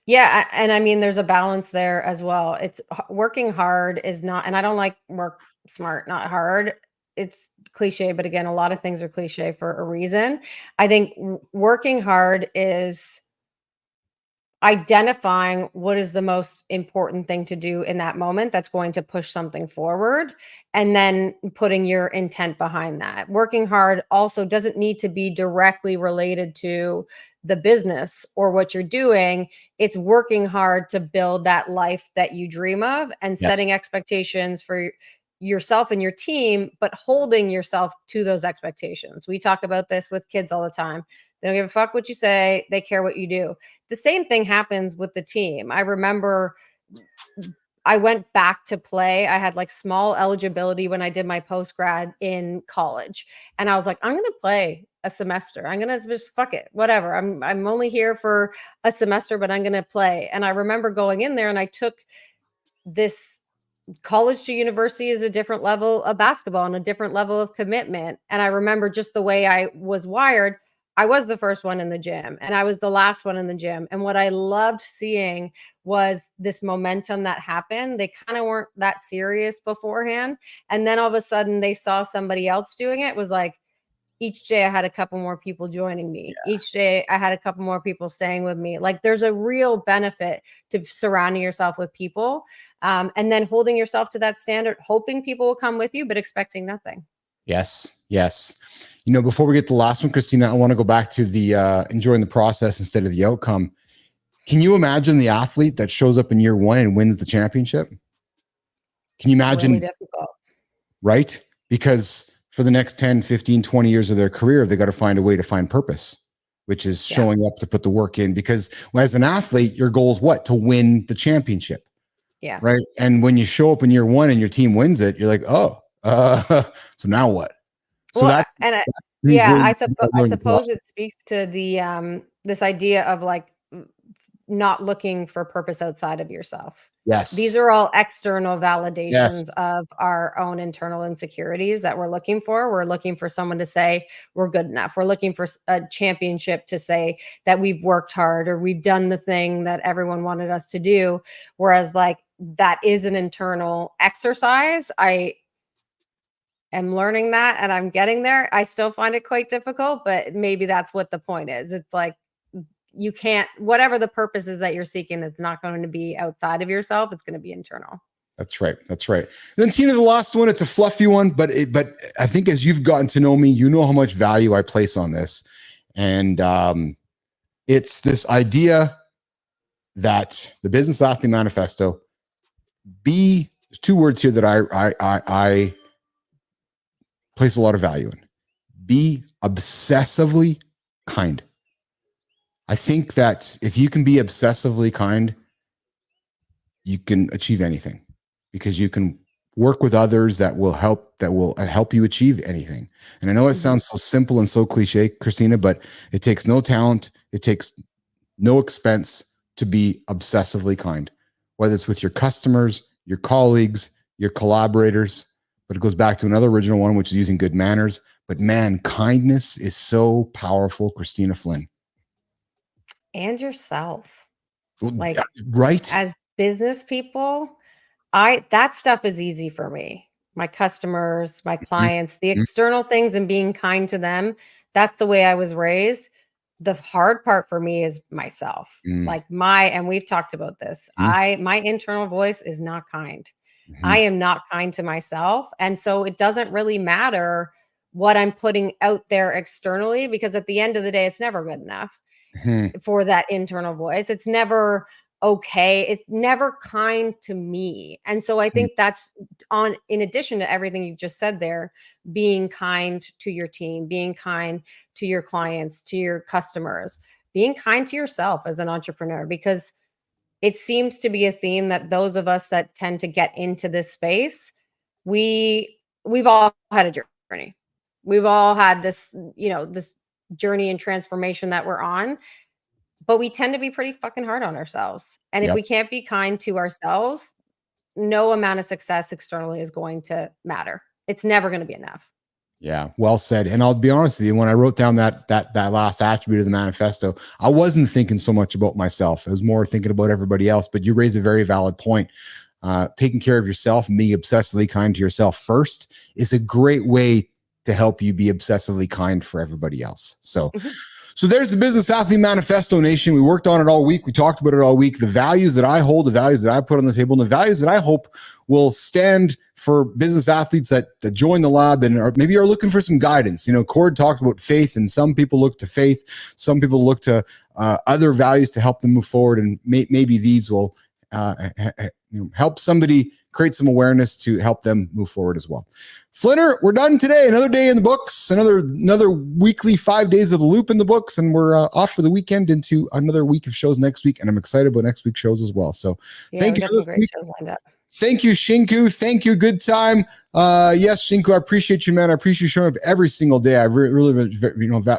Yeah. And I mean, there's a balance there as well. It's working hard is not, and I don't like work smart, not hard. It's cliche, but again, a lot of things are cliche for a reason. I think working hard is identifying what is the most important thing to do in that moment that's going to push something forward, and then putting your intent behind that. Working hard also doesn't need to be directly related to the business or what you're doing. It's working hard to build that life that you dream of, and setting expectations for yourself and your team, but holding yourself to those expectations. We talk about this with kids all the time. They don't give a fuck what you say. They care what you do. The same thing happens with the team. I remember I went back to play. I had like small eligibility when I did my post-grad in college. And I was like, I'm going to play a semester. I'm going to just fuck it, whatever. I'm only here for a semester, but I'm going to play. And I remember going in there and I took this college to university is a different level of basketball and a different level of commitment. And I remember just the way I was wired. I was the first one in the gym and I was the last one in the gym. And what I loved seeing was this momentum that happened. They kind of weren't that serious beforehand. And then all of a sudden they saw somebody else doing it. It was like, each day I had a couple more people joining me. Yeah. Each day I had a couple more people staying with me. Like there's a real benefit to surrounding yourself with people and then holding yourself to that standard, hoping people will come with you, but expecting nothing. Yes. Yes. You know, before we get to the last one, Kristina, I want to go back to the enjoying the process instead of the outcome. Can you imagine the athlete that shows up in year one and wins the championship? Can you imagine? Really difficult. Right? Because for the next 10, 15, 20 years of their career, they got to find a way to find purpose, which is showing up to put the work in. Because as an athlete, your goal is what? To win the championship. Yeah. Right. And when you show up in year one and your team wins it, you're like, oh, so now what? So well, that's, and really I suppose it speaks to the this idea of like not looking for purpose outside of yourself. Yes. These are all external validations of our own internal insecurities that we're looking for. We're looking for someone to say we're good enough. We're looking for a championship to say that we've worked hard or we've done the thing that everyone wanted us to do. Whereas like that is an internal exercise. I am learning that and I'm getting there. I still find it quite difficult, but maybe that's what the point is. It's like, you can't, whatever the purpose is that you're seeking, it's not going to be outside of yourself. It's going to be internal. That's right. That's right. Then Tina, the last one, it's a fluffy one, but I think as you've gotten to know me, you know how much value I place on this. And it's this idea that the Business Athlete Manifesto, there's two words here that I place a lot of value in. Be obsessively kind. I think that if you can be obsessively kind, you can achieve anything because you can work with others that will help you achieve anything. And I know it sounds so simple and so cliche, Kristina, but it takes no talent. It takes no expense to be obsessively kind, whether it's with your customers, your colleagues, your collaborators, but it goes back to another original one, which is using good manners. But man, kindness is so powerful, Kristina Flynn. And yourself. Like, right. As business people, that stuff is easy for me. My customers, my clients, the external things and being kind to them. That's the way I was raised. The hard part for me is myself. Like and we've talked about this. My internal voice is not kind. I am not kind to myself. And so it doesn't really matter what I'm putting out there externally, because at the end of the day, it's never good enough. For that internal voice. It's never okay. It's never kind to me. And so I think that's in addition to everything you've just said there, being kind to your team, being kind to your clients, to your customers, being kind to yourself as an entrepreneur, because it seems to be a theme that those of us that tend to get into this space, we've all had a journey. We've all had this, this journey and transformation that we're on, but we tend to be pretty fucking hard on ourselves. And if we can't be kind to ourselves, no amount of success externally is going to matter. It's never going to be enough. Yeah, well said. And I'll be honest with you, when I wrote down that last attribute of the manifesto, I wasn't thinking so much about myself. I was more thinking about everybody else. But you raise a very valid point. Taking care of yourself and being obsessively kind to yourself first is a great way to help you be obsessively kind for everybody else. So, so there's the Business Athlete Manifesto, Nation. We worked on it all week. We talked about it all week. The values that I hold, the values that I put on the table, and the values that I hope will stand for business athletes that join the lab and maybe are looking for some guidance. Cord talked about faith, and some people look to faith. Some people look to other values to help them move forward. And maybe these will help somebody create some awareness to help them move forward as well. Flinner, we're done today. Another day in the books, another weekly 5 days of the loop in the books, and we're off for the weekend into another week of shows next week, and I'm excited about next week's shows as well. So thank you for this week. Shows lined up. Thank you, Shinku. Thank you. Good time. Yes, Shinku, I appreciate you, man. I appreciate you showing up every single day. I really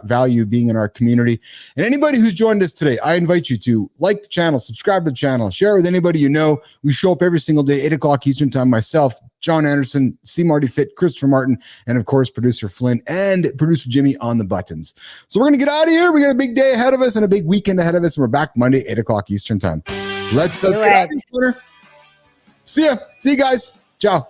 value being in our community. And anybody who's joined us today, I invite you to like the channel, subscribe to the channel, share with anybody you know. We show up every single day, 8 o'clock Eastern time. Myself, Jon Andersen, CMartyFit, Christopher Martin, and of course, producer Flynn and producer Jimmy on the buttons. So we're going to get out of here. We got a big day ahead of us and a big weekend ahead of us. And we're back Monday, 8 o'clock Eastern time. Let's get out of here. See ya. See you guys. Ciao.